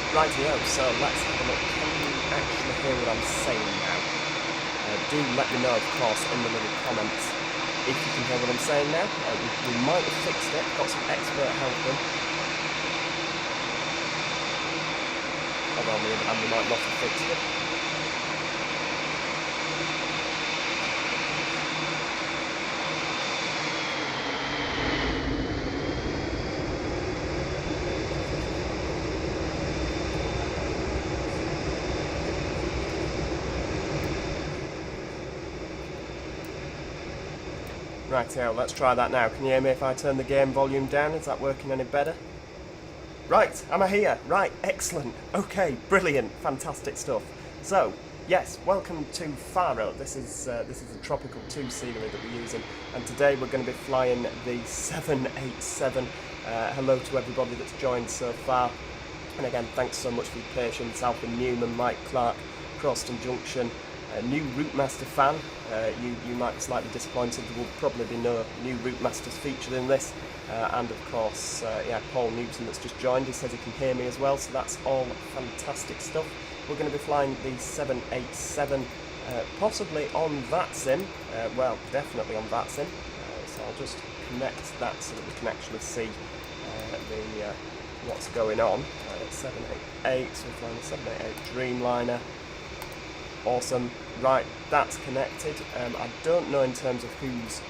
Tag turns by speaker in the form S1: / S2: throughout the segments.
S1: Rightio, so let's have a look. Can you actually hear what I'm saying now? Do let me know, of course, in the little comments if you can hear what I'm saying now. We might have fixed it, got some expert help in. Although on the other hand, we might not have fixed it. Rightio, let's try that now. Can you hear me if I turn the game volume down? Is that working any better? Right, am I here? Right, excellent. Okay, brilliant, fantastic stuff. So, yes, welcome to Faro. This is the Tropical 2 scenery that we're using, and today we're going to be flying the 787. Hello to everybody that's joined so far, and again, thanks so much for your patience. Alfred Newman, Mike Clark, Croston Junction. New Routemaster fan, you might be slightly disappointed. There will probably be no new Routemasters featured in this, and of course, yeah, Paul Newton that's just joined. He says he can hear me as well, so that's all fantastic stuff. We're going to be flying the 787, possibly on VATSim, well, definitely on VATSim. So I'll just connect that so that we can actually see what's going on. 788, so we're flying the 788 Dreamliner. Awesome. Right, that's connected. I don't know in terms of who's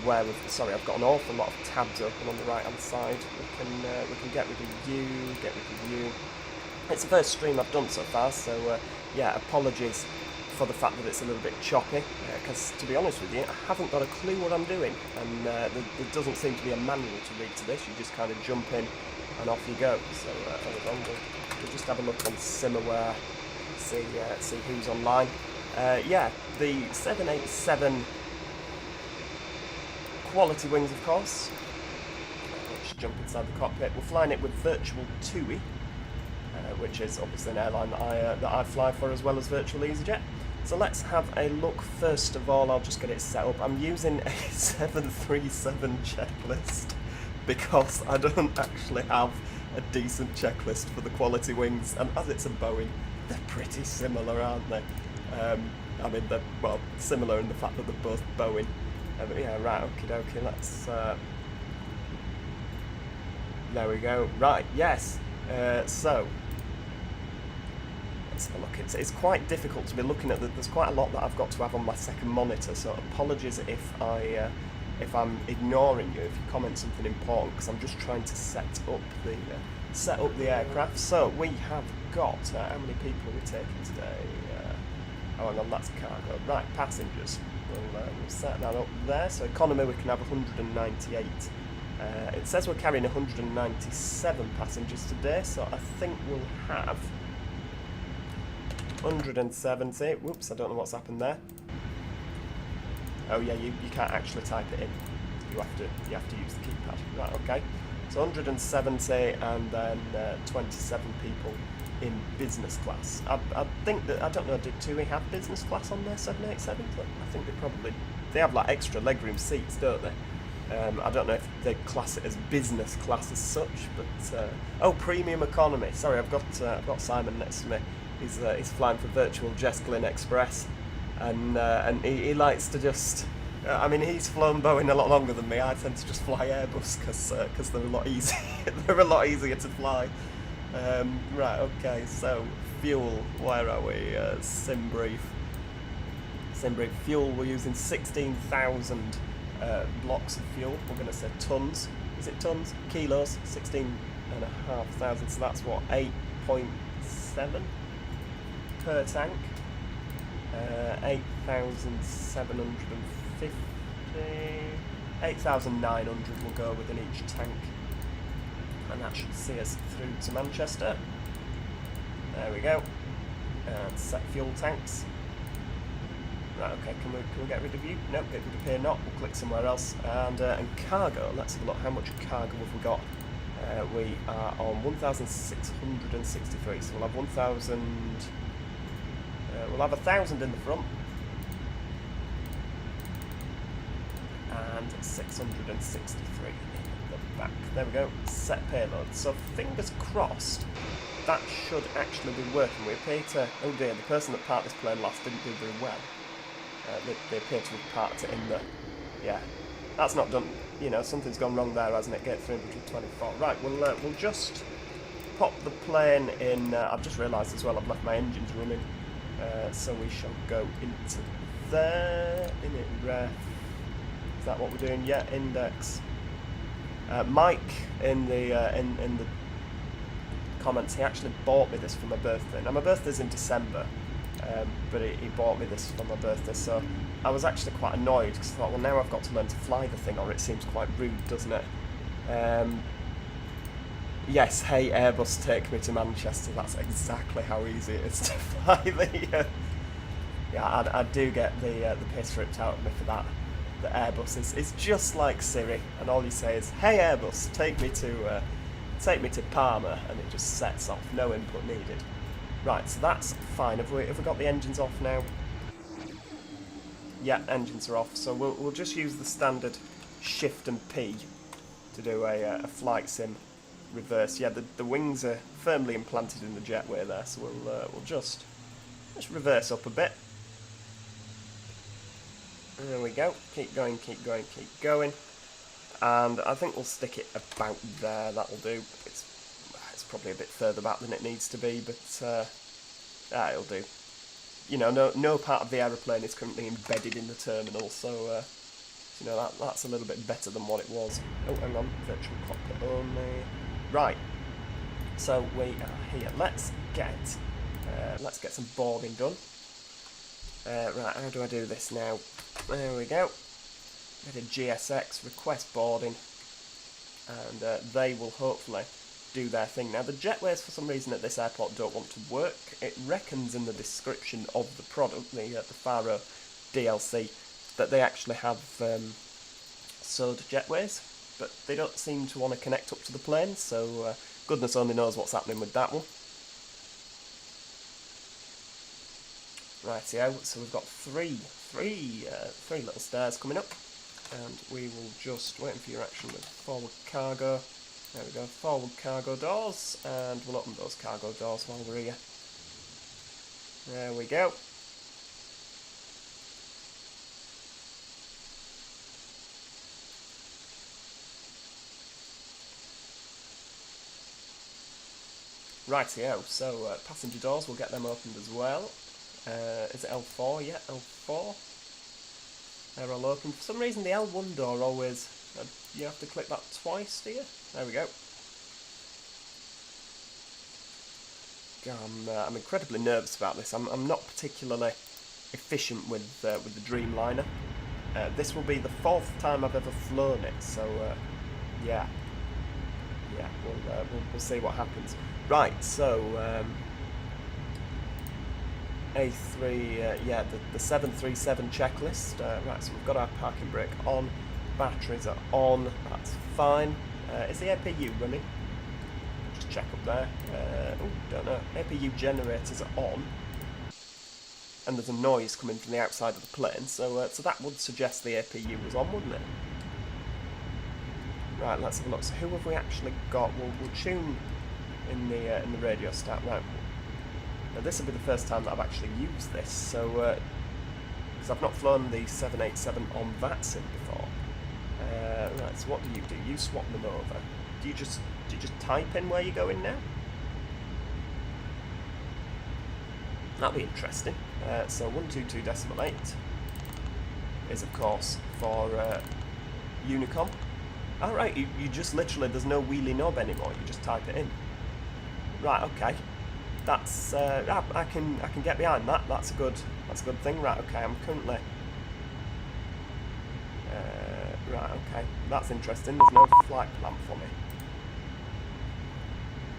S1: where. Sorry, I've got an awful lot of tabs open on the right hand side. We can get rid of you, get rid of you. It's the first stream I've done so far, so yeah, apologies for the fact that it's a little bit choppy. Because to be honest with you, I haven't got a clue what I'm doing, and there doesn't seem to be a manual to read to this. You just kind of jump in and off you go. So hold on, we'll just have a look on SimAware. See who's online. Yeah, the 787 Qualitywings, of course. Let's jump inside the cockpit. We're flying it with virtual TUI, which is obviously an airline that I fly for, as well as virtual EasyJet. So let's have a look. First of all, I'll just get it set up. I'm using a 737 checklist because I don't actually have a decent checklist for the Qualitywings, and as it's a Boeing, they're pretty similar, aren't they? I mean, they're, well, similar in the fact that they're both Boeing. But yeah, right, okie dokie, let's... there we go. Right, yes. So, let's have a look. It's quite difficult to be looking at. There's quite a lot that I've got to have on my second monitor, so apologies if I'm ignoring you, if you comment something important, because I'm just trying to set up the aircraft. So we have got how many people are we taking today? Oh, hang on, that's cargo. Right, passengers. We'll set that up there. So economy, we can have 198. It says we're carrying 197 passengers today, so I think we'll have 170. Whoops, I don't know what's happened there. Oh yeah, you can't actually type it in. You have to use the keypad. Right, okay. So 170 and then 27 people in business class. I think that, I don't know, did TUI have business class on their 787? I think they have like extra legroom seats, don't they? I don't know if they class it as business class as such, but oh, premium economy. Sorry, I've got Simon next to me. He's flying for Virtual Jesklin Express, and he likes to just. I mean, he's flown Boeing a lot longer than me. I tend to just fly Airbus because they're a lot easier. They're a lot easier to fly. Right, okay. So fuel. Where are we? SimBrief. SimBrief fuel. We're using 16,000 blocks of fuel. We're going to say tons. Is it tons? Kilos. 16,500. So that's what, 8.7 per tank. 8,750, 8,900 will go within each tank, and that should see us through to Manchester. There we go. And set fuel tanks. Right, okay, can we get rid of you? Nope, get rid of here not. We'll click somewhere else. And cargo, let's have a look. How much cargo have we got? We are on 1,663, so we'll have 1,000. We'll have 1,000 in the front and 663 in the back. There we go. Set payload. So fingers crossed that should actually be working. We appear to... Oh dear, the person that parked this plane last didn't do very well. They appear to have parked it in the... Yeah, that's not done. You know, something's gone wrong there, hasn't it? Gate 324. Right, we'll just pop the plane in... I've just realised as well I've left my engines running. So we shall go into there. Init ref. Is that what we're doing? Yeah, index. Mike in the comments, he actually bought me this for my birthday. Now my birthday's in December, but he bought me this for my birthday, so I was actually quite annoyed because I thought, well, now I've got to learn to fly the thing, or it seems quite rude, doesn't it? Yes, hey Airbus, take me to Manchester. That's exactly how easy it is to fly the... Yeah, I do get the piss ripped out of me for that. The Airbus is just like Siri, and all you say is, hey Airbus, take me to Parma, and it just sets off, no input needed. Right, so that's fine. Have we got the engines off now? Yeah, engines are off, so we'll just use the standard Shift and P to do a flight sim reverse. Yeah, the wings are firmly implanted in the jetway there, so we'll just reverse up a bit. There we go. Keep going, keep going, keep going. And I think we'll stick it about there. That'll do. It's probably a bit further back than it needs to be, but it'll do. You know, no part of the aeroplane is currently embedded in the terminal, so you know that's a little bit better than what it was. Oh, hang on, virtual cockpit only. Right. So we are here. Let's get some boarding done. Right, how do I do this now? There we go. Get a GSX, request boarding, and they will hopefully do their thing. Now, the jetways for some reason at this airport don't want to work. It reckons in the description of the product, the Faro DLC, that they actually have sewed jetways, but they don't seem to want to connect up to the plane, so goodness only knows what's happening with that one. Rightio, so we've got three little stairs coming up, and we will just waiting for your action with forward cargo. There we go, forward cargo doors, and we'll open those cargo doors while we're here. There we go. Rightio, so passenger doors, we'll get them opened as well. Is it L4? Yeah, L4. They're all open. For some reason the L1 door always... you have to click that twice, do you? There we go. I'm incredibly nervous about this. I'm not particularly efficient with the Dreamliner. This will be the 4th time I've ever flown it, so yeah. Yeah, we'll see what happens. Right, so... A3, yeah, the 737 checklist. Right, so we've got our parking brake on, batteries are on, that's fine. Is the APU running? Just check up there. Oh, don't know. APU generators are on, and there's a noise coming from the outside of the plane, so that would suggest the APU was on, wouldn't it? Right, let's have a look. So who have we actually got? We'll tune in the radio start. Right. Now this will be the first time that I've actually used this, so because I've not flown the 787 on VATSim before. Right, so what do? You swap them over. Do you just type in where you're going now? That'll be interesting. So 122.8 is of course for Unicom. All right, you just literally, there's no wheelie knob anymore. You just type it in. Right, okay. That's I can get behind that. That's a good thing. Right, okay. I'm currently right, okay. That's interesting. There's no flight plan for me.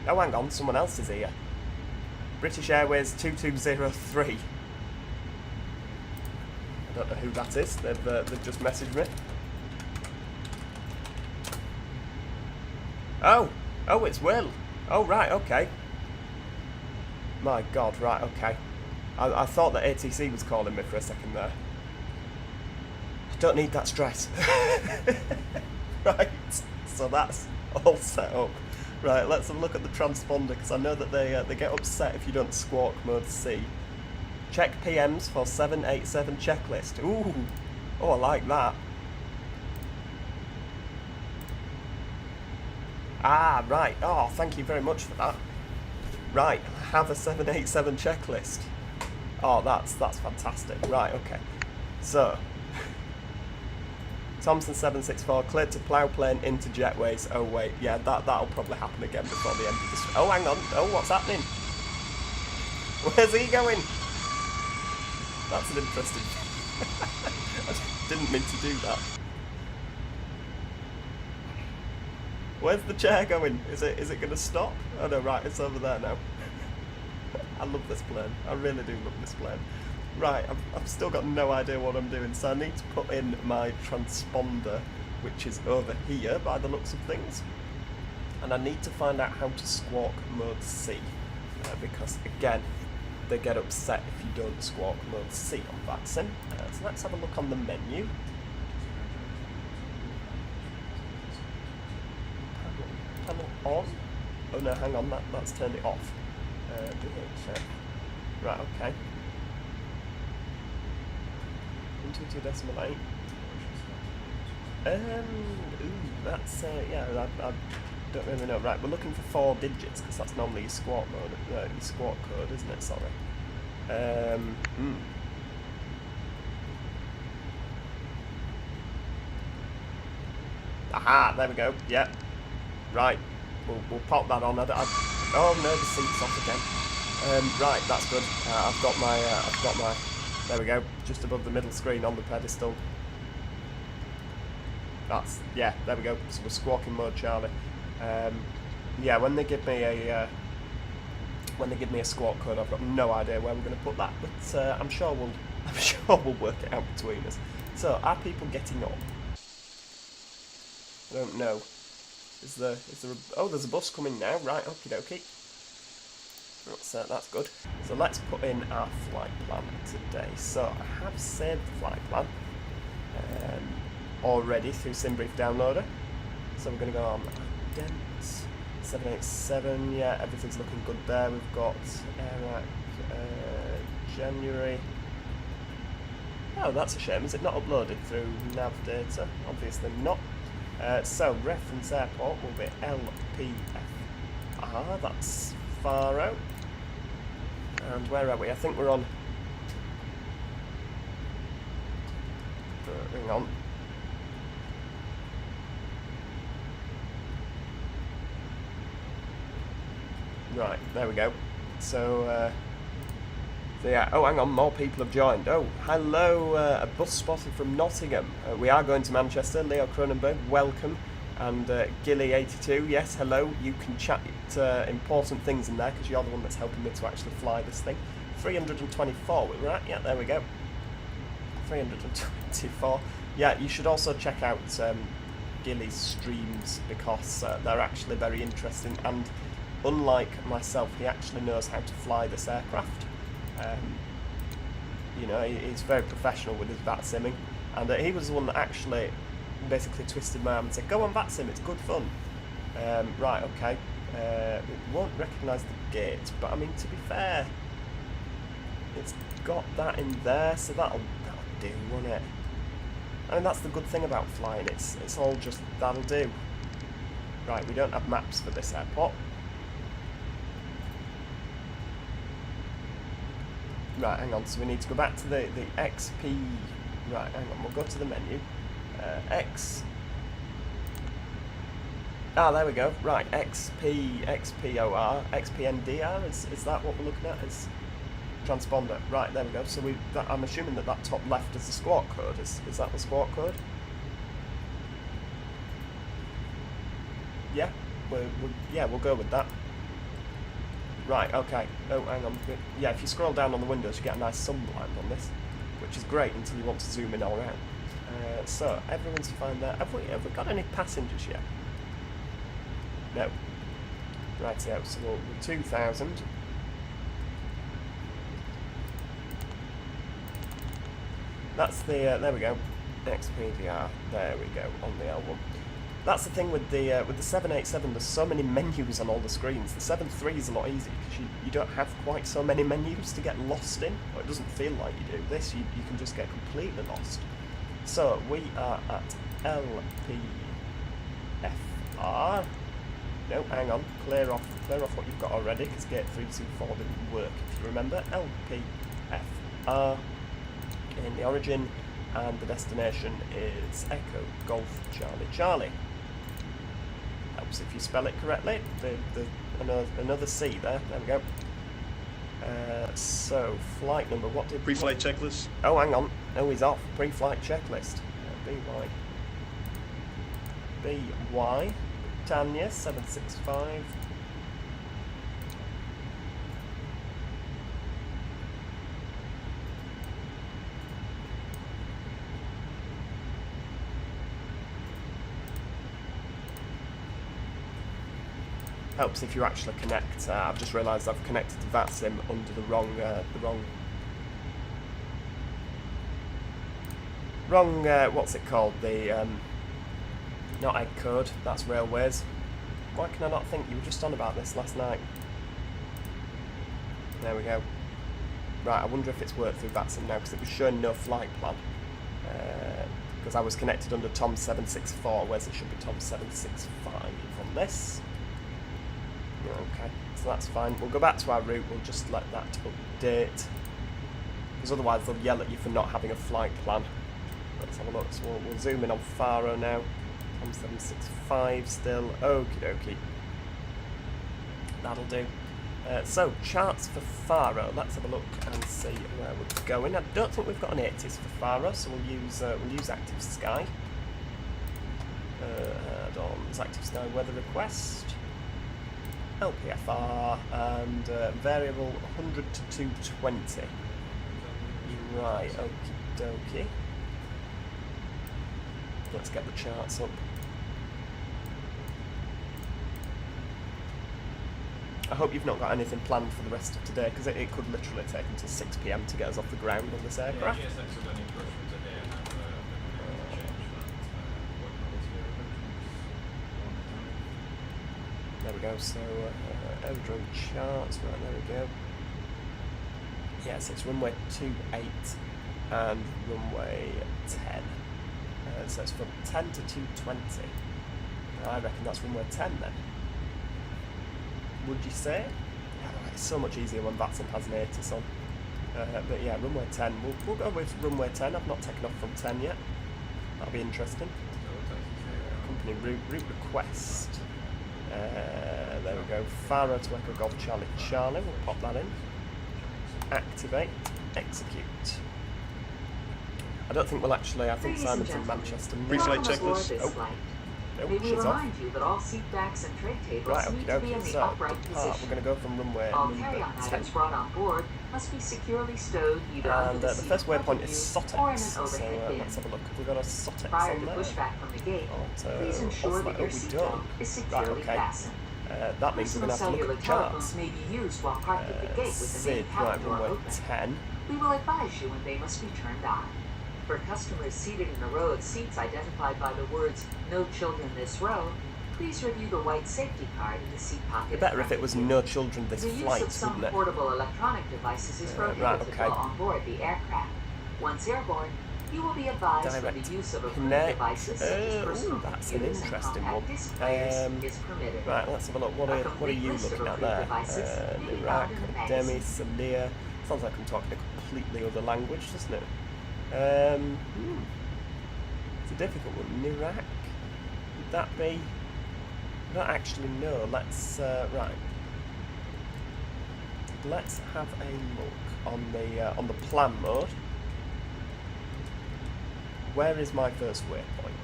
S1: Oh, hang on. Someone else is here. British Airways 2203. I don't know who that is. They've just messaged me. Oh, it's Will. Oh, right, okay. My God, right, okay. I thought that ATC was calling me for a second there. I don't need that stress. Right, so that's all set up. Right, let's have a look at the transponder, because I know that they get upset if you don't squawk mode C. Check PMs for 787 checklist. Ooh, oh, I like that. Ah, right. Oh, thank you very much for that. Right, have a 787 checklist. Oh, that's fantastic. Right, okay. So, Thompson 764 cleared to plough plane into jetways. Oh wait, yeah, that'll probably happen again before the end of this. Oh, hang on. Oh, what's happening? Where's he going? That's an interesting. I didn't mean to do that. Where's the chair going? Is it going to stop? Oh no, right, it's over there now. I love this plane. I really do love this plane. Right, I've still got no idea what I'm doing, so I need to put in my transponder, which is over here by the looks of things. And I need to find out how to squawk mode C, because again, they get upset if you don't squawk mode C on VATSim. So let's have a look on the menu. Panel on? Oh no, hang on, that's turned it off. Right, okay. 122.8. Ooh, that's yeah. I don't really know. Right, we're looking for 4 digits because that's normally your squawk mode, your squawk code, isn't it? Sorry. Aha! There we go. Yeah. Right. We'll pop that on. Oh no, the seat's off again. Right, that's good. I've got my. There we go, just above the middle screen on the pedestal. Yeah, there we go. So we're squawking mode Charlie. Yeah, when they give me a squawk code, I've got no idea where we're going to put that, but I'm sure we'll work it out between us. So, are people getting on? I don't know. Is there oh, there's a bus coming now. Right, okie dokie. That's good. So let's put in our flight plan today. So I have saved the flight plan already through SimBrief Downloader. So we're going to go on Dent 787. Yeah, everything's looking good there. We've got January. Oh, that's a shame. Is it not uploaded through nav data? Obviously not. So reference airport will be LPFR. That's Faro. And where are we? I think we're on. Hang on. Right, there we go. So yeah. Oh, hang on. More people have joined. Oh, hello. A bus spotter from Nottingham. We are going to Manchester. Leo Cronenberg, welcome. And Gilly82, yes, hello. You can chat important things in there because you're the one that's helping me to actually fly this thing. 324 we were at, yeah, there we go. 324. Yeah, you should also check out Gilly's streams because they're actually very interesting. And unlike myself, he actually knows how to fly this aircraft. You know, he's very professional with his VATSimming. And he was the one that actually basically twisted my arm and said, go on VATSim, it's good fun. Right, okay. It won't recognise the gate, but I mean, to be fair, it's got that in there, so that'll do, won't it? I mean, that's the good thing about flying, it's all just, that'll do. Right, we don't have maps for this airport. Right, hang on, so we need to go back to the XP. Right, hang on, we'll go to the menu. there we go. Right, XPOR, XPNDR, is that what we're looking at? Is transponder. Right, there we go. So I'm assuming that top left is the squawk code. Is that the squawk code? Yeah, we'll go with that. Right, okay. Oh, hang on. Yeah, if you scroll down on the windows, you get a nice sunblind on this, which is great until you want to zoom in all around. So, everyone's fine there. Have we got any passengers yet? No. Rightio, so we're 2,000. That's the, there we go. XPDR, there we go, on the L1. That's the thing with the 787. There's so many menus on all the screens. The 7.3 is a lot easier because you don't have quite so many menus to get lost in. Or it doesn't feel like you do. This you can just get completely lost. So we are at LPFR. No, hang on. Clear off what you've got already because gate 324 didn't work. If you remember, LPFR in the origin, and the destination is Echo Golf Charlie Charlie. Helps if you spell it correctly. Another C there. There we go. So flight number. What did
S2: pre-flight checklist?
S1: Oh, hang on. Oh, he's off. Pre-flight checklist. BY. Tanya 765. Helps if you actually connect. I've just realised I've connected to VATSim under the wrong what's it called? The not egg code. That's railways. Why can I not think? You were just on about this last night. There we go. Right, I wonder if it's worked through VATSim now because it was showing no flight plan. Because I was connected under Tom 764, whereas it should be Tom 765 on this. Okay, so that's fine. We'll go back to our route. We'll just let that update. Because otherwise they'll yell at you for not having a flight plan. Let's have a look. So we'll zoom in on Faro now. Tom 765 still. Okie dokie. That'll do. So, charts for Faro. Let's have a look and see where we're going. I don't think we've got an 80s for Faro, so we'll use Active Sky. Add-ons, Active Sky weather request. LPFR and variable 100 to 220. Right, okie dokie. Let's get the charts up. I hope you've not got anything planned for the rest of today because it could literally take until 6 PM to get us off the ground on this aircraft.
S3: Yes, actually, today I have change that.
S1: There we go, so Aerodrome Charts, right, there we go. Yes, it's runway 28 and runway 10. So it's from 10 to 220. I reckon that's runway 10 then. Would you say? Yeah, it's so much easier when VATSim has an 80 on. But yeah, runway 10. We'll go with runway 10. I've not taken off from 10 yet. That'll be interesting. Company route request. There we go. Faro to Echo Golf Charlie Charlie. We'll pop that in. Activate. Execute. I don't think we'll actually. I think Simon's in Manchester.
S2: Pre-flight checklist.
S1: Oh. Nope,
S4: May we
S1: she's off.
S4: remind you that all seat backs and tray tables
S1: Right,
S4: need to be in the
S1: so
S4: upright
S1: depart.
S4: position.
S1: We're going to go from runway
S4: All
S1: number
S4: carry-on
S1: 10.
S4: items brought on board must be securely stowed either
S1: And
S4: under
S1: the
S4: seat
S1: first
S4: in front
S1: waypoint
S4: of
S1: is
S4: you or in
S1: Sotex.
S4: an
S1: So
S4: overhead bin.
S1: let's have a look. Have we got a Sotex
S4: Prior
S1: on
S4: to
S1: there?
S4: pushback from the gate, please ensure that your seat
S1: don't.
S4: belt is securely fastened.
S1: That means we're
S4: Personal
S1: going to have to look
S4: cellular
S1: at charts.
S4: telephones may be used while parked at the gate with the main
S1: Sid,
S4: cabin
S1: right,
S4: door
S1: runway
S4: open.
S1: 10.
S4: We will advise you when they must be turned on. For customers seated in the row of seats identified by the words "No Children This Row," please review the white safety card in the seat pocket.
S1: It'd be better if it was no children this
S4: The use
S1: flight,
S4: of some
S1: wouldn't it?
S4: portable electronic devices is prohibited
S1: right, okay.
S4: while on board the aircraft. Once airborne, you will be advised that
S1: Direct
S4: the use of approved
S1: connect.
S4: devices such as personal
S1: That's an
S4: computers and
S1: interesting
S4: compact
S1: one.
S4: disc players is permitted.
S1: Right, let's have a look. What are you looking at there? Iraq, Demi, Salia. Sounds like I'm talking a completely other language, doesn't it? It's a difficult one. Iraq. Would that be? I don't actually know. Let's right. Let's have a look on the plan mode. Where is my first waypoint?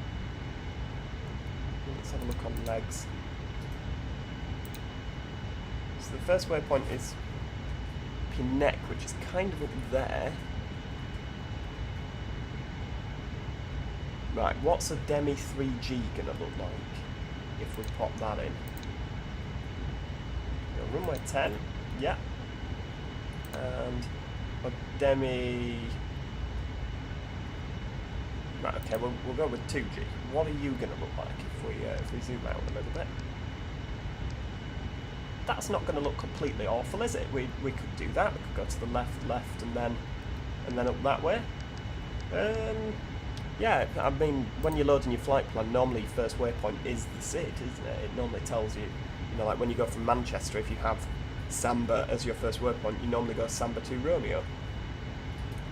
S1: Let's have a look on legs. So the first waypoint is Pinec, which is kind of up there. Right, what's a Demi 3G gonna look like if we pop that in? Runway 10, yeah. And a Demi Right, okay, we'll go with 2G. What are you going to look like if we zoom out a little bit? That's not going to look completely awful, is it? We could do that. We could go to the left, and then up that way. Yeah, I mean, when you're loading your flight plan, normally your first waypoint is the SID, isn't it? It normally tells you, you know, like when you go from Manchester, if you have Samba as your first waypoint, you normally go Samba to Romeo.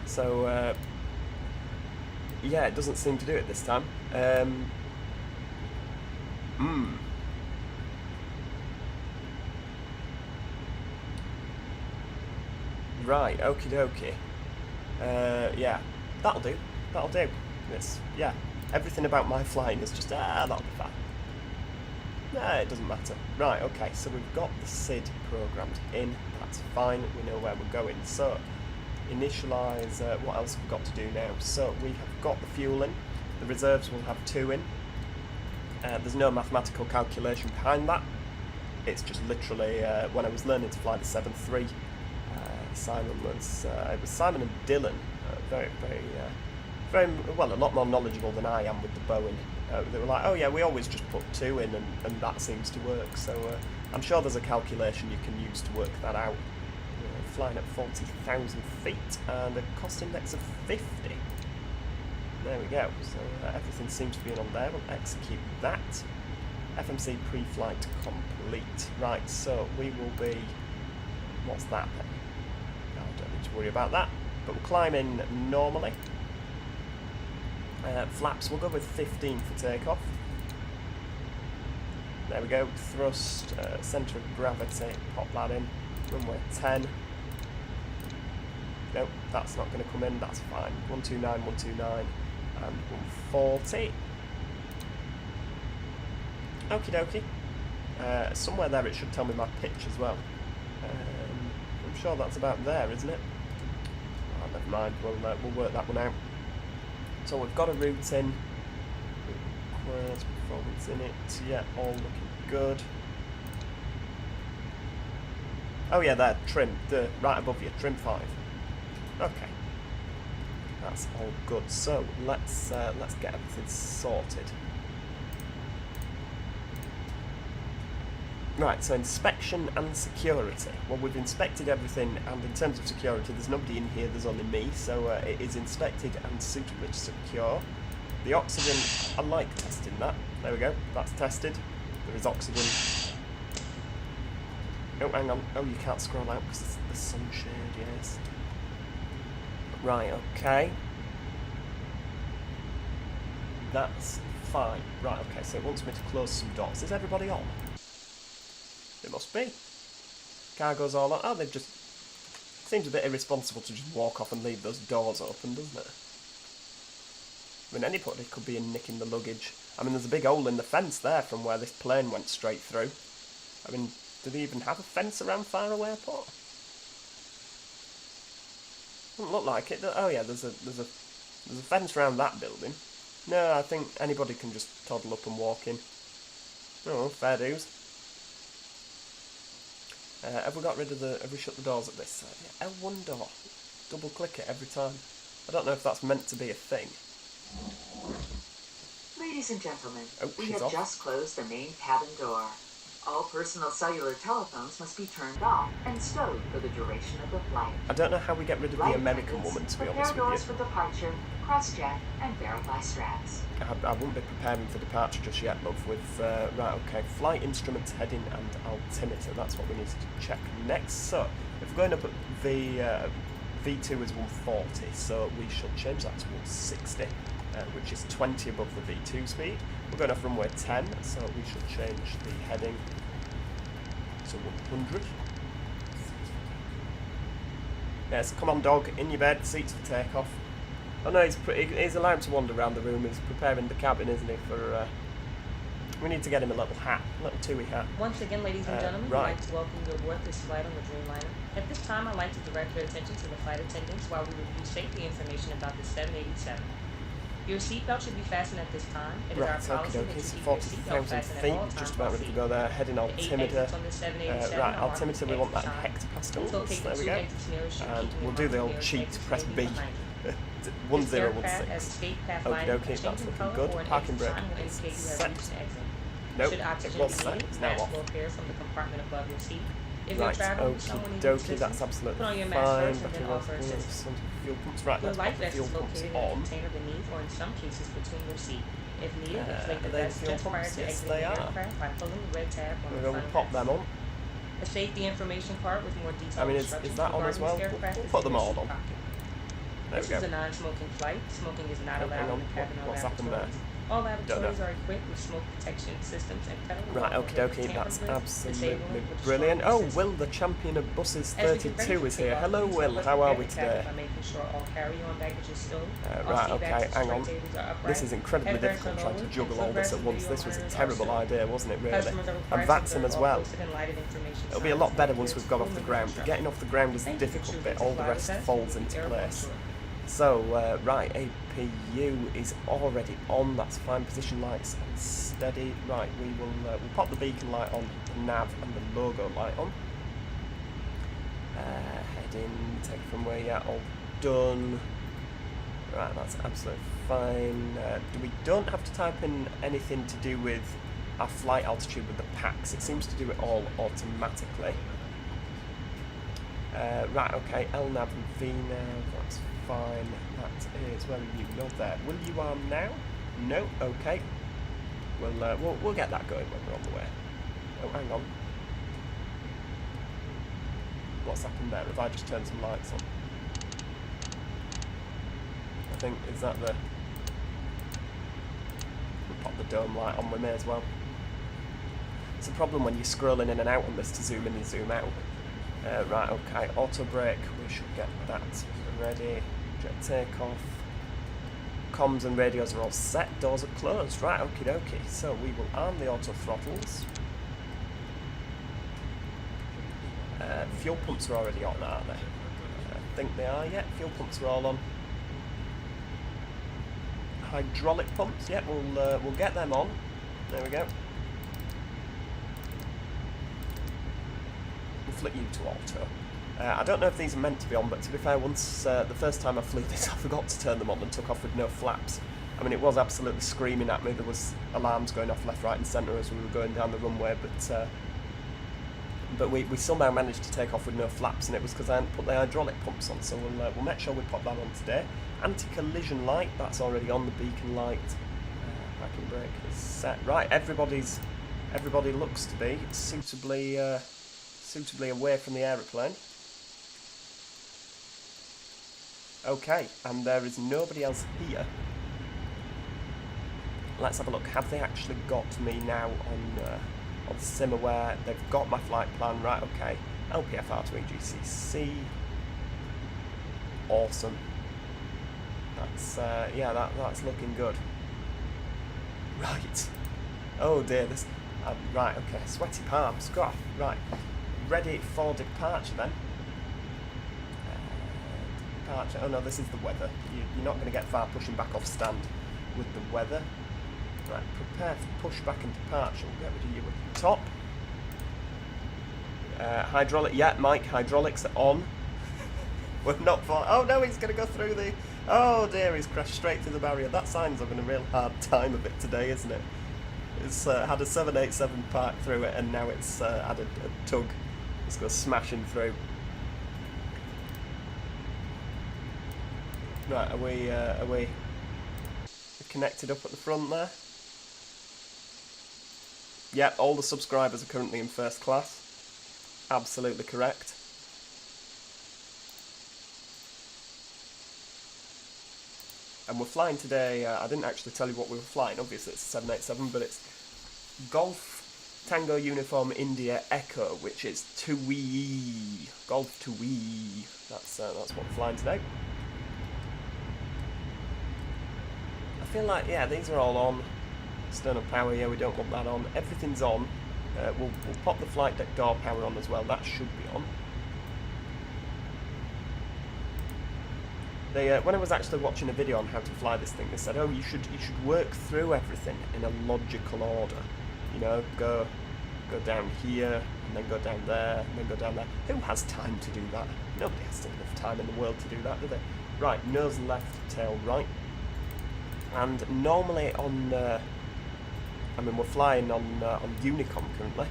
S1: So, yeah, it doesn't seem to do it this time. Right, okie dokie. Yeah, that'll do. That'll do. Yeah, everything about my flying is just, that'll be fine. Nah, it doesn't matter. Right, okay, so we've got the SID programmed in. That's fine, we know where we're going. So, initialise, what else have we got to do now? So, we have got the fuel in. The reserves will have 2 in. There's no mathematical calculation behind that. It's just literally, when I was learning to fly the 7.3, it was Simon and Dylan, very, well, a lot more knowledgeable than I am with the Boeing. They were like, oh yeah, we always just put 2 in and that seems to work. So I'm sure there's a calculation you can use to work that out. Flying at 40,000 feet and a cost index of 50. There we go. So everything seems to be on there. We'll execute that. FMC pre-flight complete. Right, so we will be... What's that then? I don't need to worry about that. But we'll climb in normally. Flaps, we'll go with 15 for takeoff. There we go. Thrust, centre of gravity, pop that in. Runway 10. Nope, that's not going to come in, that's fine. 129, 129, and 140. Okie dokie. Somewhere there it should tell me my pitch as well. I'm sure that's about there, isn't it? Oh, never mind, we'll work that one out. So we've got a route in. Requires performance in it. Yeah, all looking good. Oh yeah, there, trim, right above you, trim 5. Okay, that's all good. So let's get everything sorted. Right, so inspection and security. Well, we've inspected everything, and in terms of security, there's nobody in here. There's only me, so it is inspected and suitably secure. The oxygen, I like testing that. There we go. That's tested. There is oxygen. Oh, hang on. Oh, you can't scroll out because it's the sunshade. Yes. Right, okay. That's fine. Right, okay, so it wants me to close some doors. Is everybody on? It must be. Cargo's all on. Oh, they've just... Seems a bit irresponsible to just walk off and leave those doors open, doesn't it? I mean, anybody could be in nicking the luggage. I mean, there's a big hole in the fence there from where this plane went straight through. I mean, do they even have a fence around Faro Airport? Doesn't look like it. Oh yeah, there's a fence around that building. No, I think anybody can just toddle up and walk in. Oh, fair dues. Have we got rid of have we shut the doors at this side? Yeah, L1 door. Double click it every time. I don't know if that's meant to be a thing.
S4: Ladies and gentlemen,
S1: Oh,
S4: we
S1: she's
S4: have
S1: off.
S4: just closed the main cabin door. All personal cellular telephones must be turned off and stowed for the duration of the flight.
S1: I don't know how we get rid of the
S4: Flight
S1: American
S4: attendants,
S1: woman, to be
S4: prepare
S1: honest
S4: doors
S1: with
S4: for departure, cross-check, and verify straps.
S1: you. I wouldn't be preparing for departure just yet, love, with... right, okay, flight instruments, heading, and altimeter. That's what we need to check next. So, if we're going up at V2 is 140, so we shall change that to 160, which is 20 above the V2 speed. We're going off runway 10, so we shall change the heading to 100. Yes, come on dog, in your bed, seats for takeoff. Oh no, he's allowed to wander around the room. He's preparing the cabin, isn't he, for... we need to get him a little hat, a little TUI hat.
S2: Once again, ladies and gentlemen,
S1: right.
S2: I'd like to welcome you aboard this flight on the Dreamliner. At this time, I'd like to direct your attention to the flight attendants while we review safety information about the 787. Your seatbelt should be fastened at this time. It is
S1: Right,
S2: our policy
S1: okie
S2: that
S1: dokie,
S2: you
S1: so
S2: keep your
S1: 40,000
S2: seatbelt fastened at
S1: feet,
S2: all times
S1: just
S2: while
S1: about ready to
S2: seated.
S1: go there, heading
S2: The 8
S1: altimeter.
S2: exits on the 787
S1: Right,
S2: are marked
S1: altimeter, we
S2: with
S1: want that in
S2: exit signs.
S1: hectopascals,
S2: It's okay
S1: there
S2: for
S1: we
S2: 2
S1: go.
S2: exits nearest you,
S1: And
S2: keeping
S1: we'll
S2: in
S1: do
S2: mind
S1: the old
S2: nearest
S1: cheat,
S2: exits
S1: press
S2: may be
S1: B
S2: behind you. This aircraft has
S1: 1016.
S2: escape path
S1: Okie
S2: lining,
S1: dokie,
S2: a
S1: that's
S2: change in
S1: looking
S2: color,
S1: good.
S2: or an
S1: Parking
S2: exit
S1: brake
S2: sign will
S1: is
S2: indicate you have
S1: set.
S2: reached an exit.
S1: Nope,
S2: Should oxygen
S1: it was
S2: be
S1: set,
S2: needed,
S1: it's now
S2: mask
S1: off.
S2: will appear from the compartment above your seat. If
S1: Right,
S2: you're traveling with someone
S1: okie
S2: in your
S1: dokie, that's
S2: assistance,
S1: absolutely
S2: put on your
S1: fine.
S2: mask first and
S1: Battery
S2: then
S1: was
S2: offer assistance.
S1: some fuel pumps. Right,
S2: Your
S1: let's
S2: life
S1: pop the
S2: vest
S1: fuel
S2: is
S1: pumps
S2: located in a
S1: on.
S2: container beneath or in some cases between your seat. If needed, inflate the
S1: Are they
S2: vest
S1: fuel
S2: just prior
S1: pumps?
S2: to
S1: Yes,
S2: exiting
S1: they
S2: the
S1: are.
S2: aircraft by pulling the red tab on the
S1: We'll
S2: front
S1: pop
S2: vest.
S1: them on.
S2: A safety information card with more detailed
S1: I mean, is
S2: instructions
S1: that on as
S2: regarding
S1: well?
S2: this aircraft
S1: We'll
S2: is
S1: put
S2: in
S1: them
S2: your
S1: all
S2: seat
S1: on.
S2: pocket.
S1: There
S2: This
S1: we
S2: is
S1: go.
S2: a non-smoking flight. Smoking is not
S1: Oh, hang
S2: allowed
S1: on.
S2: in the cabin or
S1: What's happened
S2: lavatories.
S1: there?
S2: All lavatories
S1: know.
S2: are equipped with smoke detection systems and pedal
S1: Right,
S2: wheel
S1: okie
S2: prohibit
S1: dokie, that's
S2: tampering with,
S1: absolutely
S2: disabling with
S1: brilliant.
S2: strong
S1: Oh,
S2: assist.
S1: Will, the champion of buses
S2: As we get ready
S1: 32
S2: for
S1: is here.
S2: takeoff,
S1: Hello,
S2: please
S1: Will,
S2: help us
S1: how are
S2: prepare
S1: we
S2: the cabin
S1: today?
S2: by making sure all carry-on baggage is stowed, all
S1: Right,
S2: seat backs
S1: okay,
S2: and
S1: hang
S2: tray
S1: on.
S2: tables are upright,
S1: This is incredibly
S2: headrests
S1: difficult
S2: are
S1: trying to
S2: lowered,
S1: juggle
S2: and
S1: all this at
S2: footrest
S1: once.
S2: and
S1: This was a
S2: video
S1: terrible
S2: monitors are
S1: idea, wasn't it, really?
S2: Customers are
S1: And
S2: required to
S1: VATSim
S2: observe
S1: as
S2: all
S1: well.
S2: posted and lighted information
S1: It'll be a
S2: signs
S1: lot
S2: and
S1: better
S2: adhere
S1: once
S2: to
S1: we've got off
S2: full
S1: the
S2: movement
S1: ground.
S2: instructions.
S1: Getting off the ground is the
S2: Thank you for
S1: difficult
S2: choosing
S1: bit.
S2: to
S1: All the
S2: fly
S1: rest
S2: with us.
S1: falls
S2: We
S1: into
S2: Aerodrome
S1: place.
S2: Charts.
S1: So, right, APU is already on. That's fine. Position lights and steady. Right, we'll pop the beacon light on, the nav and the logo light on. Heading, take it from where you're at, all done. Right, that's absolutely fine. We don't have to type in anything to do with our flight altitude with the packs. It seems to do it all automatically. Right, okay, LNAV and VNAV, that's fine. That is, where are you? You're there. Will you arm now? No, okay. We'll get that going when we're on the way. Oh, hang on. What's happened there? Have I just turned some lights on? I think, is that the... We'll pop the dome light on, we may as well. It's a problem when you're scrolling in and out on this to zoom in and zoom out. Right, okay, auto brake, we should get that ready. Jet takeoff. Comms and radios are all set, doors are closed. Right, okie dokie. So we will arm the auto throttles. Fuel pumps are already on, aren't they? I think they are, yeah. Fuel pumps are all on. Hydraulic pumps, yeah, we'll get them on. There we go. We'll flick you to auto. I don't know if these are meant to be on, but to be fair, once the first time I flew this, I forgot to turn them on and took off with no flaps. I mean, it was absolutely screaming at me. There was alarms going off left, right, and centre as we were going down the runway, but we somehow managed to take off with no flaps, and it was because I hadn't put the hydraulic pumps on. So we'll make sure we pop that on today. Anti-collision light, that's already on. The beacon light, parking brake is set. Right, everybody looks to be suitably away from the aeroplane. Okay, and there is nobody else here. Let's have a look. Have they actually got me now on SimAware? They've got my flight plan, right? Okay. LPFR to EGCC. Awesome. That's yeah, that's looking good. Right. Oh dear, this. Right. Okay. Sweaty palms. God. Right. Ready for departure then. Departure. Oh no, this is the weather. You're not going to get far pushing back off stand with the weather. Right, prepare for pushback and departure. We'll get rid of you at the top. Hydraulic, yeah, Mike, hydraulics are on. We're not far. Oh no, he's going to go through the... Oh dear, he's crashed straight through the barrier. That sign's having a real hard time of it today, isn't it? It's had a 787 park through it, and now it's had a tug. It's going smashing through. Right, are we connected up at the front there? Yep, all the subscribers are currently in first class. Absolutely correct. And we're flying today, I didn't actually tell you what we were flying, obviously it's a 787, but it's Golf Tango Uniform India Echo, which is TUI. Golf TUI. That's what we're flying today. I feel like, yeah, these are all on. External power, yeah, we don't want that on. Everything's on. We'll pop the flight deck door power on as well. That should be on. When I was actually watching a video on how to fly this thing, they said, oh, you should work through everything in a logical order. You know, go go down here, and then go down there, and then go down there. Who has time to do that? Nobody has enough time in the world to do that, do they? Right, nose left, tail right. And normally on, I mean, we're flying on Unicom currently.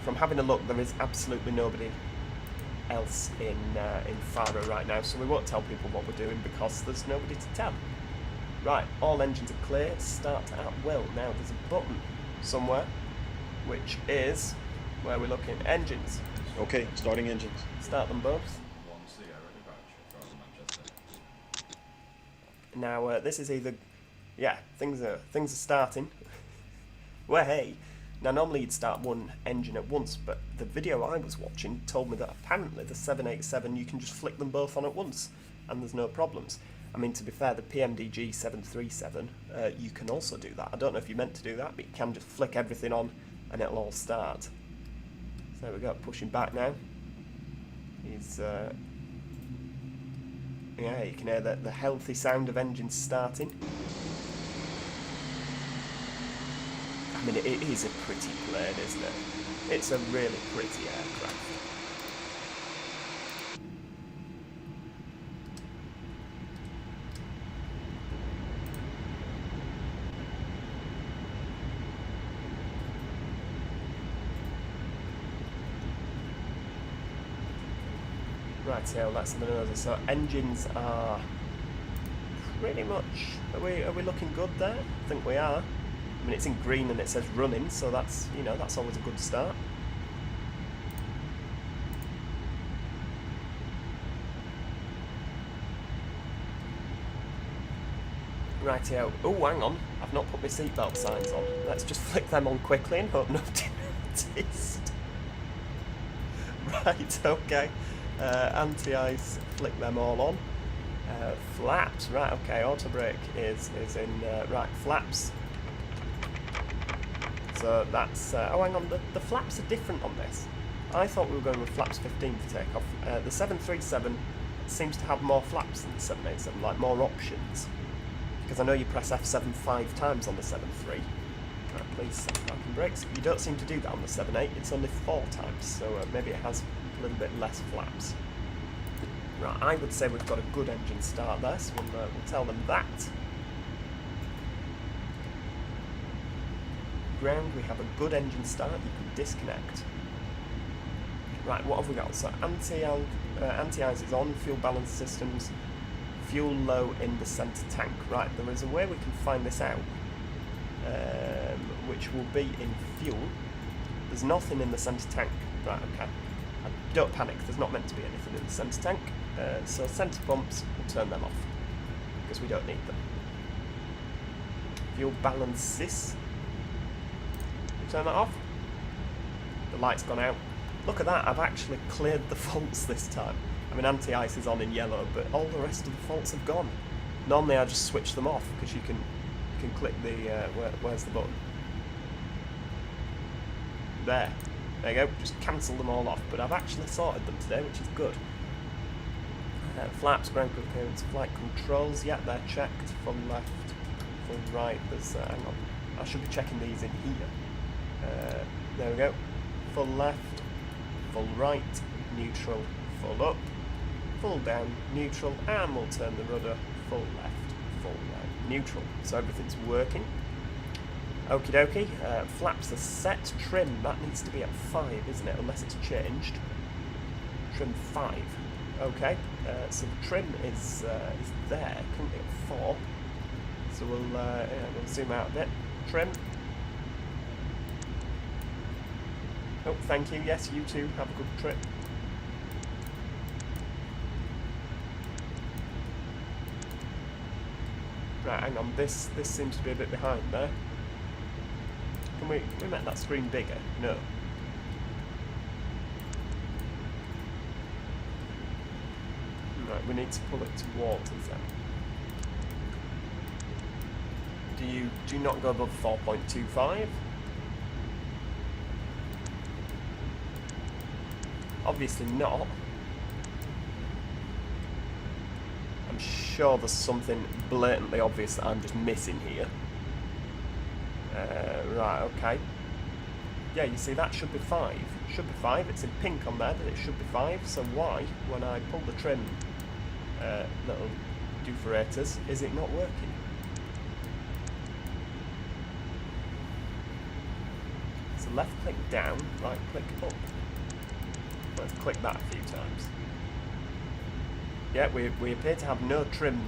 S1: From having a look, there is absolutely nobody else in Faro right now, so we won't tell people what we're doing because there's nobody to tell. Right, all engines are clear, start at will. Now there's a button somewhere, which is where we're looking. Engines.
S5: Okay, starting engines.
S1: Start them both.
S3: 1C, I already vouch from Manchester.
S1: Now this is either, yeah, things are starting. Well, hey. Now normally you'd start one engine at once, but the video I was watching told me that apparently the 787 you can just flick them both on at once and there's no problems. I mean, to be fair, the PMDG 737 you can also do that. I don't know if you meant to do that, but you can just flick everything on and it'll all start. So there we go, pushing back now. He's yeah, you can hear the healthy sound of engines starting. I mean, it is a pretty plane, isn't it? It's a really pretty aircraft. Right, so let's have another. So engines are pretty much. Are we looking good there? I think we are. I mean, it's in green and it says running, so that's, you know, that's always a good start. Rightio. Oh, hang on. I've not put my seatbelt signs on. Let's just flick them on quickly and hope nobody noticed. Right, okay. Anti-ice, flick them all on. Flaps, right, okay. Auto brake is in, right, flaps. So that's, oh hang on, the flaps are different on this. I thought we were going with flaps 15 for takeoff. The 737 seems to have more flaps than the 787, like more options. Because I know you press F7 5 times on the 7.3. Right, please set parking brakes. You don't seem to do that on the 7.8, it's only 4 times, so maybe it has a little bit less flaps. Right, I would say we've got a good engine start there, so we'll tell them that. Ground, we have a good engine start, you can disconnect. Right, what have we got? So anti-ice is on, fuel balance systems, fuel low in the centre tank. Right, there is a way we can find this out, which will be in fuel. There's nothing in the centre tank. Right, okay. Don't panic, there's not meant to be anything in the centre tank. So centre pumps, we'll turn them off, because we don't need them. Fuel balances. Turn that off. The light's gone out. Look at that, I've actually cleared the faults this time. I mean, anti-ice is on in yellow, but all the rest of the faults have gone. Normally I just switch them off, because you can click the, where's the button? There you go, just cancel them all off, but I've actually sorted them today, which is good. Flaps, ground clearance, flight controls, yeah, they're checked. Full left, full right, there's, hang on, I should be checking these in here. There we go. Full left, full right, neutral, full up, full down, neutral, and we'll turn the rudder full left, full right, neutral. So everything's working. Okie dokie. Flaps are set. Trim, that needs to be at 5, isn't it? Unless it's changed. Trim 5. Okay. So the trim is there. Currently at 4. So we'll zoom out a bit. Trim. Oh, thank you. Yes, you too. Have a good trip. Right, hang on. This seems to be a bit behind there. Can we make that screen bigger? No. Right, we need to pull it towards us then. Do you not go above 4.25? Obviously not. I'm sure there's something blatantly obvious that I'm just missing here. Right, okay. Yeah, you see that should be 5. Should be 5. It's in pink on there that it should be 5. So why, when I pull the trim little dooferators, is it not working? So left click down, right click up. Let's click that a few times. Yeah, we appear to have no trim.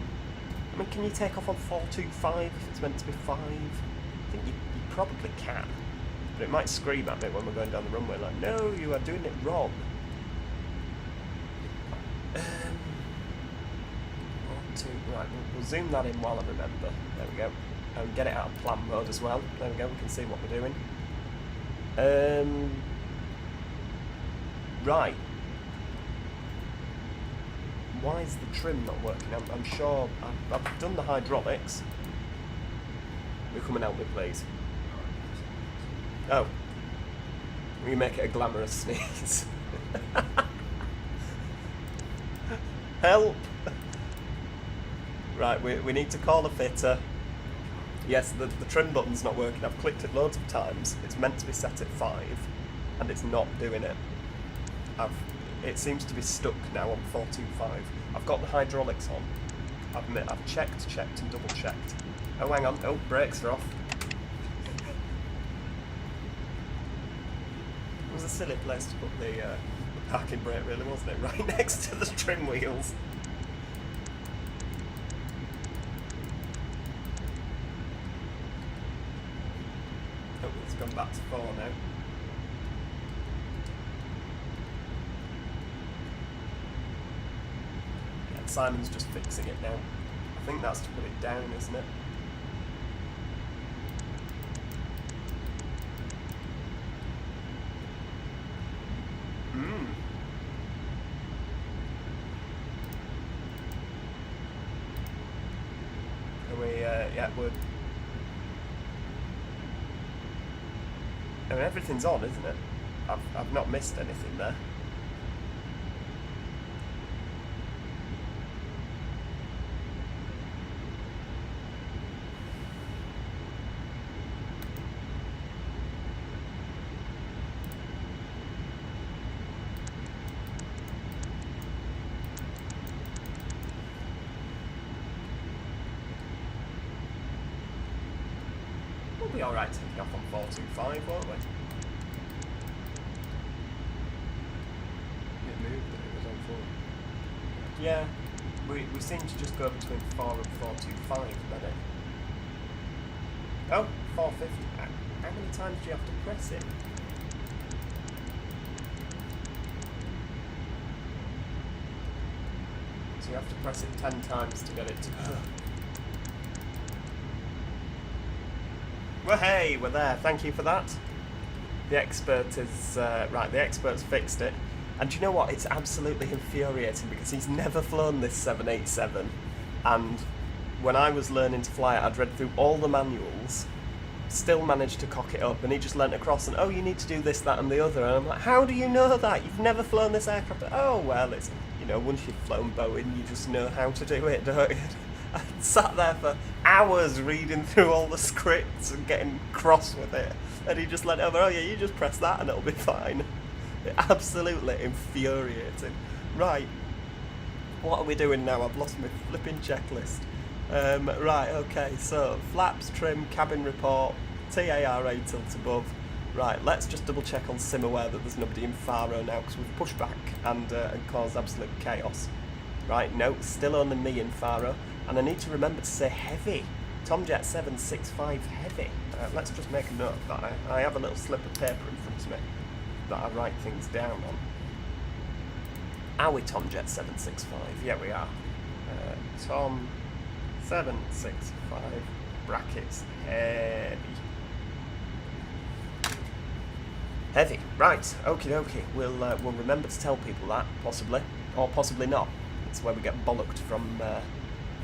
S1: I mean, can you take off on 425 if it's meant to be 5? I think you probably can. But it might scream at me when we're going down the runway like, no, you are doing it wrong. Right, we'll zoom that in while I remember. There we go. And get it out of plan mode as well. There we go, we can see what we're doing. Right. Why is the trim not working? I'm sure I've done the hydraulics. Will you come and help me, please? Oh. Will you make it a glamorous sneeze? Help! Right, we need to call a fitter. Yes, the trim button's not working. I've clicked it loads of times. It's meant to be set at 5, and it's not doing it. It seems to be stuck now on 425. I've got the hydraulics on. I've checked, and double checked. Oh, hang on. Oh, brakes are off. It was a silly place to put the parking brake, really, wasn't it? Right next to the trim wheels. Oh, it's gone back to 4 now. Yeah, Simon's just fixing it now. I think that's to put it down, isn't it? Yeah, we're... I mean, everything's on, isn't it? I've not missed anything there. We'll be alright taking off on 425, won't we? It moved, but it was on 4. Yeah, we seem to just go between 4 and 425 a minute. Oh, 450. How many times do you have to press it? So you have to press it 10 times to get it to go. Well, hey, we're there. Thank you for that. The expert is... right, the expert's fixed it. And do you know what? It's absolutely infuriating because he's never flown this 787. And when I was learning to fly it, I'd read through all the manuals, still managed to cock it up, and he just leant across and, oh, you need to do this, that, and the other. And I'm like, how do you know that? You've never flown this aircraft. Oh, well, it's... You know, once you've flown Boeing, you just know how to do it, don't you? I sat there for hours reading through all the scripts and getting cross with it, and he just let over, oh yeah, you just press that and it'll be fine. Absolutely infuriating. Right, what are we doing now? I've lost my flipping checklist. Right, okay, so flaps, trim, cabin report, TAR 8 tilt above. Right, let's just double check on SimAware that there's nobody in Faro now, because we've pushed back and caused absolute chaos. Right, no, still only me in Faro. And I need to remember to say heavy. Tomjet 765 heavy. Let's just make a note of that. I have a little slip of paper in front of me that I write things down on. Are we Tomjet 765? Yeah, we are. Tom 765 brackets heavy. Heavy. Right. Okie dokie. We'll remember to tell people that, possibly, or possibly not. It's where we get bollocked from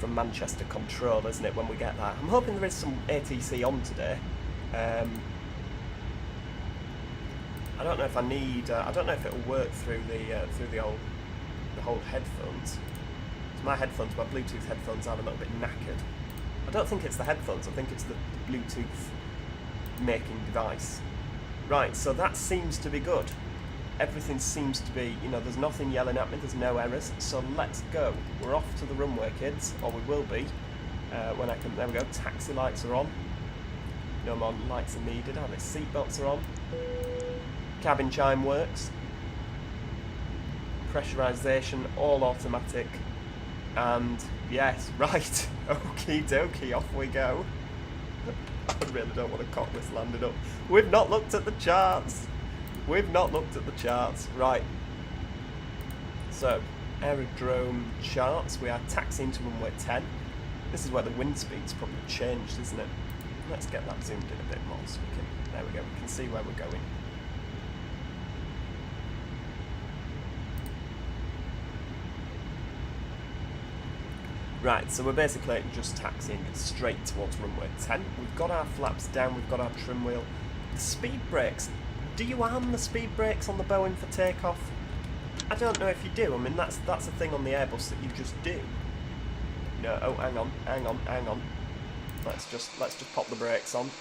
S1: Manchester Control, isn't it, when we get that? I'm hoping there is some ATC on today. I don't know if I need... I don't know if it'll work through the whole headphones. So my Bluetooth headphones are a little bit knackered. I don't think it's the headphones, I think it's the Bluetooth making device. Right, so that seems to be good. Everything seems to be, you know, there's nothing yelling at me, there's no errors, so let's go. We're off to the runway, kids, or we will be, when I can, there we go, taxi lights are on. No more lights are needed, are they? Seatbelts are on. Cabin chime works. Pressurisation, all automatic. And, yes, right, okie dokie, off we go. I really don't want to cock this landing up. We've not looked at the charts. We've not looked at the charts. Right. So, Aerodrome Charts. We are taxiing to runway 10. This is where the wind speed's probably changed, isn't it? Let's get that zoomed in a bit more so we can... There we go. We can see where we're going. Right, so we're basically just taxiing straight towards runway 10. We've got our flaps down, we've got our trim wheel. The speed brakes. Do you arm the speed brakes on the Boeing for takeoff? I don't know if you do. I mean, that's a thing on the Airbus that you just do. No, oh, hang on. Let's just pop the brakes on.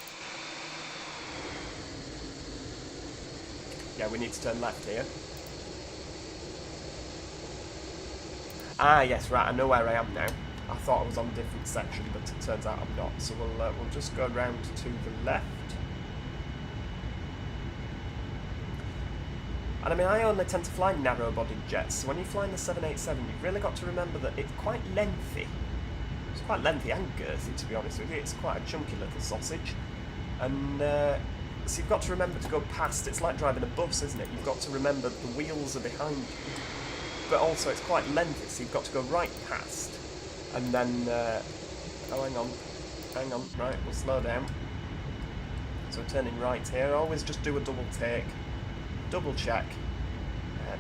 S1: Yeah, we need to turn left here. Ah, yes, right, I know where I am now. I thought I was on a different section, but it turns out I'm not. So we'll just go round to the left. And I mean, I only tend to fly narrow-bodied jets, so when you fly in the 787, you've really got to remember that it's quite lengthy. It's quite lengthy and girthy, to be honest with you. It's quite a chunky little sausage. And so you've got to remember to go past. It's like driving a bus, isn't it? You've got to remember the wheels are behind you. But also it's quite lengthy, so you've got to go right past. And then, oh, hang on, right, we'll slow down. So we're turning right here. Always just do a double take. Double check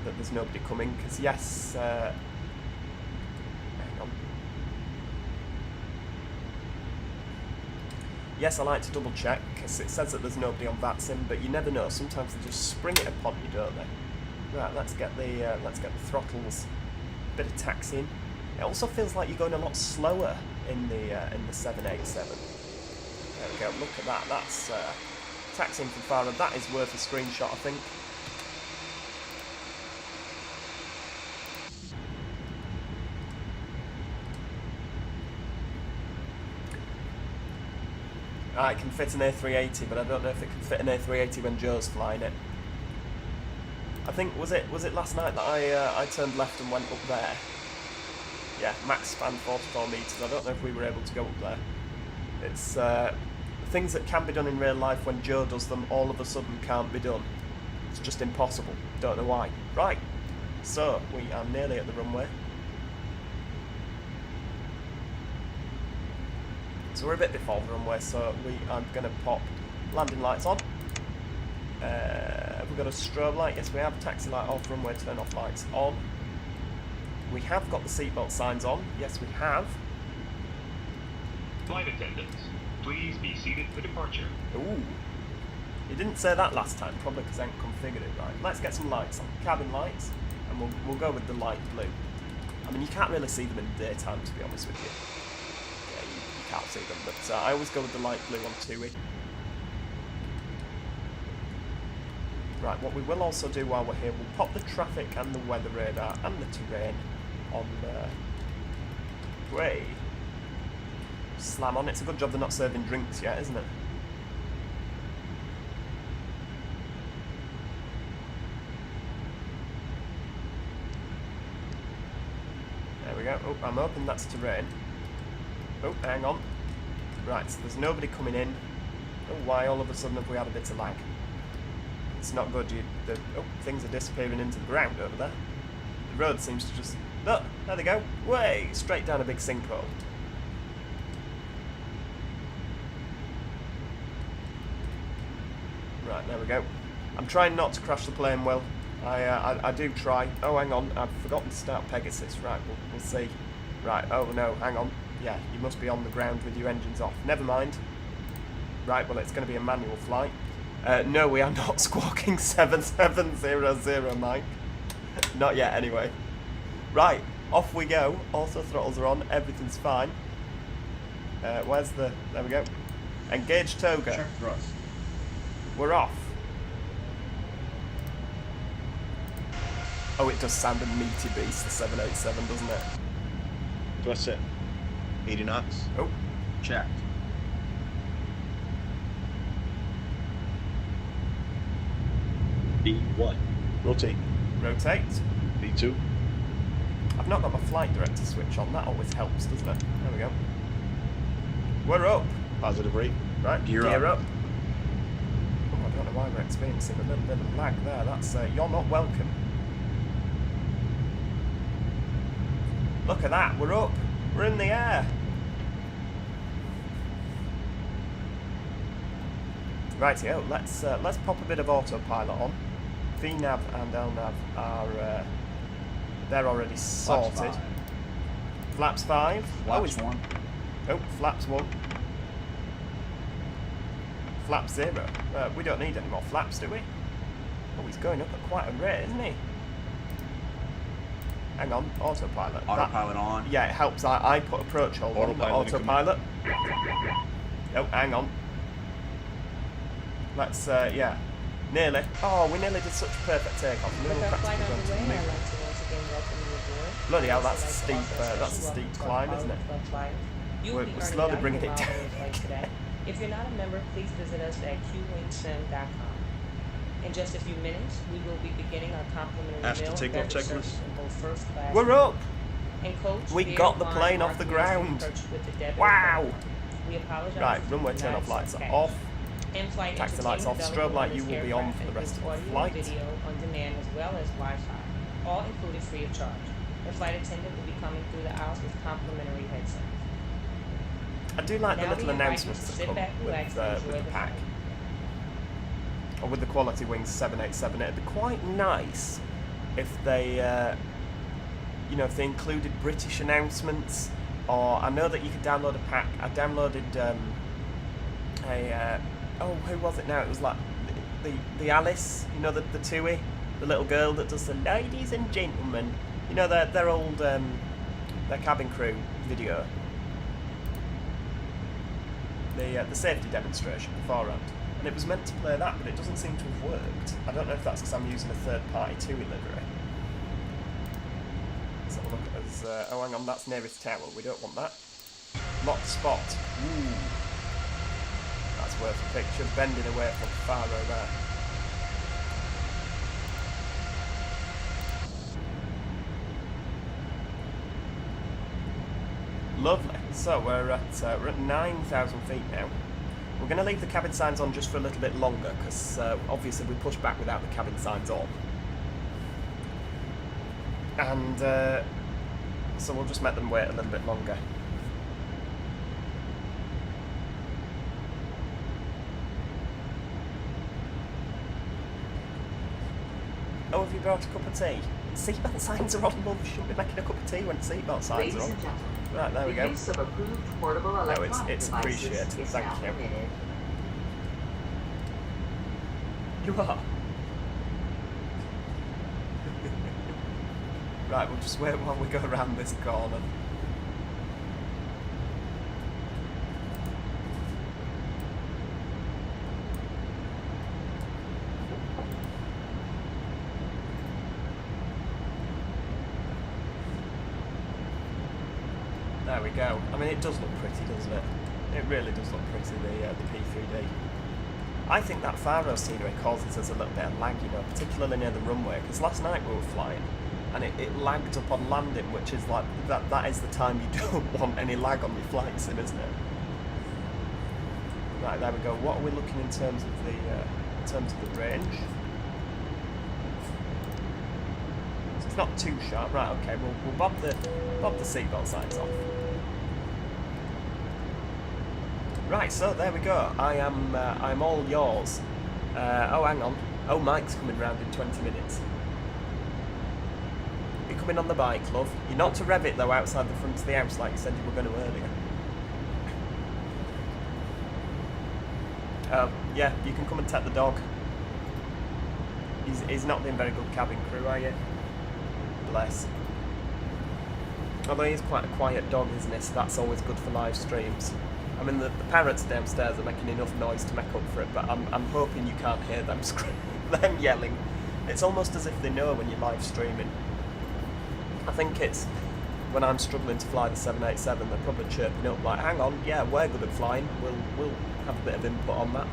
S1: that there's nobody coming, because yes, hang on. Yes, I like to double check, because it says that there's nobody on VATSim, but you never know. Sometimes they just spring it upon you, don't they? Right, let's get the throttles. Bit of taxiing. It also feels like you're going a lot slower in the 787. There we go. Look at that. That's taxiing from Faro. That is worth a screenshot, I think. It can fit an A380, but I don't know if it can fit an A380 when Joe's flying it. I think, was it last night that I turned left and went up there? Yeah, max span 44 metres. I don't know if we were able to go up there. It's things that can be done in real life when Joe does them all of a sudden can't be done. It's just impossible. Don't know why. Right, so we are nearly at the runway. So we're a bit before the runway, so we are going to pop landing lights on. Have we got a strobe light? Yes, we have. Taxi light off, runway turn off lights on. We have got the seatbelt signs on. Yes, we have.
S5: Flight attendants, please be seated for departure.
S1: Ooh. You didn't say that last time, probably because I haven't configured it right. Let's get some lights on. Cabin lights, and we'll go with the light blue. I mean, you can't really see them in the daytime, to be honest with you. Yeah, you can't see them, but I always go with the light blue on TUI. Right, what we will also do while we're here, we'll pop the traffic and the weather radar and the terrain on way. Slam on. It's a good job they're not serving drinks yet, isn't it? There we go. Oh, I'm hoping that's terrain. Oh, hang on. Right, so there's nobody coming in. Oh, why all of a sudden have we had a bit of lag? It's not good. Things are disappearing into the ground over there. The road seems to just... Look, there they go. Way! Straight down a big sinkhole. Right, there we go. I'm trying not to crash the plane, Will. I do try. Oh, hang on. I've forgotten to start Pegasus. Right, we'll see. Right, oh no, hang on. Yeah, you must be on the ground with your engines off. Never mind. Right, well, it's going to be a manual flight. No, we are not squawking 7700, Mike. Not yet, anyway. Right, off we go. Auto throttles are on. Everything's fine. Where's the... There we go. Engage toga.
S3: Check thrust.
S1: We're off. Oh, it does sound a meaty beast, the 787, doesn't it?
S6: What's it? 80 knots.
S1: Oh,
S3: Checked.
S6: B1. Rotate.
S1: rotate.
S6: B2.
S1: I've not got my flight director switch on. That always helps, doesn't it? There we go. We're up.
S6: Positive rate.
S1: Right,
S6: Gear
S1: gear
S6: up.
S1: up. Oh, I don't know why we're experiencing a little bit of lag there. That's you're not welcome. Look at that. We're up. We're in the air. Rightio, let's pop a bit of autopilot on. VNav and LNav are they're already sorted. Flaps 5.
S3: Flaps 1.
S1: Oh, flaps 1. Flap 0. We don't need any more flaps, do we? Oh, he's going up at quite a rate, isn't he? Hang on, autopilot.
S3: Autopilot on.
S1: Yeah, it helps. I put approach hold on, not autopilot. Oh, hang on. Let's, yeah. Nearly. Oh, we nearly did such a perfect takeoff.
S2: With our flight underway, I'd like to once again welcome you aboard.
S1: Bloody hell, that's a steep climb, isn't it? We're slowly bringing it down.
S2: Today. If you're not a member, please visit us at qwingsim.com. In just a few minutes, we will be beginning our complimentary
S6: After
S2: meal
S6: takeoff
S2: and beverage
S6: checklist.
S2: service in both first class.
S1: We're up.
S2: And coach,
S1: We
S2: beer,
S1: got the
S2: wine,
S1: plane off the
S2: margaritas
S1: ground.
S2: purchased with the debit
S1: Wow.
S2: credit card. We apologize.
S1: Right,
S2: for
S1: runway
S2: the
S1: turn off
S2: not
S1: lights are
S2: cash.
S1: off.
S2: In-flight
S1: Taxi lights off.
S2: entertainment
S1: Strobe light
S2: available
S1: you will be on for the rest of the
S2: audio
S1: flight.
S2: and video on demand as well as Wi-Fi, all included free of charge. The flight attendant will be coming through the aisles with complimentary headsets.
S1: I do like the
S2: Now
S1: little
S2: we invite you
S1: announcements
S2: to
S1: that
S2: sit
S1: come
S2: back, relax, and
S1: with
S2: enjoy
S1: the
S2: the
S1: pack.
S2: flight.
S1: Or with the Qualitywings 787. It'd be quite nice if they, you know, if they included British announcements. Or I know that you could download a pack. I downloaded oh, who was it now? It was like the Alice, you know, the TUI, the little girl that does the ladies and gentlemen. You know, their old their cabin crew video. The safety demonstration beforehand. And it was meant to play that, but it doesn't seem to have worked. I don't know if that's because I'm using a third-party TUI livery. Let's have a look at us. Oh, hang on, that's nearest tower. We don't want that. Locked spot. Ooh. That's worth a picture. Bending away from Faro there. Lovely. So we're at 9,000 feet now. We're going to leave the cabin signs on just for a little bit longer because obviously we pushed back without the cabin signs on. And so we'll just make them wait a little bit longer. Oh, have you brought a cup of tea? Seatbelt signs are on, love. You shouldn't be making a cup of tea when seatbelt signs
S4: Ladies
S1: are on.
S4: and gentlemen,
S1: Right, there we
S4: the
S1: go.
S4: use of approved portable electronic
S1: it's
S4: devices
S1: appreciated.
S4: is
S1: Thank
S4: now
S1: you.
S4: permitted.
S1: You are. Right, we'll just wait while we go around this corner. There we go. I mean, it does look pretty, doesn't it? It really does look pretty, the P3D. I think that Faro scenery causes us a little bit of lag, you know, particularly near the runway, because last night we were flying, and it lagged up on landing, which is like, that is the time you don't want any lag on your flight sim, isn't it? Right, there we go. What are we looking in terms of the range? So it's not too sharp. Right, okay, we'll bob the seatbelt signs off. Right, so there we go. I'm all yours. Oh, hang on. Oh, Mike's coming round in 20 minutes. You're coming on the bike, love. You're not to rev it, though, outside the front of the house like you said you were going to earlier. Yeah, you can come and take the dog. He's not been very good cabin crew, are you? Bless. Although he's quite a quiet dog, isn't he? So that's always good for live streams. I mean, the parrots downstairs are making enough noise to make up for it, but I'm hoping you can't hear them them yelling. It's almost as if they know when you're live streaming. I think it's when I'm struggling to fly the 787, they're probably chirping up like, hang on, yeah, we're good at flying, we'll have a bit of input on that.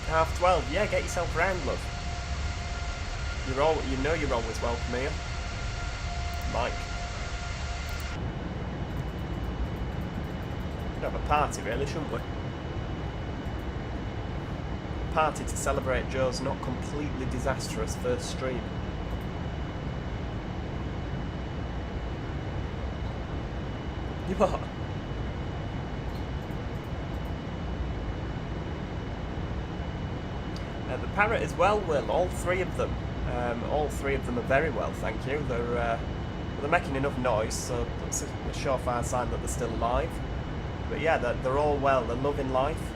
S1: Half 12, yeah, get yourself round, love. You know you're always welcome here. Mike. We'd have a party really, shouldn't we? A party to celebrate Joe's not completely disastrous first stream. You what? The parrot is well, Will. All three of them. All three of them are very well, thank you. They're making enough noise, so that's a surefire sign that they're still alive. But yeah, they're all well. They're loving life.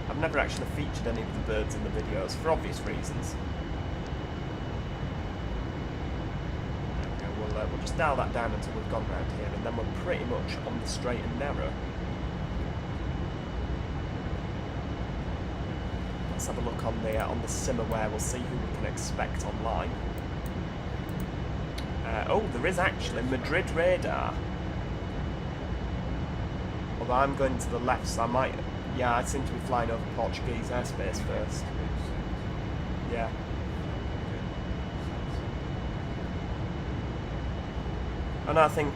S1: I've never actually featured any of the birds in the videos for obvious reasons. There we go. We'll just dial that down until we've gone round here, and then we're pretty much on the straight and narrow. Let's have a look on the simmer where we'll see who we can expect online. Oh, there is actually Madrid radar. Although I'm going to the left, so I might... Yeah, I seem to be flying over Portuguese airspace first. Yeah. And I think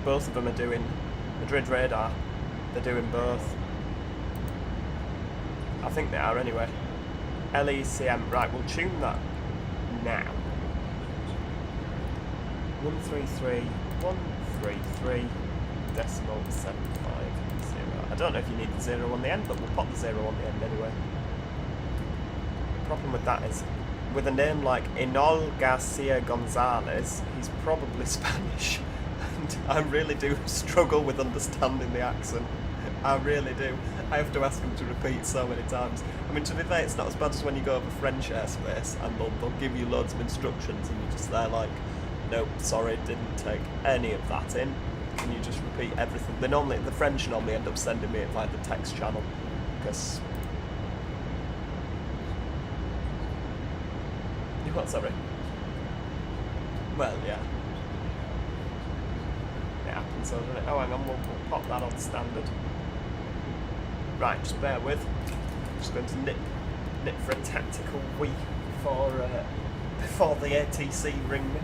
S1: both of them are doing Madrid radar. They're doing both. I think they are anyway. LECM, right, we'll tune that now. 133.750. I don't know if you need the 0 on the end, but we'll pop the 0 on the end anyway. The problem with that is, with a name like Enol Garcia Gonzalez, he's probably Spanish, and I really do struggle with understanding the accent. I really do. I have to ask him to repeat so many times. I mean, to be fair, it's not as bad as when you go over French airspace and they'll give you loads of instructions and you're just there like, nope, sorry, didn't take any of that in. Can you just repeat everything? The French normally end up sending me it via the text channel because... You what, sorry? Well, yeah. It happens, so doesn't it? Oh, hang on, we'll pop that on standard. Right, just bear with. I'm just going to nip for a tactical wee before the ATC ring me.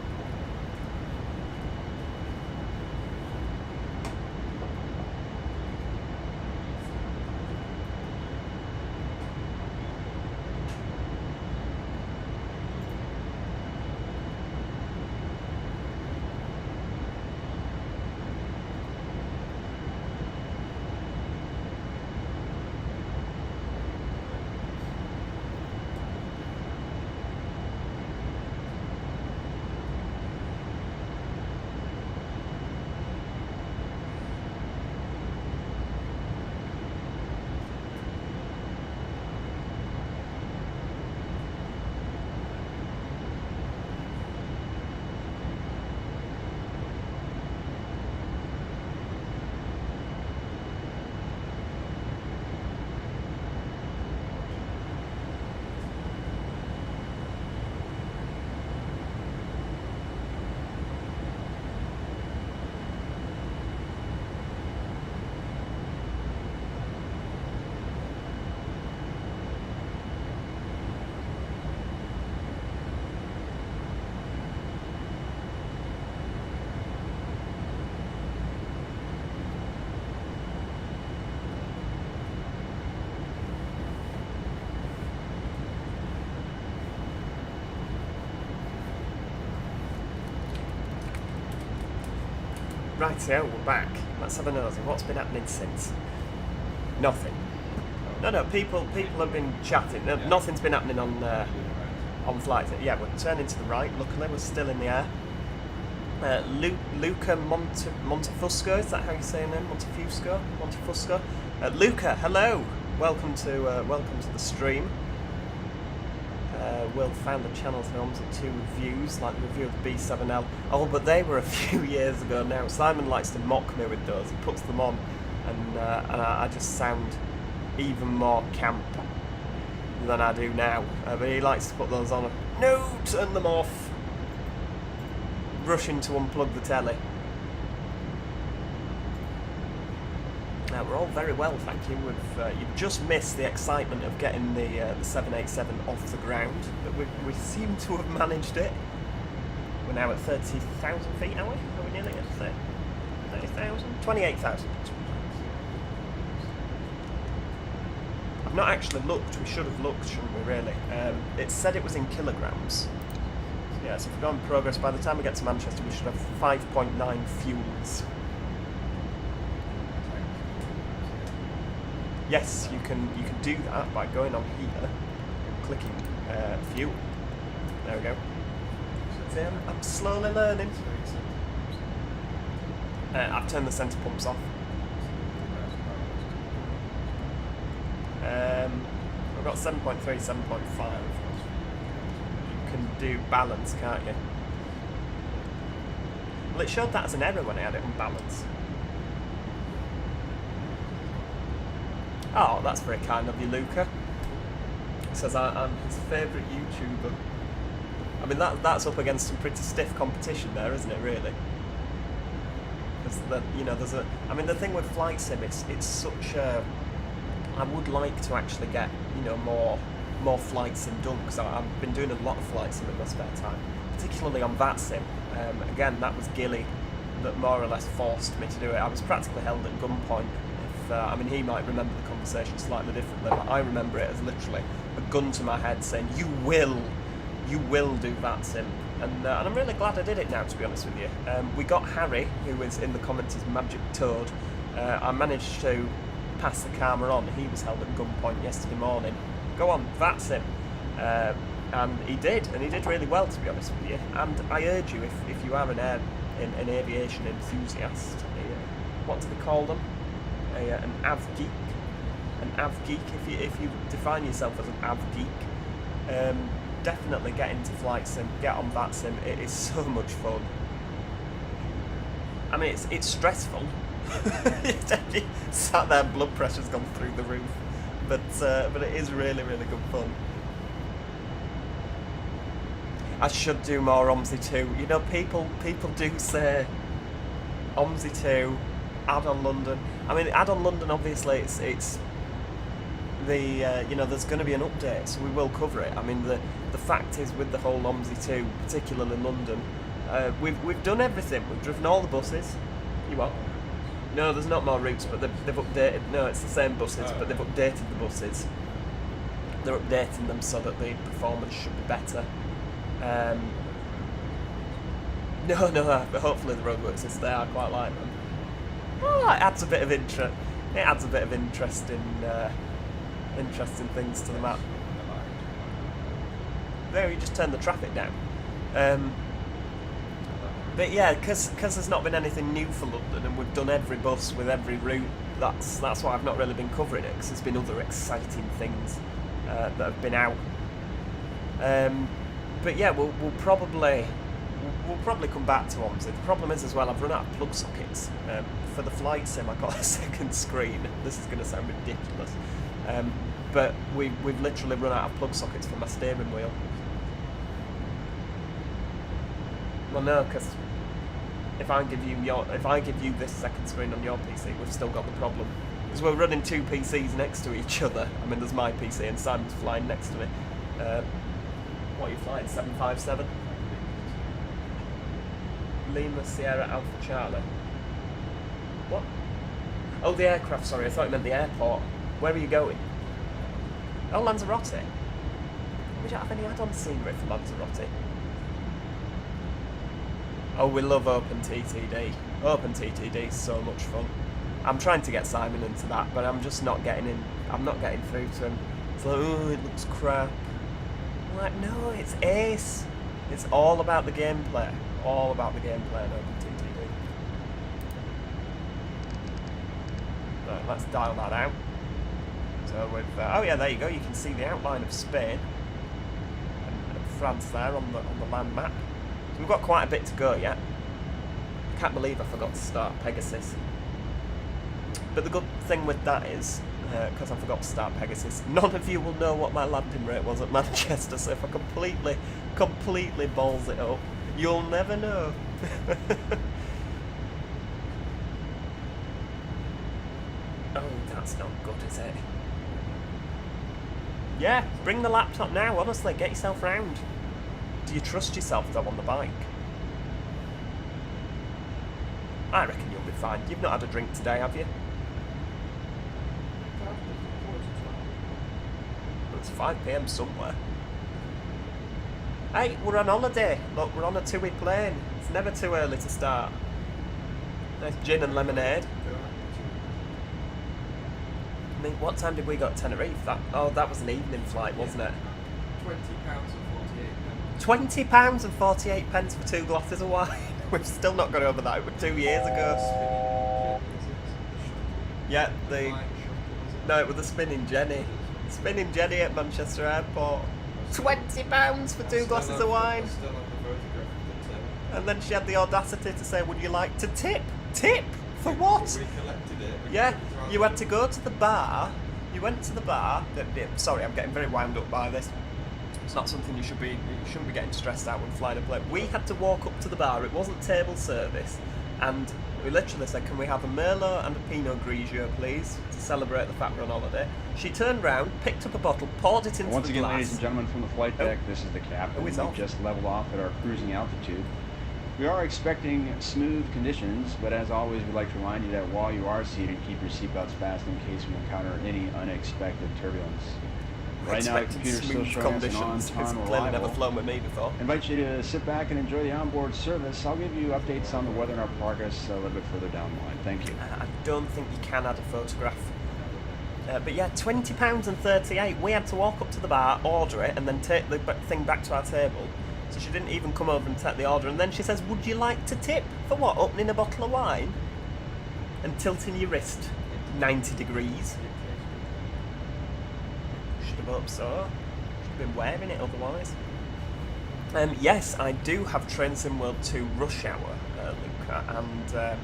S1: Right, so we're back. Let's have a nosy. What's been happening since? Nothing. No, people have been chatting. No, nothing's been happening on flights. Yeah, we're turning to the right. Luckily, we're still in the air. Luca Montefusco, is that how you say your name? Montefusco. Luca, hello. Welcome to the stream. Will found the channel's films and 2 reviews, like the review of the B7L. Oh, but they were a few years ago now. Simon likes to mock me with those. He puts them on, and I just sound even more camp than I do now. But he likes to put those on. No, turn them off. Rushing to unplug the telly. We're all very well, thank you. You've just missed the excitement of getting the 787 off the ground, but we seem to have managed it. We're now at 30,000 feet, are we? Are we nearly at 30,000? 28,000. I've not actually looked. We should have looked, shouldn't we, really? It said it was in kilograms. So yeah, so if we go in progress, by the time we get to Manchester, we should have 5.9 fuels. Yes, you can do that by going on here and clicking fuel. There we go. See, I'm slowly learning. I've turned the centre pumps off. We've got 7.3, 7.5. You can do balance, can't you? Well, it showed that as an error when I had it on balance. Oh, that's very kind of you, Luca. He says I'm his favourite YouTuber. I mean, that's up against some pretty stiff competition there, isn't it, really? Because, you know, there's a... I mean, the thing with flight sim, it's such a... I would like to actually get, you know, more flight sim done, because I've been doing a lot of flight sim in my spare time, particularly on VATSim. Again, that was Gilly that more or less forced me to do it. I was practically held at gunpoint. I mean, he might remember the conversation slightly differently, but I remember it as literally a gun to my head saying, you will do VATSim. And I'm really glad I did it now, to be honest with you. We got Harry, who is in the comments as Magic Toad. I managed to pass the camera on. He was held at gunpoint yesterday morning. Go on, VATSim. And he did really well, to be honest with you. And I urge you, if you are an aviation enthusiast, what do they call them? An av geek. If you define yourself as an av geek, definitely get into flight sim, get on VATSim. It is so much fun. I mean, it's stressful. Sat there, blood pressure's gone through the roof, but it is really, really good fun. I should do more OMSI 2. You know, people do say OMSI 2. Add-on London. I mean, Add-on London, obviously, it's the you know, there's going to be an update, so we will cover it. I mean, the fact is, with the whole OMSI 2, particularly London, we've done everything. We've driven all the buses. You what? No, there's not more routes, but they've updated. No, it's the same buses, but they've updated the buses. They're updating them so that the performance should be better. No, but hopefully the roadworks is there. I quite like them. Oh, it adds a bit of interest. It adds a bit of interesting things to the map. There, you just turn the traffic down. But yeah, because there's not been anything new for London, and we've done every bus with every route. That's why I've not really been covering it, because there's been other exciting things that have been out. But yeah, we'll probably come back to OMSI. The problem is as well, I've run out of plug sockets. For the flight sim, I've got a second screen. This is going to sound ridiculous. But we've literally run out of plug sockets for my steering wheel. Well, no, because if I give you this second screen on your PC, we've still got the problem. Because we're running 2 PCs next to each other. I mean, there's my PC and Simon's flying next to me. What are you flying? 757? Lima Sierra Alpha Charlie. What? Oh, the aircraft, sorry, I thought you meant the airport. Where are you going? Oh, Lanzarote. We don't have any add-on scenery for Lanzarote. Oh, we love OpenTTD. OpenTTD is so much fun. I'm trying to get Simon into that, but I'm just not getting in. I'm not getting through to him. It's like, oh, it looks crap. I'm like, no, it's ace. It's all about the gameplay. All about the gameplay in OpenTTD. Right, let's dial that out. So with oh yeah, there you go. You can see the outline of Spain. France there on the land map. So we've got quite a bit to go yet. I can't believe I forgot to start Pegasus. But the good thing with that is, because I forgot to start Pegasus, none of you will know what my landing rate was at Manchester, so if I completely balls it up, you'll never know. Oh, that's not good, is it? Yeah, bring the laptop now, honestly, get yourself round. Do you trust yourself, though, on the bike? I reckon you'll be fine. You've not had a drink today, have you? It's 5 PM somewhere. Hey, we're on holiday. Look, we're on a TUI plane. It's never too early to start. Nice gin and lemonade. I mean, what time did we go to Tenerife? That was an evening flight, wasn't it?
S3: £20 and 48 pence.
S1: £20 and 48 for 2 glasses of wine. We've still not got over that. It was 2 years ago. Yeah, no, it was the Spinning Jenny. Spinning Jenny at Manchester Airport. £20 for 2 glasses of wine. And then she had the audacity to say, would you like to tip? Tip? For what?
S3: We collected it.
S1: Yeah, you had to go to the bar. You went to the bar. Sorry, I'm getting very wound up by this. It's not something you shouldn't be getting stressed out when flying a plane. We had to walk up to the bar. It wasn't table service, and we literally said, "Can we have a Merlot and a Pinot Grigio, please, to celebrate the fact we're on holiday?" She turned round, picked up a bottle, poured it into
S7: Once
S1: the
S7: again,
S1: glass.
S7: ladies and gentlemen, from the flight deck, this is the captain.
S1: We've
S7: just leveled off at our cruising altitude. We are expecting smooth conditions, but as always, we'd like to remind you that while you are seated, keep your seatbelts fastened in case we encounter any unexpected turbulence. Right now, the computer's still showing us an on-time
S1: clearly never
S7: arrival.
S1: flown with me before.
S7: I invite you to sit back and enjoy the onboard service. I'll give you updates on the weather and our progress a little bit further down the line. Thank you.
S1: I don't think you can add a photograph. But yeah, £20 and 38. We had to walk up to the bar, order it, and then take the thing back to our table. So she didn't even come over and take the order. And then she says, would you like to tip? For what? Opening a bottle of wine? And tilting your wrist 90 degrees? Should have hoped so. Should have been wearing it otherwise. Yes, I do have Train Sim World 2 Rush Hour, Luca, and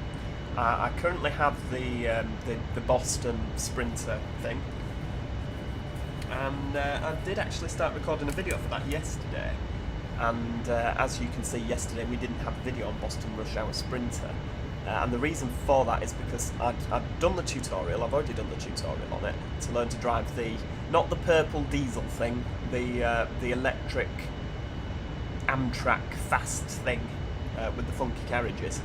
S1: I currently have the Boston Sprinter thing. And I did actually start recording a video for that yesterday. And as you can see, yesterday we didn't have a video on Boston Rush Hour Sprinter. And the reason for that is because I'd done the tutorial, I've already done the tutorial on it, to learn to drive not the purple diesel thing, the electric Amtrak fast thing with the funky carriages.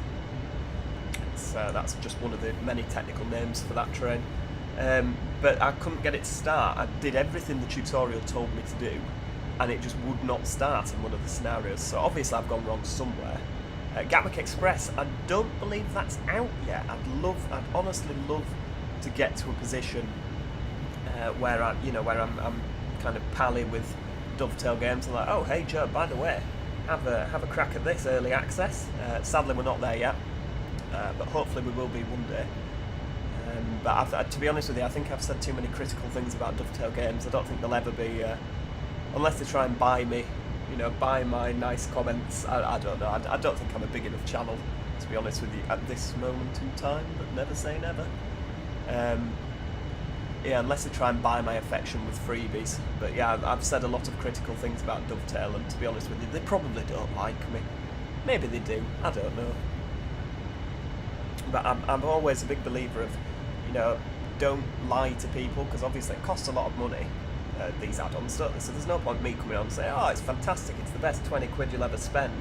S1: That's just one of the many technical names for that train. But I couldn't get it to start. I did everything the tutorial told me to do, and it just would not start in one of the scenarios. So obviously I've gone wrong somewhere. Gatwick Express, I don't believe that's out yet. I'd honestly love to get to a position where I'm kind of pally with Dovetail Games and like, oh hey Joe, by the way, have a crack at this early access. Sadly we're not there yet, but hopefully we will be one day. But to be honest with you, I think I've said too many critical things about Dovetail Games. I don't think they'll ever be, unless they try and buy me, buy my nice comments. I don't know. I don't think I'm a big enough channel, to be honest with you, at this moment in time, but never say never. Yeah, unless they try and buy my affection with freebies. But yeah, I've said a lot of critical things about Dovetail, and to be honest with you, they probably don't like me. Maybe they do, I don't know. But I'm always a big believer of, don't lie to people, because obviously it costs a lot of money, these add-ons, don't they? So there's no point me coming on and saying, oh, it's fantastic, it's the best 20 quid you'll ever spend,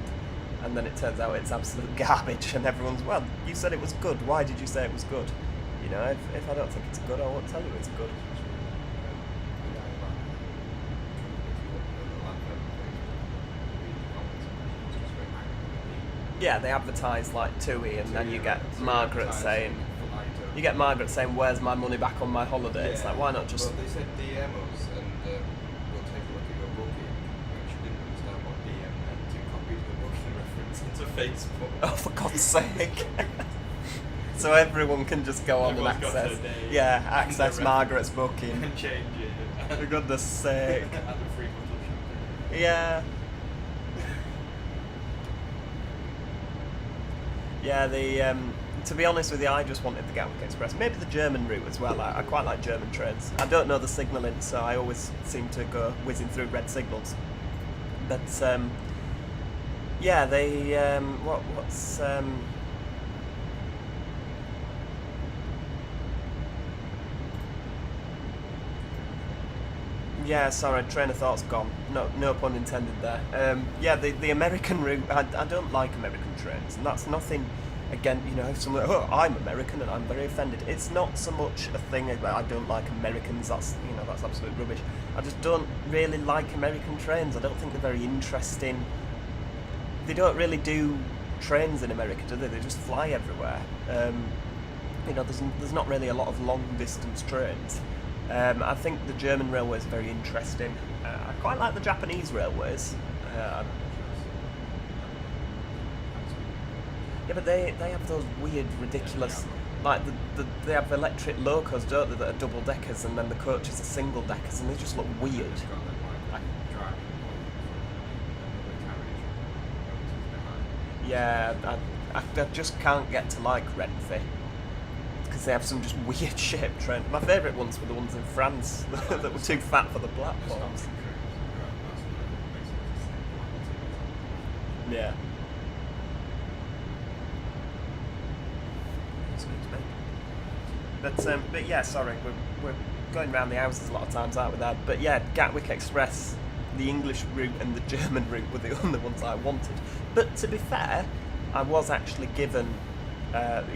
S1: and then it turns out it's absolute garbage, and everyone's, well, you said it was good, why did you say it was good? If I don't think it's good, I won't tell you it's good. Yeah, they advertise like TUI, and then you get Margaret saying, where's my money back on my holiday? Yeah. It's like, why not just...
S3: Well, they said DM us, and we'll take a look at your booking. Which didn't understand what DM meant, to copy the booking reference into Facebook.
S1: Oh, for God's sake. So everyone can just go on and access... access Margaret's booking.
S3: And change it.
S1: For goodness sake.
S3: And a free bottle of champagne.
S1: Yeah. Yeah, the to be honest with you, I just wanted the Gatwick Express. Maybe the German route as well. I quite like German trains. I don't know the signalling, so I always seem to go whizzing through red signals. But yeah, they what's yeah, sorry, train of thought's gone. No pun intended there. Yeah, the American route, I don't like American trains, and that's nothing, again, you know, someone, oh, I'm American and I'm very offended. It's not so much a thing about I don't like Americans, that's, you know, that's absolute rubbish. I just don't really like American trains. I don't think they're very interesting. They don't really do trains in America, do they? They just fly everywhere. You know, there's not really a lot of long distance trains. I think the German railways are very interesting. I quite like the Japanese railways. Yeah, but they have those weird, ridiculous, like they have electric locos, don't they, that are double deckers, and then the coaches are single deckers, and they just look weird. Yeah, I just can't get to like Renfe. Because they have some just weird shaped trains. My favourite ones were the ones in France that were too fat for the platforms. Yeah. But yeah, sorry, we're going round the houses a lot of times, aren't we? There, but yeah, Gatwick Express, the English route and the German route were the only ones I wanted. But to be fair, I was actually given.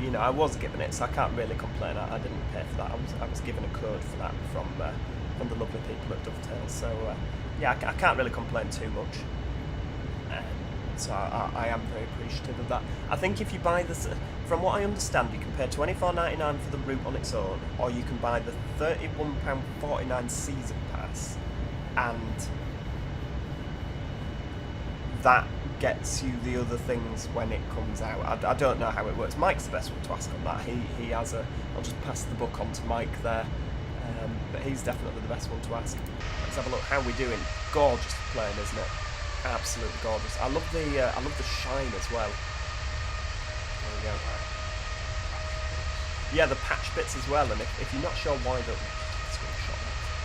S1: You know, I was given it, so I can't really complain. I didn't pay for that. I was given a code for that from the lovely people at Dovetail. So yeah, I can't really complain too much. So I am very appreciative of that. I think if you buy this, from what I understand, you can pay £24.99 for the route on its own, or you can buy the £31.49 season pass, and that gets you the other things when it comes out. I don't know how it works. Mike's the best one to ask on that. He has a. I'll just pass the buck on to Mike there, but he's definitely the best one to ask. Let's have a look. How we doing? Gorgeous plane, isn't it? Absolutely gorgeous. I love the shine as well. There we go. Yeah, the patch bits as well. And if you're not sure why that.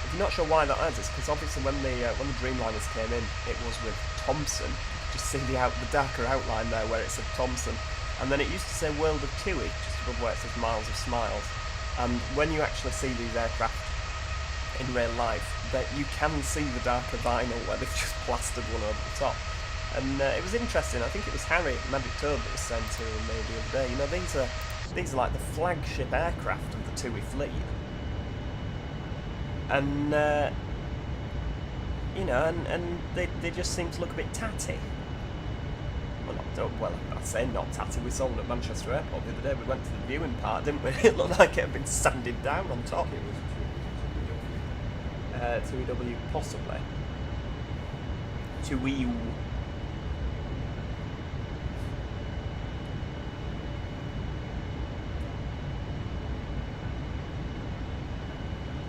S1: If you're not sure why that is, it's because obviously when the Dreamliners came in, it was with Thompson. Just see the darker outline there where it said Thompson, and then it used to say World of TUI just above where it says Miles of Smiles. And when you actually see these aircraft in real life, that you can see the darker vinyl where they've just plastered one over the top. And it was interesting. I think it was Harry at Magic Toad that was saying to me the other day. You know, these are like the flagship aircraft of the TUI fleet. And you know, and they just seem to look a bit tatty. Well, I say not tatty. We saw one at Manchester Airport the other day. We went to the viewing part, didn't we? It looked like it had been sanded down on top. TUI, possibly. TUI.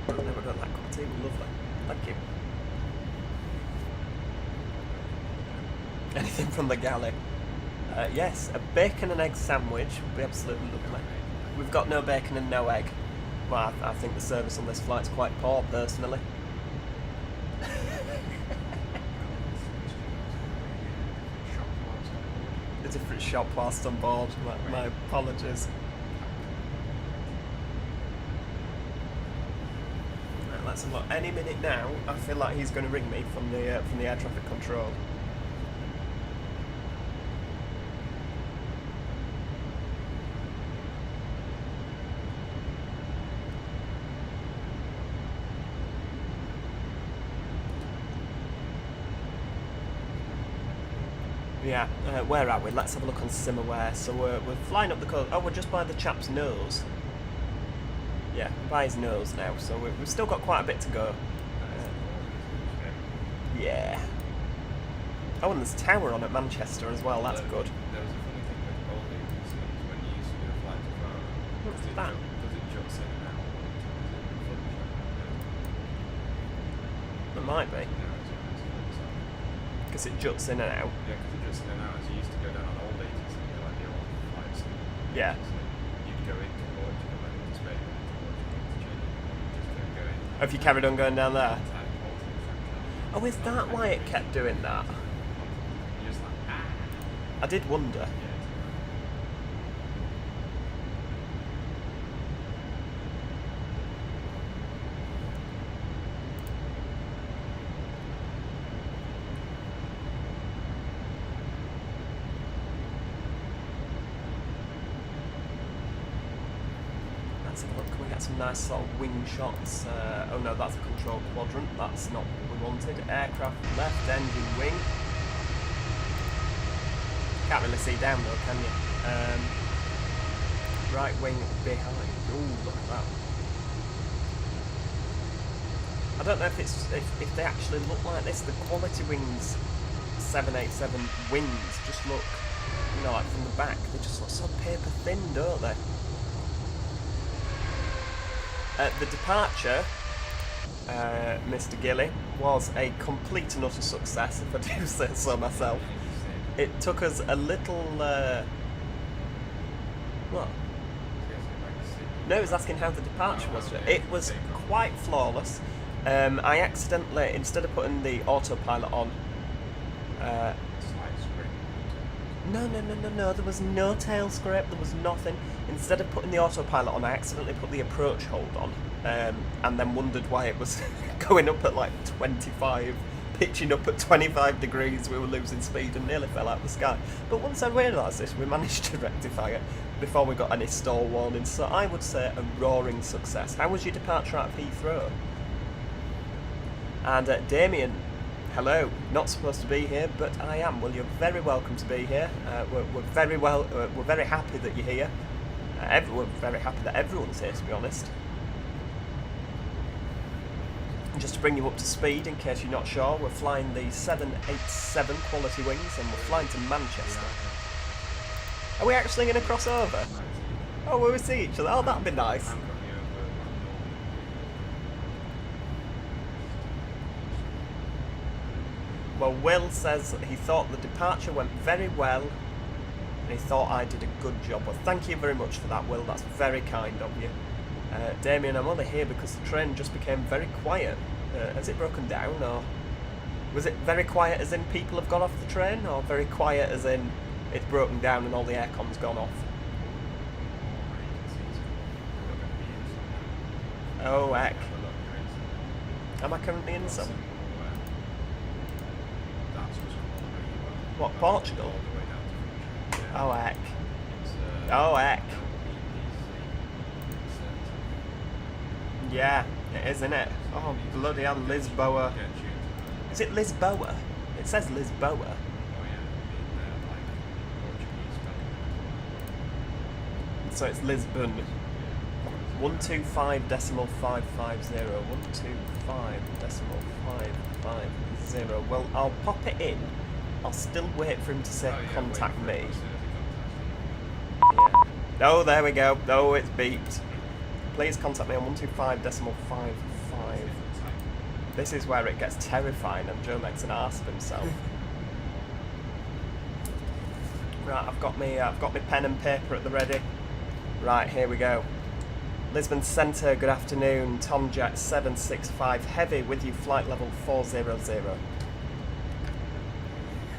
S1: I've never got that cup of tea. Lovely. Thank you. Anything from the galley? Yes, a bacon and egg sandwich would be absolutely lovely. We've got no bacon and no egg. Well, I think the service on this flight's quite poor, personally. A different shop whilst on board. My apologies. Right, let's have a look. Any minute now, I feel like he's going to ring me from the air traffic control. Yeah, where are we? Let's have a look on SimAware. So we're flying up the coast. Oh, we're just by the chap's nose. Yeah, by his nose now. So we've still got quite a bit to go. Yeah. Oh, and there's a tower on at Manchester as well. That's good.
S3: There was a funny thing with old agencies when you used to do a flight to Faro.
S1: What's that?
S3: Does it juts in and out?
S1: It might be. Because it juts in and out.
S3: Yeah, because it juts in and out. As you used to go down on old agencies, like the old flights.
S1: Yeah.
S3: So you'd go into Portugal and into Spain and into Portugal to change it. Just kept going.
S1: Have you carried on going down there? Oh, is that why it
S3: Yeah.
S1: kept doing that?
S3: You're just like, ah.
S1: I did wonder.
S3: Yeah, it's
S1: Let's have a look. Can we get some nice sort of wing shots? Oh no, that's a control quadrant. That's not what we wanted. Aircraft left, engine wing. Can't really see down though, can you? Right wing behind. Ooh, look at that. I don't know if it's if they actually look like this. The Qualitywings 787 wings just look, you know, like from the back. They just look so paper thin, don't they? The departure, Mr. Gilly, was a complete and utter success, if I do say so myself. It took us a little. What? No, it was asking how the departure was. It was quite flawless. I accidentally, instead of putting the autopilot on, no, there was no tail scrape, there was nothing. Instead of putting the autopilot on, I accidentally put the approach hold on, and then wondered why it was going up at like 25, pitching up at 25 degrees, we were losing speed and nearly fell out of the sky. But once I realised this, we managed to rectify it before we got any stall warnings, so I would say a roaring success. How was your departure out of Heathrow? And Damien, hello, not supposed to be here, but I am. Well, you're very welcome to be here. We're very happy that you're here. We're very happy that everyone's here, to be honest. And just to bring you up to speed, in case you're not sure, we're flying the 787 Qualitywings, and we're flying to Manchester. Are we actually going to cross over? Oh, will we see each other? Oh, that'd be nice. Well, Will says he thought the departure went very well, and he thought I did a good job. Well, thank you very much for that, Will. That's very kind of you. Damien, I'm only here because the train just became very quiet. Has it broken down, or was it very quiet as in people have got off the train, or very quiet as in it's broken down and all the aircon's gone off? Oh, heck. Am I currently in some? What, Portugal? Oh, heck. Oh, heck. Yeah, it is, isn't it? Oh, bloody hell, Lisboa. Is it Lisboa? It says Lisboa. So it's Lisbon. 125.550. 125.550. Well, I'll pop it in. I'll still wait for him to say contact me. Yeah. Oh, there we go. Oh, it's beeped. Please contact me on 125.55. This is where it gets terrifying and Joe makes an arse of himself. Right, I've got me pen and paper at the ready. Right, here we go. Lisbon Centre, good afternoon. Tomjet 765 Heavy with you, flight level 400.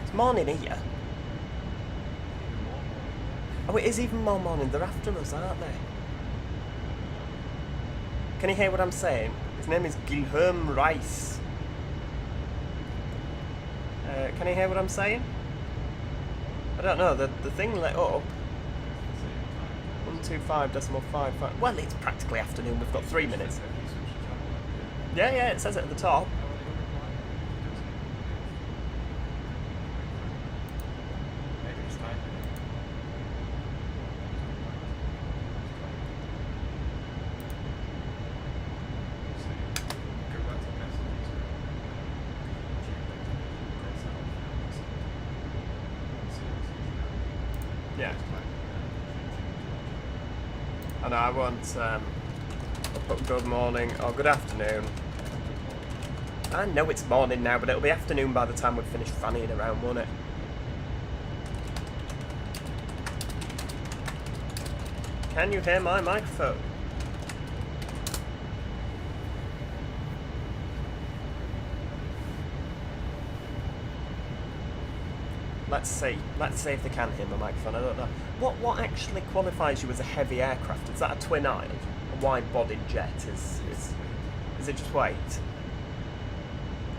S1: It's morning here. Oh, it is even more morning. They're after us, aren't they? Can you hear what I'm saying? His name is Guilherme Rice. Can you hear what I'm saying? I don't know. The thing lit up. 125.55. Well, it's practically afternoon. We've got 3 minutes. Yeah, it says it at the top. Yeah. And I want I'll put good morning or good afternoon. I know it's morning now, but it'll be afternoon by the time we've finished fannying around, won't it? Can you hear my microphone? Let's see if they can hear my microphone. I don't know. What actually qualifies you as a heavy aircraft? Is that a twin aisle? A wide-bodied jet? Is it just weight?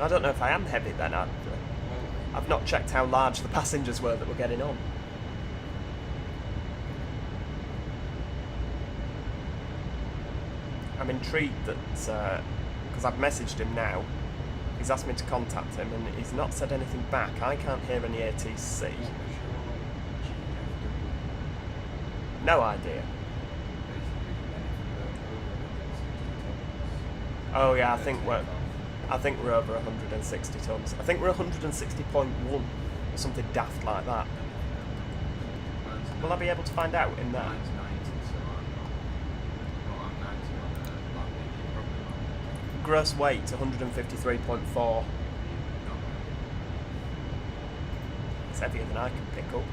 S1: I don't know if I am heavy then. I've not checked how large the passengers were that were getting on. I'm intrigued that, because I've messaged him now, he's asked me to contact him and he's not said anything back. I can't hear any ATC. No idea. Oh yeah, I think we're over 160 tons. I think we're 160.1 or something daft like that. Will I be able to find out in there? Gross weight 153.4. It's heavier than I can pick up.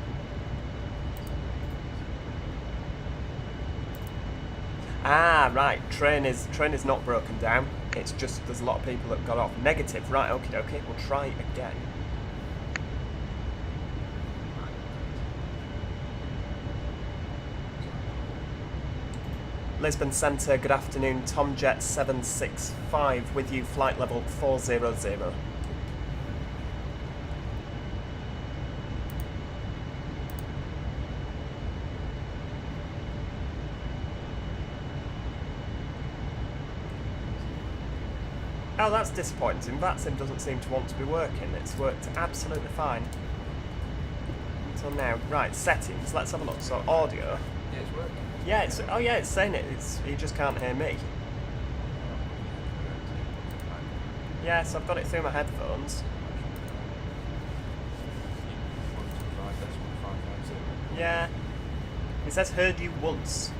S1: Ah, right. Train is not broken down. It's just there's a lot of people that got off. Negative. Right. Okay. We'll try again. Lisbon Centre, good afternoon. Tomjet 765 with you, flight level 400. Oh, that's disappointing. VATSim doesn't seem to want to be working. It's worked absolutely fine until now. Right, settings. Let's have a look. So audio.
S3: Yeah, it's working.
S1: Yeah, it's saying it. He just can't hear me. Yes, I've got it through my headphones. Yeah. It says heard you once.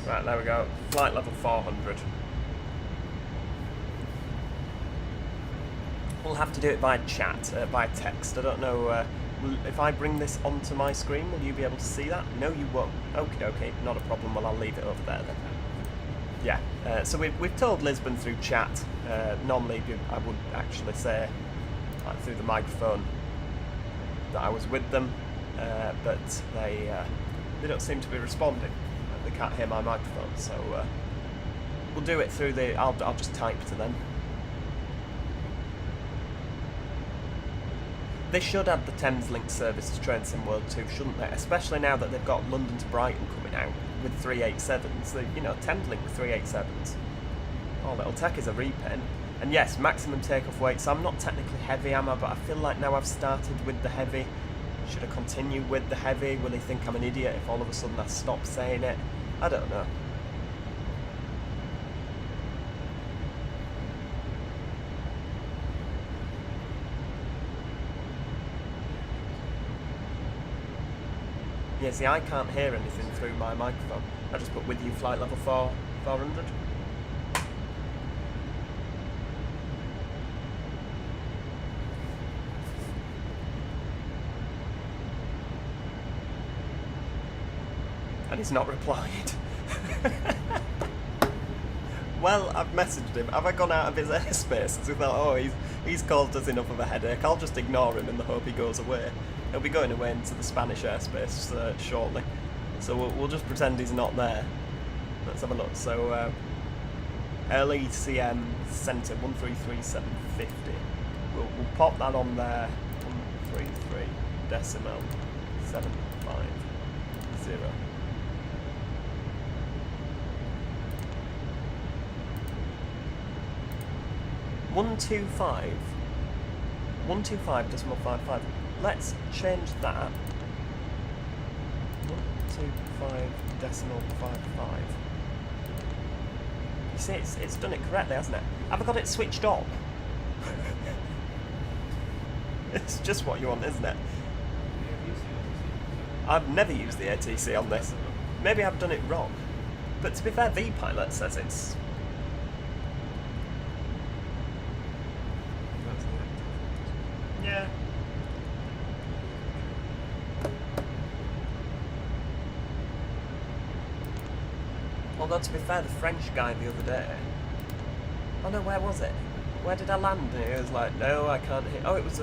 S1: Right, there we go. Flight level 400. We'll have to do it by chat, by text. I don't know, if I bring this onto my screen, will you be able to see that? No, you won't. Okay, not a problem. Well, I'll leave it over there then. Yeah, so we've told Lisbon through chat. Normally, I would actually say, like, through the microphone that I was with them, but they don't seem to be responding. They can't hear my microphone, so we'll do it through the. I'll just type to them. They should add the Thames Link service to Train Sim World too, shouldn't they? Especially now that they've got London to Brighton coming out with 387s. Thames Link with 387s. Oh, it'll take us a repen. And yes, maximum takeoff weight. So I'm not technically heavy, am I? But I feel like now I've started with the heavy. Should I continue with the heavy? Will he think I'm an idiot if all of a sudden I stop saying it? I don't know. Yeah, see, I can't hear anything through my microphone. I just put with you flight level 400. And he's not replied. Well, I've messaged him. Have I gone out of his airspace? So we thought, oh, he's caused us enough of a headache. I'll just ignore him in the hope he goes away. He'll be going away into the Spanish airspace shortly. So we'll just pretend he's not there. Let's have a look. So, LECM Centre 133750. We'll pop that on there. 133.750. 125.55. Let's change that. 125.55. You see, it's done it correctly, hasn't it? Have I got it switched on? It's just what you want, isn't it? I've never used the ATC on this. Maybe I've done it wrong. But to be fair, VPilot says it's...
S3: That's the active.
S1: Yeah. Although to be fair, the French guy the other day... Oh no, where was it? Where did I land? And he was like, no, I can't hear... Oh, it was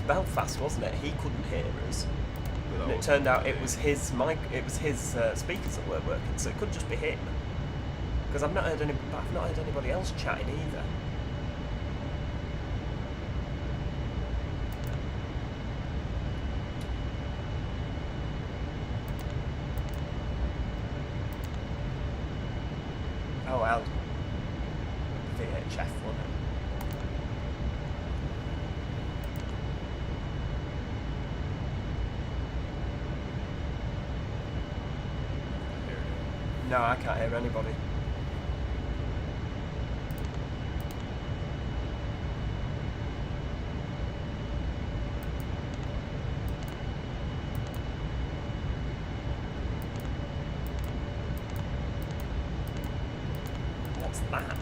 S1: Belfast, wasn't it? He couldn't hear us. And it turned out it was his mic, it was his speakers that weren't working, so it could just be him. Because I've not heard anybody else chatting either. Oh well. VHF, wasn't it? No, I can't hear anybody. What's that?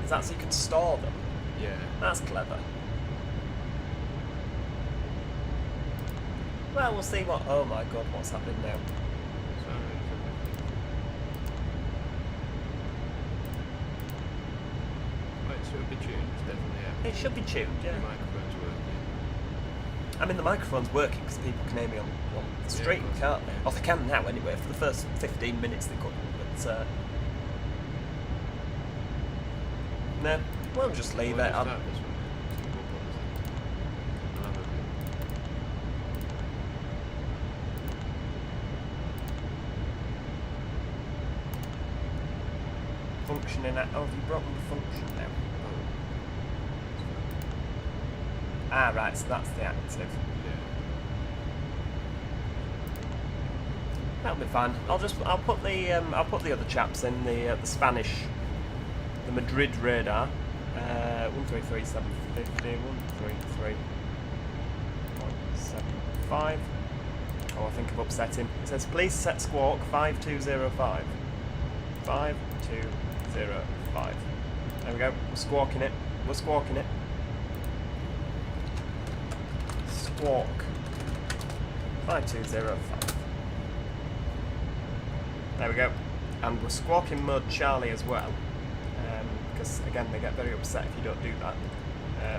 S1: Is that so you can store them?
S3: Yeah.
S1: That's clever. Well, we'll see what... Oh my god, what's happening now?
S3: It should be tuned, definitely. Yeah.
S1: It should be tuned, yeah.
S3: The microphone's working.
S1: I mean, the microphone's working because people can hear me on the stream,
S3: of course,
S1: can't they?
S3: yeah.
S1: Or they can now anyway. For the first 15 minutes they couldn't, but no, we'll just leave it.
S3: Start this one. I'll have a bit.
S1: Functioning at... Oh, have you broken the function now? Ah, right, so that's the active.
S3: Yeah.
S1: That'll be fine. I'll put the other chaps in, the Spanish, the Madrid radar. 133.750, 133.75. Oh, I think I've upset him. It says, please set squawk 5205. 5205. There we go. We're squawking it. We're squawking it. Squawk 5205. There we go. And we're squawking mode Charlie as well. Because again, they get very upset if you don't do that.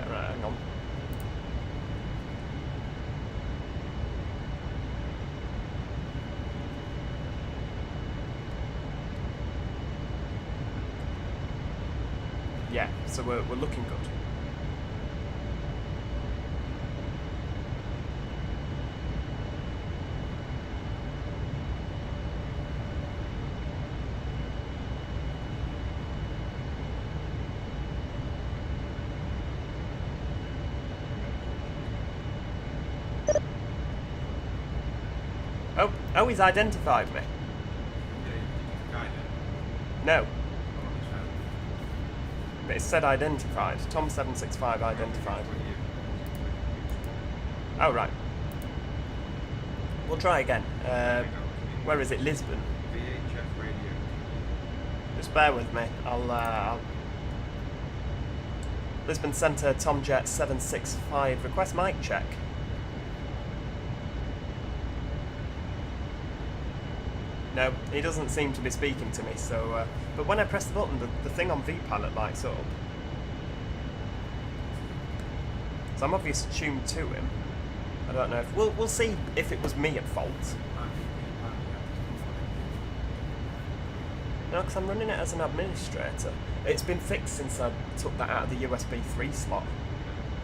S1: Right, hang on. Yeah, so we're looking good. Oh, he's identified me.
S3: Yeah, did you guide it?
S1: No,
S3: Oh, it's found.
S1: but it said identified. Tom765 identified. Oh, right. We'll try again. Where is it? Lisbon.
S3: VHF radio.
S1: Just bear with me. I'll Lisbon Centre, Tomjet 765. Request mic check. No, he doesn't seem to be speaking to me, so... but when I press the button, the thing on VPilot lights up. So I'm obviously tuned to him. I don't know if... We'll see if it was me at fault. No, because I'm running it as an administrator. It's been fixed since I took that out of the USB 3 slot.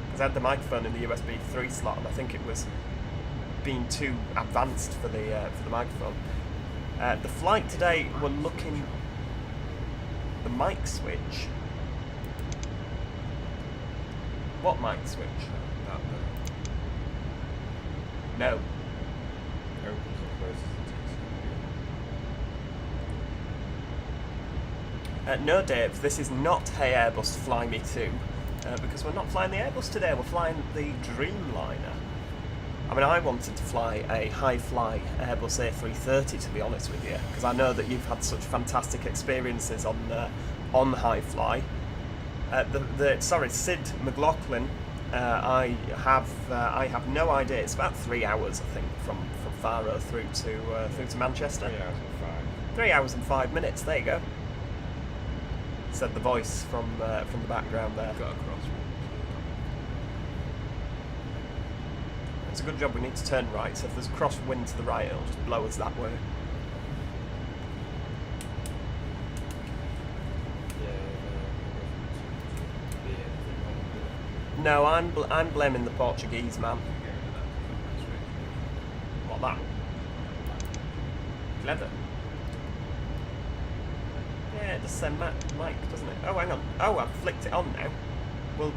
S1: Because I had the microphone in the USB 3 slot, and I think it was being too advanced for the microphone. The flight today, we're looking... The mic switch. What mic switch?
S3: That
S1: No.
S3: opens and closes the TC.
S1: No, Dave, this is not Hey Airbus Fly Me 2, because we're not flying the Airbus today, we're flying the Dreamliner. I mean, I wanted to fly a high-fly Airbus A330, to be honest with you, because I know that you've had such fantastic experiences on high-fly. Sorry, Sid McLaughlin. I have no idea. It's about 3 hours, I think, from Faro through to Manchester.
S3: 3 hours and 5.
S1: 3 hours and 5 minutes. There you go. Said the voice from the background there.
S3: Got a crosswind.
S1: It's a good job we need to turn right, so if there's crosswind to the right, it'll just blow us that way. No, I'm blaming the Portuguese man. What, that? Clever. Yeah, it does say Mike, doesn't it? Oh, hang on. Oh, I've flicked it on now. Well,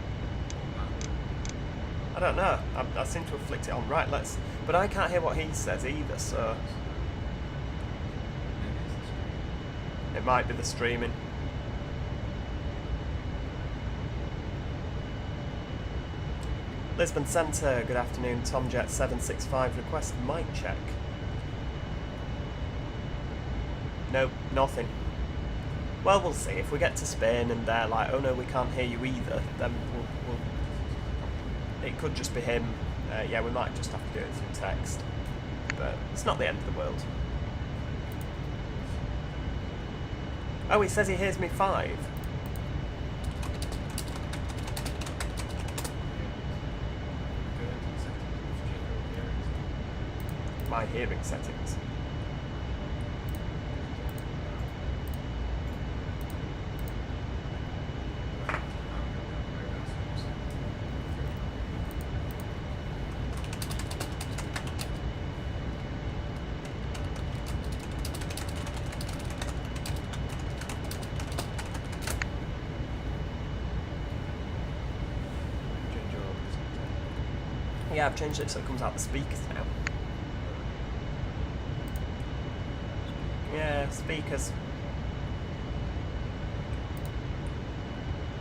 S1: I don't know. I seem to have flicked it on. Right, let's... But I can't hear what he says either, so... It might be the streaming. Lisbon Centre, good afternoon. Tomjet765, request mic check. Nope, nothing. Well, we'll see. If we get to Spain and they're like, oh no, we can't hear you either, then we'll it could just be him. Yeah, we might just have to do it through text. But it's not the end of the world. Oh, he says he hears me 5. My hearing settings. Yeah, I've changed it so it comes out the speakers now. Yeah, speakers.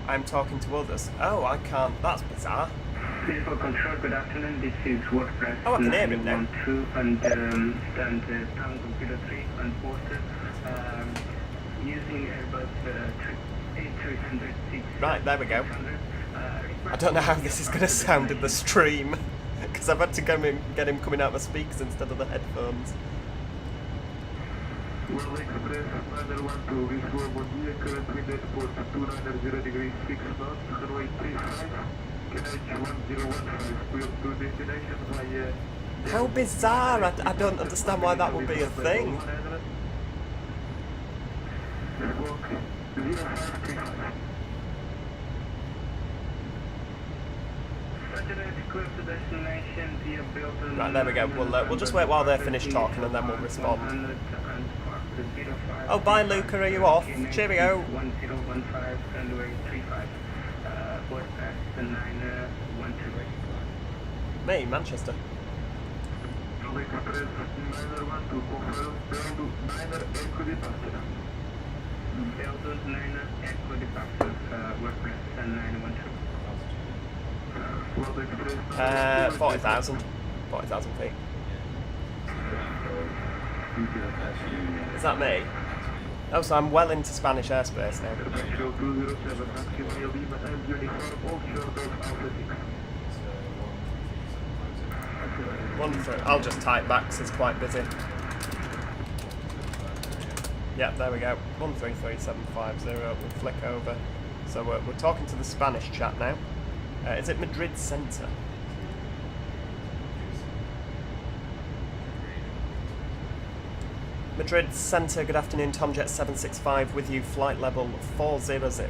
S1: I'm talking to others. Oh, I can't. That's bizarre.
S8: Vehicle control, good afternoon. This is WordPress.
S1: Oh, I can hear him now.
S8: 912 and stand town computer 3 on Porter. Using Airbus 8306.
S1: Right, there we go. I don't know how this is going to sound in the stream, because I've had to get him coming out of the speakers instead of the headphones.
S8: World Express, another one to visual Bodia, current wind at port 290 degrees 6 knots, runway 35, KH 1015, we have two destinations via...
S1: How bizarre! I don't understand why that would be a thing. Right, there we go. We'll just wait while they're finished talking and then we'll respond. Oh, bye Luca, are you off? Cheerio.
S8: 1015 runway 35, port pass 912.
S1: Me, Manchester.
S8: Express 912 confirm Beldo 9 Echo departure. Beldo 9 Echo departure, WordPress 912.
S1: 40,000 feet. Is that me? Oh, so I'm well into Spanish airspace now. I'll just type back because it's quite busy. Yep, there we go. 133750. We'll flick over. So we're talking to the Spanish chat now. Is it Madrid Centre? Madrid Centre, good afternoon, Tomjet765 with you, flight level 400.
S8: Tomjet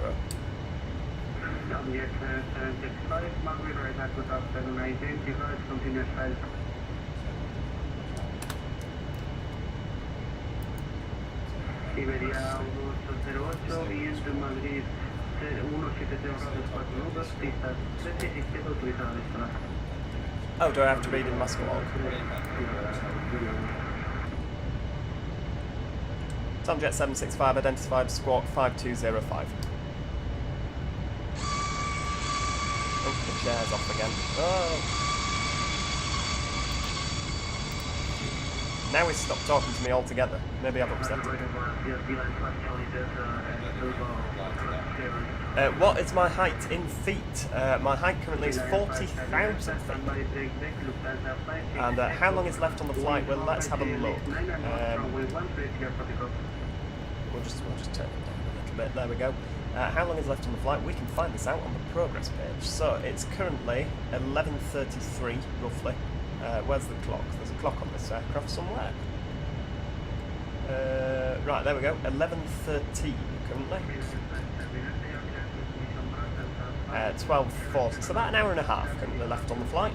S8: 765, Madrid, right at 2007, identified, continuous flight. Siberia 1208, viento Madrid 1704, pista 77, autorizada desplazar.
S1: Oh, do I have to read in my squawk? Tomjet 765 identified squawk 5205. Oh, the chair's off again. Oh. Now he's stopped talking to me altogether. Maybe I've upset him. What is my height in feet? My height currently is 40,000 feet. And how long is left on the flight? Well, let's have a look. We'll just turn it down a little bit. There we go. How long is left on the flight? We can find this out on the progress page. So it's currently 11:33 roughly. Where's the clock? There's a clock on this aircraft somewhere. Right, there we go. 11:13 currently. 12:40. So about an hour and a half currently left on the flight.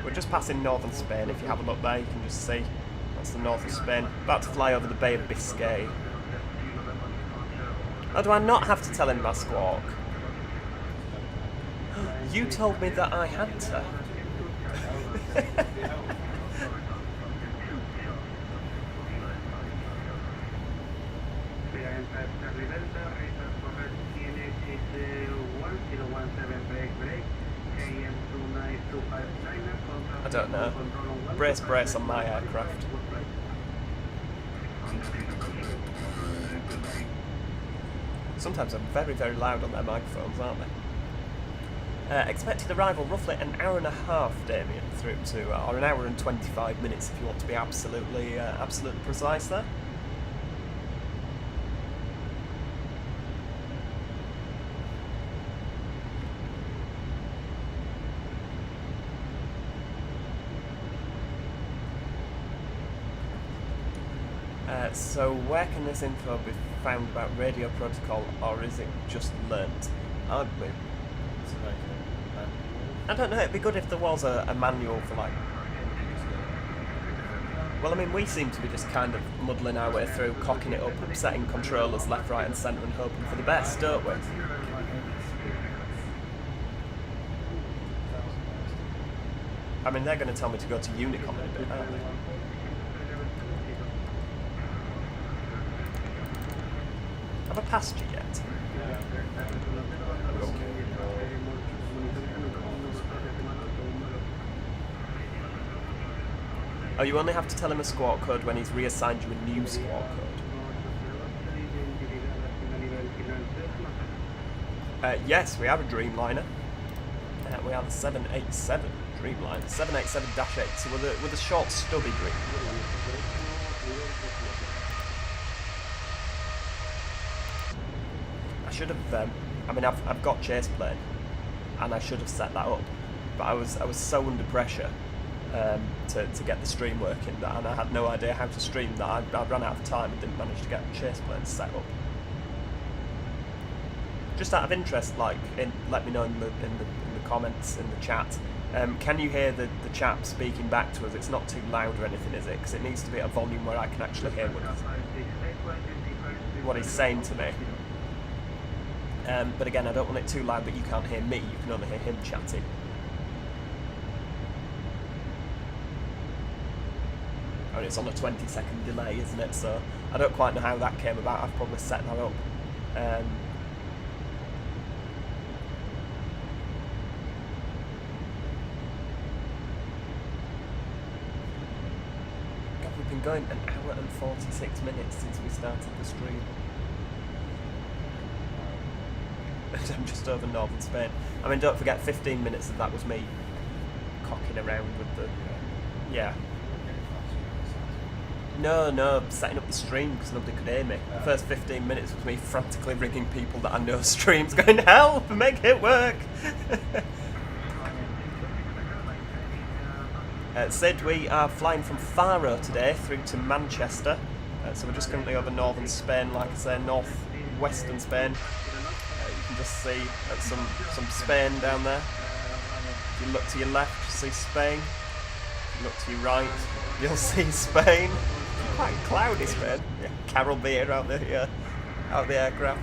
S1: We're just passing northern Spain. If you have a look there, you can just see that's the north of Spain. About to fly over the Bay of Biscay. Oh, do I not have to tell him my squawk? You told me that I had to. I don't know. Brace on my aircraft. Sometimes I'm very, very loud on their microphones, aren't they? Expected arrival roughly an hour and a half, Damien, through to, or an hour and 25 minutes if you want to be absolutely precise there. So where can this info be found about radio protocol, or is it just learnt? I don't know, it'd be good if there was a manual for like... Well, I mean, we seem to be just kind of muddling our way through, cocking it up, setting controllers left, right and centre and hoping for the best, don't we? I mean, they're going to tell me to go to Unicom in a bit, aren't they? Have I passed you yet? Oh, you only have to tell him a squawk code when he's reassigned you a new squawk code. Yes, we have a Dreamliner. We have the 787 Dreamliner, 787-8, so with a short, stubby dream. I should have. I mean, I've got chase plane, and I should have set that up, but I was so under pressure to get the stream working that, and I had no idea how to stream that. I ran out of time and didn't manage to get chase plane set up. Just out of interest, like, let me know in the comments in the chat. Can you hear the chap speaking back to us? It's not too loud or anything, is it? Because it needs to be at a volume where I can actually hear what he's saying to me. But again, I don't want it too loud that you can't hear me, you can only hear him chatting. And it's on a 20-second delay, isn't it? So I don't quite know how that came about. I've probably set that up. God, we've been going an hour and 46 minutes since we started the stream. I'm just over northern Spain. I mean, don't forget, 15 minutes of that was me cocking around with the... Yeah. No, setting up the stream because nobody could hear me. The first 15 minutes was me frantically ringing people that I know streams, going, help, make it work! Sid, we are flying from Faro today through to Manchester. So we're just currently over northern Spain, like I say, north-western Spain. You can just see some Spain down there. If you look to your left, you'll see Spain. If you look to your right, you'll see Spain. Quite cloudy Spain. Yeah, Carol Beer out the aircraft.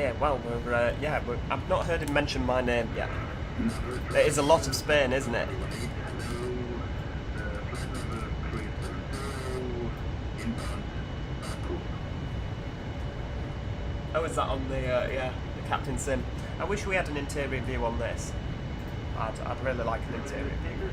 S1: dear. Well, I've not heard him mention my name yet. It is a lot of Spain, isn't it? Oh, is that on the Captain Sim? I wish we had an interior view on this. I'd really like an interior view.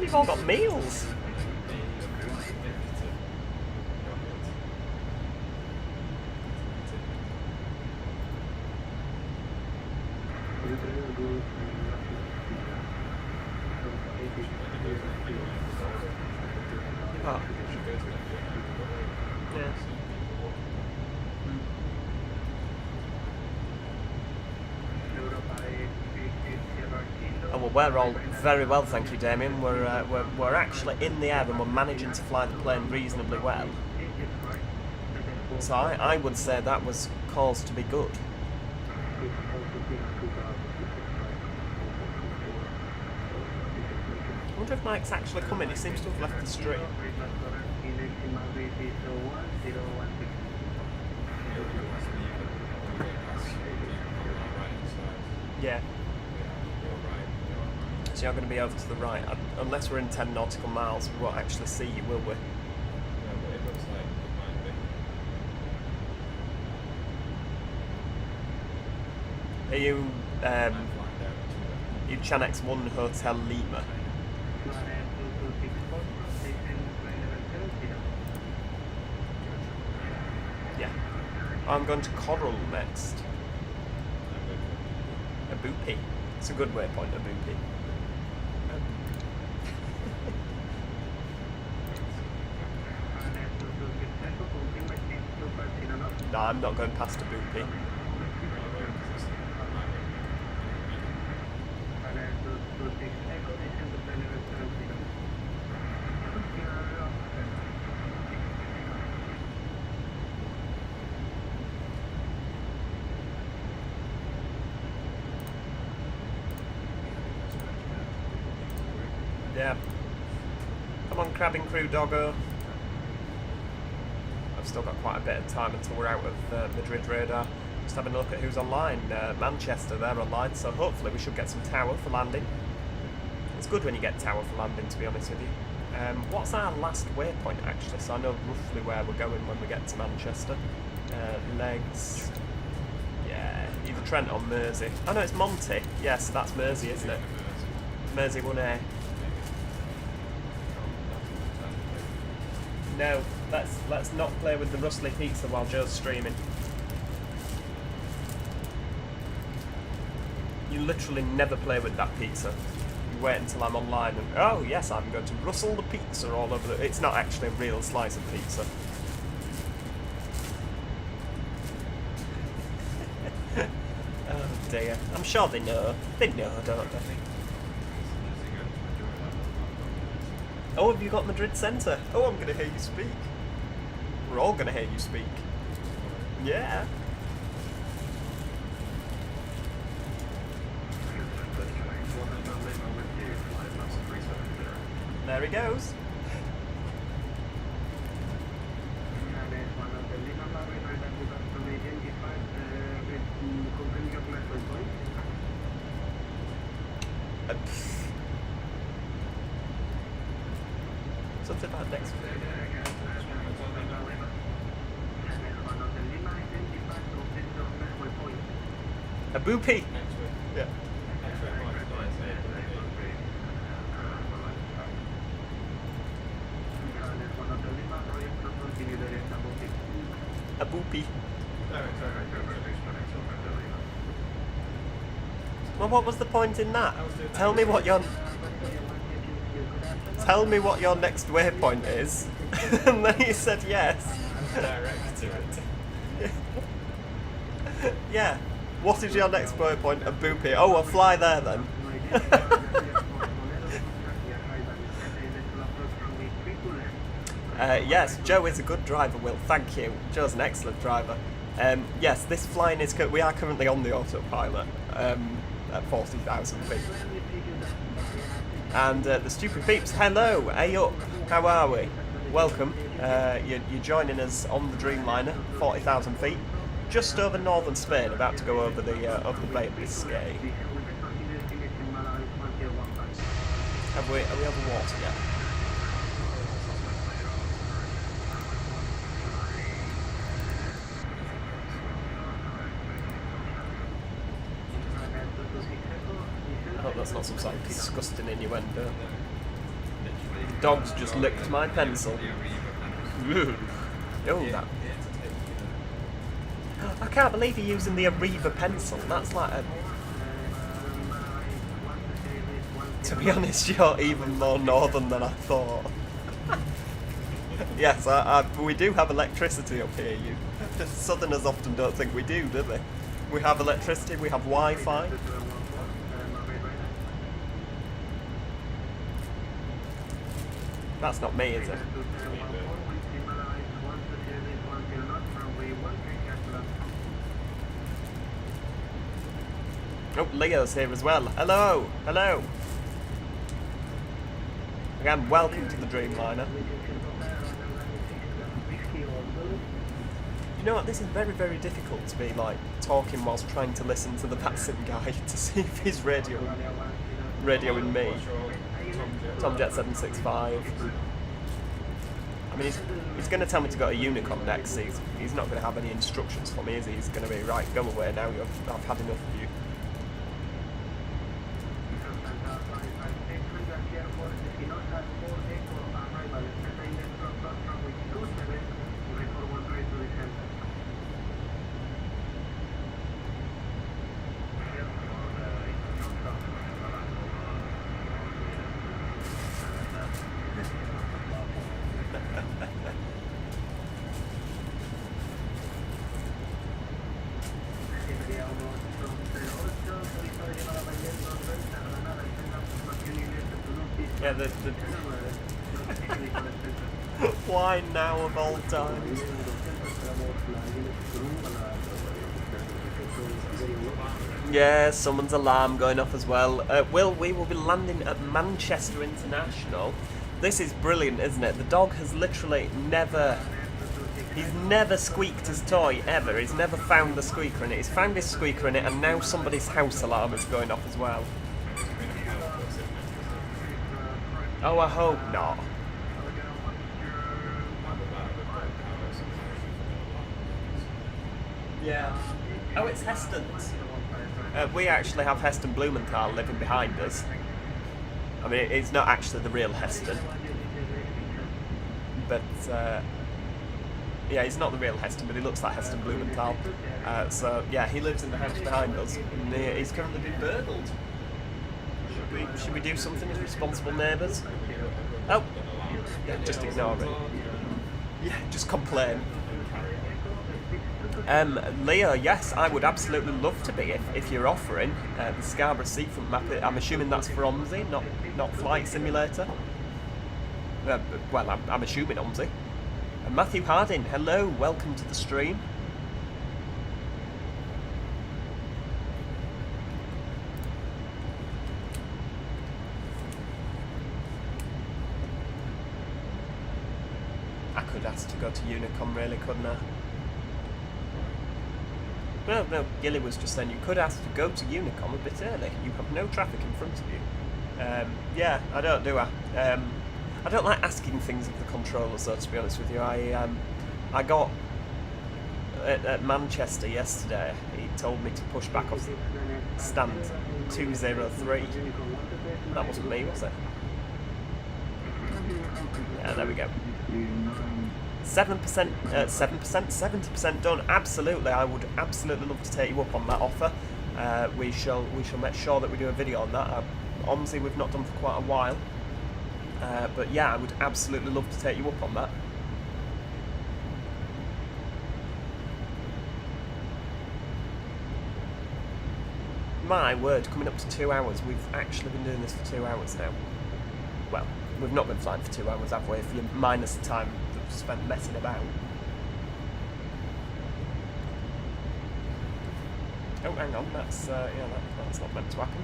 S1: You've all got meals. Oh. Yeah. Oh, well, we're all very well, thank you, Damien. We're actually in the air and we're managing to fly the plane reasonably well. So I would say that was cause to be good. I wonder if Mike's actually coming. He seems to have left the stream. Yeah. So you're going to be over to the right. Unless we're in 10 nautical miles, we won't actually see you, will we? Are you Chanex 1 Hotel Lima? Yeah. I'm going to Coral next. A boopy. It's a good waypoint, a boopy. No, I'm not going past a boopy. Yeah. Come on, crabbing crew, doggo. I've still got quite a bit of time until we're out of Madrid radar. Just having a look at who's online. Manchester, they're online, so hopefully we should get some tower for landing. It's good when you get tower for landing, to be honest with you. What's our last waypoint, actually? So I know roughly where we're going when we get to Manchester. Legs. Yeah, either Trent or Mersey. Oh no, it's Monty. Yeah, so that's Mersey, isn't it? Mersey 1A. No, let's not play with the rustly pizza while Joe's streaming. You literally never play with that pizza. You wait until I'm online and, oh yes, I'm going to rustle the pizza all over the... It's not actually a real slice of pizza. Oh dear. I'm sure they know. They know, don't they? Oh, have you got Madrid Centre? Oh, I'm going to hear you speak. We're all going to hear you speak. Yeah. There he goes. Something about next week. A boopy. Yeah. A boopy. Well, what was the point in that? Tell me what your next waypoint is. And then you said yes.
S3: Direct to it.
S1: Yeah. What is your next waypoint? A boopy. Oh, I'll fly there then. Yes, Joe is a good driver, Will. Thank you. Joe's an excellent driver. Yes, this flying is... We are currently on the autopilot at 40,000 feet. And the stupid peeps, hello, hey up, how are we? Welcome. You're joining us on the Dreamliner, 40,000 feet, just over northern Spain, about to go over the Bay of Biscay. Have we over water yet? I hope that's not some sort of disgusting innuendo. The dog's just licked my pencil. Oh, that. I can't believe you're using the Ariba pencil. That's like a... To be honest, you're even more northern than I thought. Yes, we do have electricity up here. You Southerners often don't think we do they? We have electricity, we have Wi-Fi. That's not me, is it? Oh, Leo's here as well. Hello! Hello! Again, welcome to the Dreamliner. You know what, this is very, very difficult to be, like, talking whilst trying to listen to the VATSim guy to see if he's radioing me. Tomjet 765. I mean, he's going to tell me to go to Unicom next. He's not going to have any instructions for me, is he? He's going to be, right, go away now, I've had enough of you. Yeah, the why now of all times? Yeah, someone's alarm going off as well. We will be landing at Manchester International. This is brilliant, isn't it? The dog has literally he's never squeaked his toy, ever. He's never found the squeaker in it. He's found his squeaker in it, and now somebody's house alarm is going off as well. Oh, I hope not. Yeah. Oh, it's Heston's. We actually have Heston Blumenthal living behind us. I mean, it's not actually the real Heston. But, yeah, he's not the real Heston, but he looks like Heston Blumenthal. So, yeah, he lives in the house behind us, and he's currently been burgled. Should we do something as responsible neighbours? Oh, yeah, just ignore it. Yeah, just complain. Leo, yes, I would absolutely love to be if you're offering the Scarborough Seafront map. I'm assuming that's for OMSI, not Flight Simulator. Well, I'm assuming OMSI. Matthew Harding, hello, welcome to the stream. I could ask to go to Unicom, really, couldn't I? No, Gilly was just saying you could ask to go to Unicom a bit early. You have no traffic in front of you. Yeah, I don't, do I? I don't like asking things of the controllers, though, to be honest with you. I got at Manchester yesterday. He told me to push back off stand 203. That wasn't me, was it? Yeah, there we go. 7%, 70% done. Absolutely, I would absolutely love to take you up on that offer. We shall make sure that we do a video on that. OMSI we've not done for quite a while, but yeah, I would absolutely love to take you up on that. My word, coming up to 2 hours. We've actually been doing this for 2 hours now. Well, we've not been flying for 2 hours, have we? If you minus the time spent messing about. Oh, hang on, that's that's not meant to happen.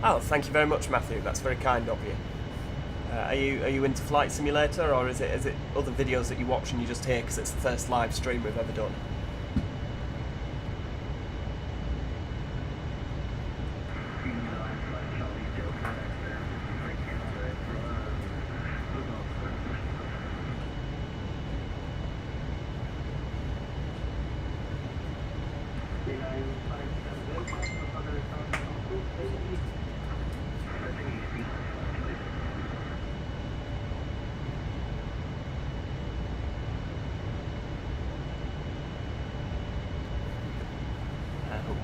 S1: Oh, thank you very much, Matthew. That's very kind of you. Are you into Flight Simulator, or is it other videos that you watch and you just hear because it's the first live stream we've ever done?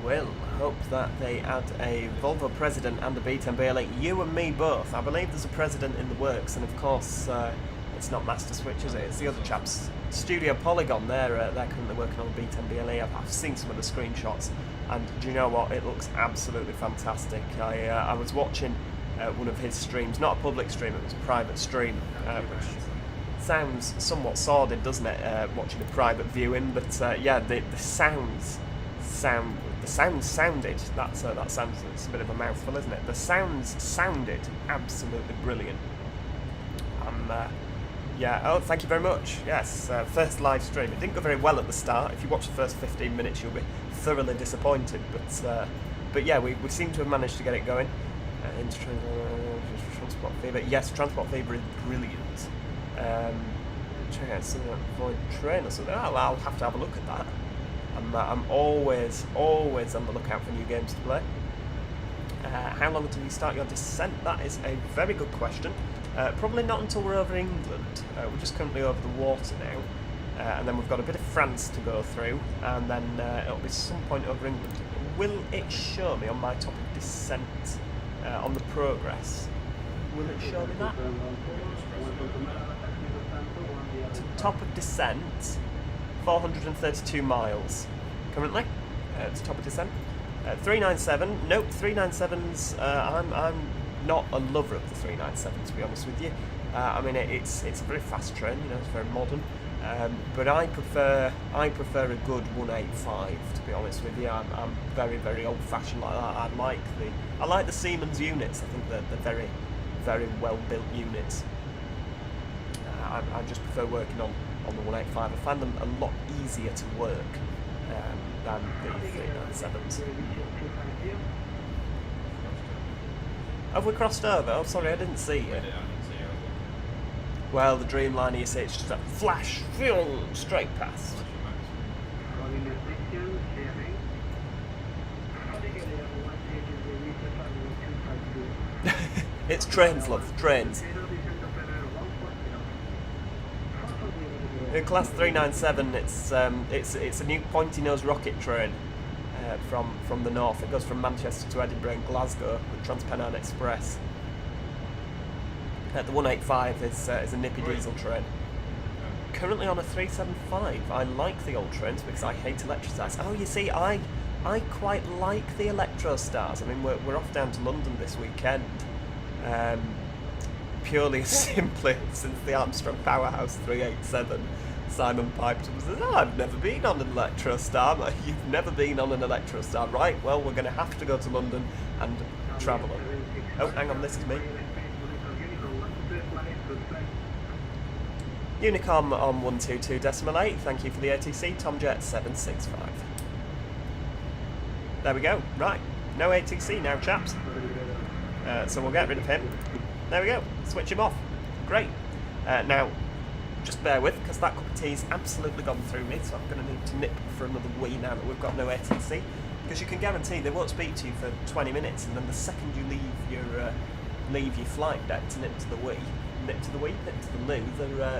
S1: Well, hope that they add a Volvo president and a B10BLE. You and me both. I believe there's a president in the works, and of course, it's not Master Switch, is it? It's the other chaps. Studio Polygon, they're currently working on a B10BLE. I've seen some of the screenshots, and do you know what? It looks absolutely fantastic. I was watching one of his streams, not a public stream, it was a private stream, which sounds somewhat sordid, doesn't it? Watching a private viewing, but yeah, the sounds sounded. That sounds, it's a bit of a mouthful, isn't it? The sounds sounded absolutely brilliant. Yeah. Oh, thank you very much. Yes, first live stream. It didn't go very well at the start. If you watch the first 15 minutes, you'll be thoroughly disappointed. But yeah, we seem to have managed to get it going. Into Transport Fever. Yes, Transport Fever is brilliant. Check out something like Void Train or something. Oh, I'll have to have a look at that. I'm always on the lookout for new games to play. How long until you start your descent? That is a very good question. Probably not until we're over England. We're just currently over the water now. And then we've got a bit of France to go through, and then it'll be some point over England. Will it show me on my top of descent, on the progress? Will it show me that? Top of descent, 432 miles currently. It's top of descent. 397. Nope, 397s. I'm not a lover of the 397, to be honest with you. I mean, it's a very fast train. You know, it's very modern. But I prefer a good 185, to be honest with you. I'm very old-fashioned like that. I like the Siemens units. I think they're very well built units. I just prefer working on the 185. I find them a lot easier to work than the 397s. Have we crossed over? Oh, sorry, I didn't see you. Well, the Dreamliner, you see, it's just a flash, straight past. It's trains, love, trains. In Class 397, it's a new pointy nose rocket train from the north. It goes from Manchester to Edinburgh and Glasgow with Transpennine Express. The 185 is a nippy diesel train. Currently on a 375. I like the old trains because I hate Electrostars. Oh, you see, I quite like the Electrostars. I mean, we're off down to London this weekend. Purely simply since the Armstrong Powerhouse 387, Simon piped and said, "Oh, I've never been on an Electrostar." You've never been on an Electrostar, right? Well, we're going to have to go to London and travel on. Oh, hang on, this is me. Unicom on 122.8. Thank you for the ATC. Tomjet 765. There we go. Right, no ATC now, chaps. So we'll get rid of him. There we go, switch him off. Great. Now, just bear with, because that cup of tea's absolutely gone through me, so I'm going to need to nip for another wee now that we've got no ATC, because you can guarantee they won't speak to you for 20 minutes, and then the second you leave your flight deck to nip to the loo,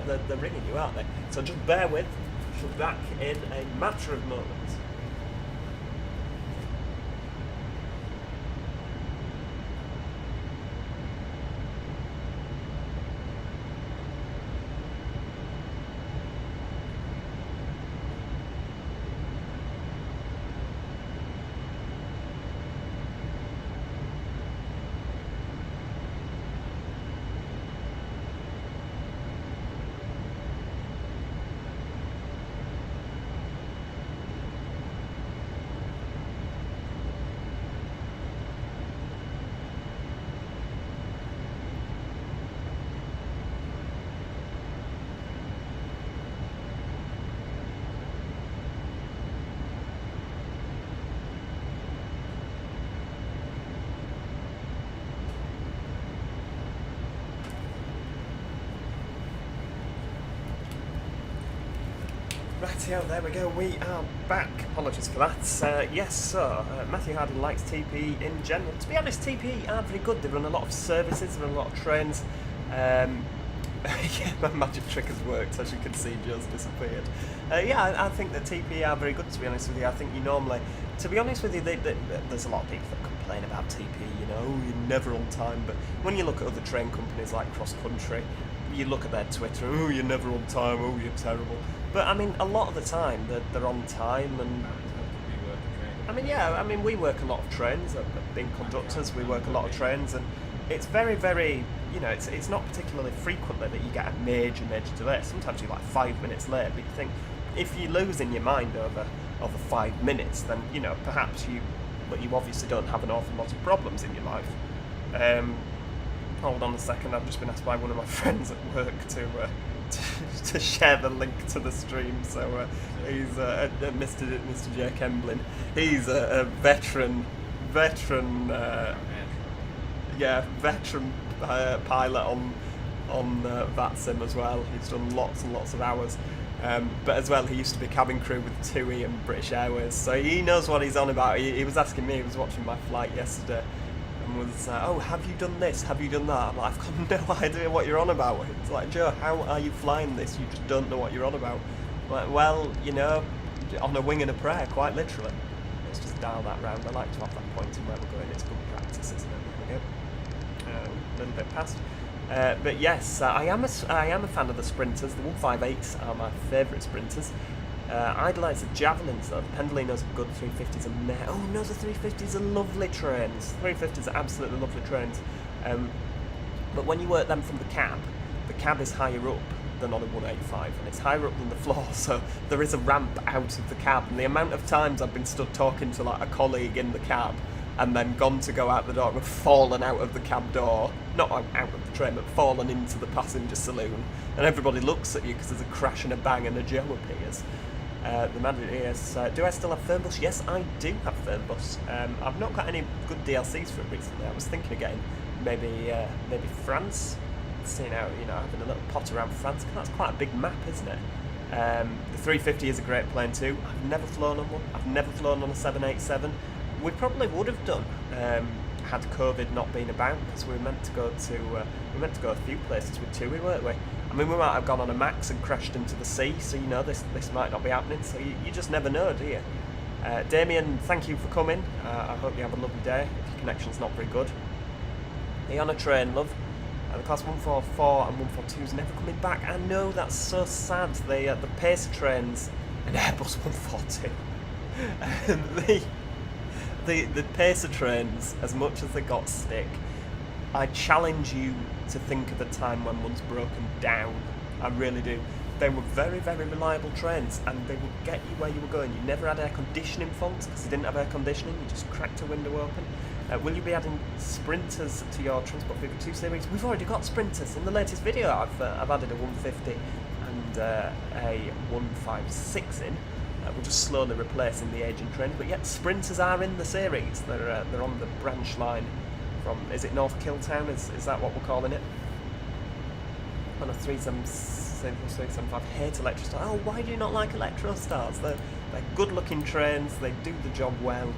S1: they're ringing you, aren't they? So just bear with, she'll be back in a matter of moments. Rightio, there we go, we are back. Apologies for that. Yes, so Matthew Harden likes TPE in general. To be honest, TPE are very good. They run a lot of services, they run a lot of trains. Yeah, my magic trick has worked, as you can see, Joe's disappeared. Yeah, I think that TPE are very good, to be honest with you. I think you normally, to be honest with you, there's a lot of people that complain about TPE, you know, oh, you're never on time, but when you look at other train companies like Cross Country, you look at their Twitter, oh, you're never on time, oh, you're terrible. But I mean, a lot of the time, they're on time, and I mean, yeah, I mean, we work a lot of trains, being conductors, we work a lot of trains, and it's very, very, you know, it's not particularly frequently that you get a major delay. Sometimes you're like 5 minutes late, but you think, if you lose in your mind over 5 minutes, then, you know, perhaps you obviously don't have an awful lot of problems in your life. Hold on a second, I've just been asked by one of my friends at work to share the link to the stream. So he's Mr. Jake Emblin. He's a veteran pilot on VATSim as well. He's done lots and lots of hours. But as well, he used to be cabin crew with TUI and British Airways, so he knows what he's on about. He was asking me, he was watching my flight yesterday, and was, oh, have you done this? Have you done that? I'm like, I've got no idea what you're on about. It's like, Joe, how are you flying this? You just don't know what you're on about. I'm like, well, you know, on a wing and a prayer, quite literally. Let's just dial that round. I like to have that point in where we're going. It's good practice, isn't it? There we go. A little bit past. But yes, I am a fan of the sprinters. The 158s are my favourite sprinters. Idolise the javelins though. The Pendolinos are good. 350s are meh. Oh no, the 350s are lovely trains. 350s are absolutely lovely trains. But when you work them from the cab is higher up than on a 185, and it's higher up than the floor, so there is a ramp out of the cab. And the amount of times I've been stood talking to like a colleague in the cab, and then gone to go out the door and fallen out of the cab door, not out of the train, but fallen into the passenger saloon, and everybody looks at you because there's a crash and a bang and a Joe appears. The man is, do I still have Fernbus? Yes, I do have Fernbus. I've not got any good DLCs for it recently. I was thinking of getting maybe France, seeing out, you know, having a little pot around France, because that's quite a big map, isn't it? The 350 is a great plane too. I've never flown on one. I've never flown on a 787. We probably would have done had COVID not been about, because we were meant to go a few places with TUI, weren't we? I mean, we might have gone on a Max and crashed into the sea, so you know this might not be happening. So you just never know, do you? Damien, thank you for coming. I hope you have a lovely day. If your connection's not very good. Are you on a train, love? The class 144 and 142's never coming back. I know, that's so sad. The Pacer trains and Airbus 142. The Pacer trains, as much as they got stick, I challenge you to think of a time when one's broken down. I really do. They were very, very reliable trains, and they would get you where you were going. You never had air conditioning faults because you didn't have air conditioning. You just cracked a window open. Will you be adding sprinters to your Transport 52 series? We've already got sprinters. In the latest video, I've added a 150 and a 156 in. We're just slowly replacing the aging train, but yet sprinters are in the series. They're on the branch line from, is it North Killtown? Is that what we're calling it? On a 375. Hate Electrostars. Oh, why do you not like Electrostars? They're good-looking trains. They do the job well.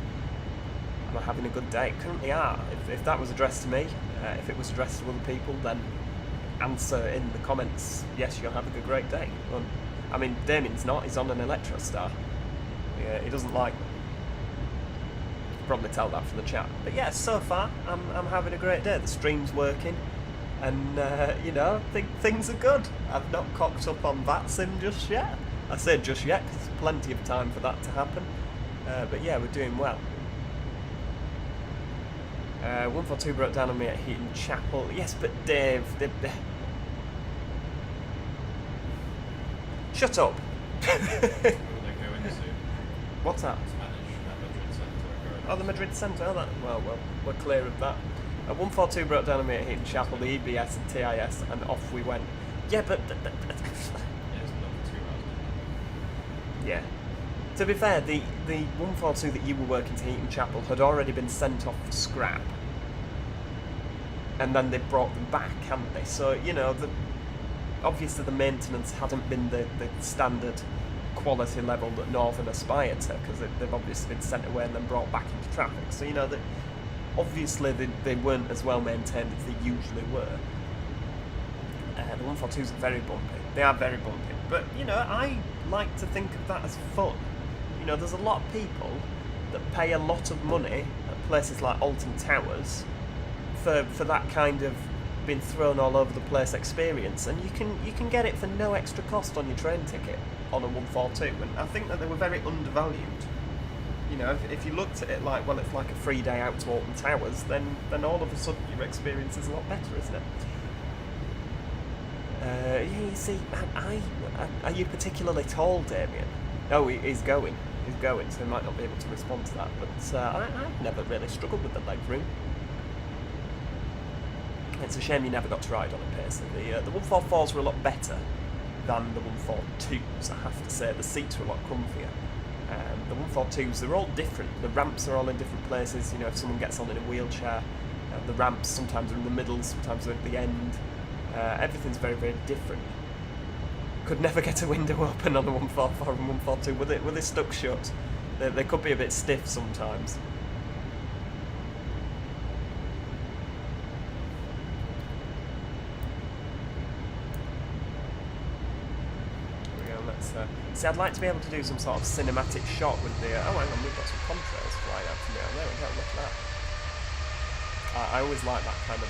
S1: Am I having a good day? Currently are. If that was addressed to me, if it was addressed to other people, then answer in the comments. Yes, you're having a great day. Well, I mean, Damien's not. He's on an Electrostar. Yeah, he doesn't like them. You can probably tell that from the chat. But yeah, so far, I'm having a great day. The stream's working, and you know, I think things are good. I've not cocked up on VATSim just yet. I say just yet because there's plenty of time for that to happen. But yeah, we're doing well. 142 broke down on me at Heaton Chapel. Yes, but Dave. Shut up! What's that? Oh, the Madrid Centre. Oh, that. Well, we're clear of that. 142 broke down on me at Heaton Chapel, the EBS and TIS, and off we went. Yeah, but yeah. To be fair, the 142 that you were working to Heaton Chapel had already been sent off for scrap, and then they brought them back, hadn't they? So you know, obviously the maintenance hadn't been the standard quality level that Northern aspire to, because they've obviously been sent away and then brought back into traffic. So, you know, that obviously they weren't as well maintained as they usually were. The 142s are very bumpy. They are very bumpy. But, you know, I like to think of that as fun. You know, there's a lot of people that pay a lot of money at places like Alton Towers for that kind of being thrown all over the place experience, and you can get it for no extra cost on your train ticket on a 142, and I think that they were very undervalued. You know, if you looked at it like, well, it's like a free day out to Alton Towers, then all of a sudden your experience is a lot better, isn't it? Yeah, you see, are you particularly tall, Damien? Oh, he's going, so he might not be able to respond to that, but I've never really struggled with the leg room. It's a shame you never got to ride on a Pacer. The 144s were a lot better than the 142s, I have to say. The seats were a lot comfier. The 142s, they're all different. The ramps are all in different places. You know, if someone gets on in a wheelchair, the ramps sometimes are in the middle, sometimes are at the end. Everything's very, very different. Could never get a window open on a 144 and 142. Were they stuck shut? They could be a bit stiff sometimes. See, I'd like to be able to do some sort of cinematic shot with the... oh, hang on, we've got some contrails flying out from down there. Look at that. I always like that kind of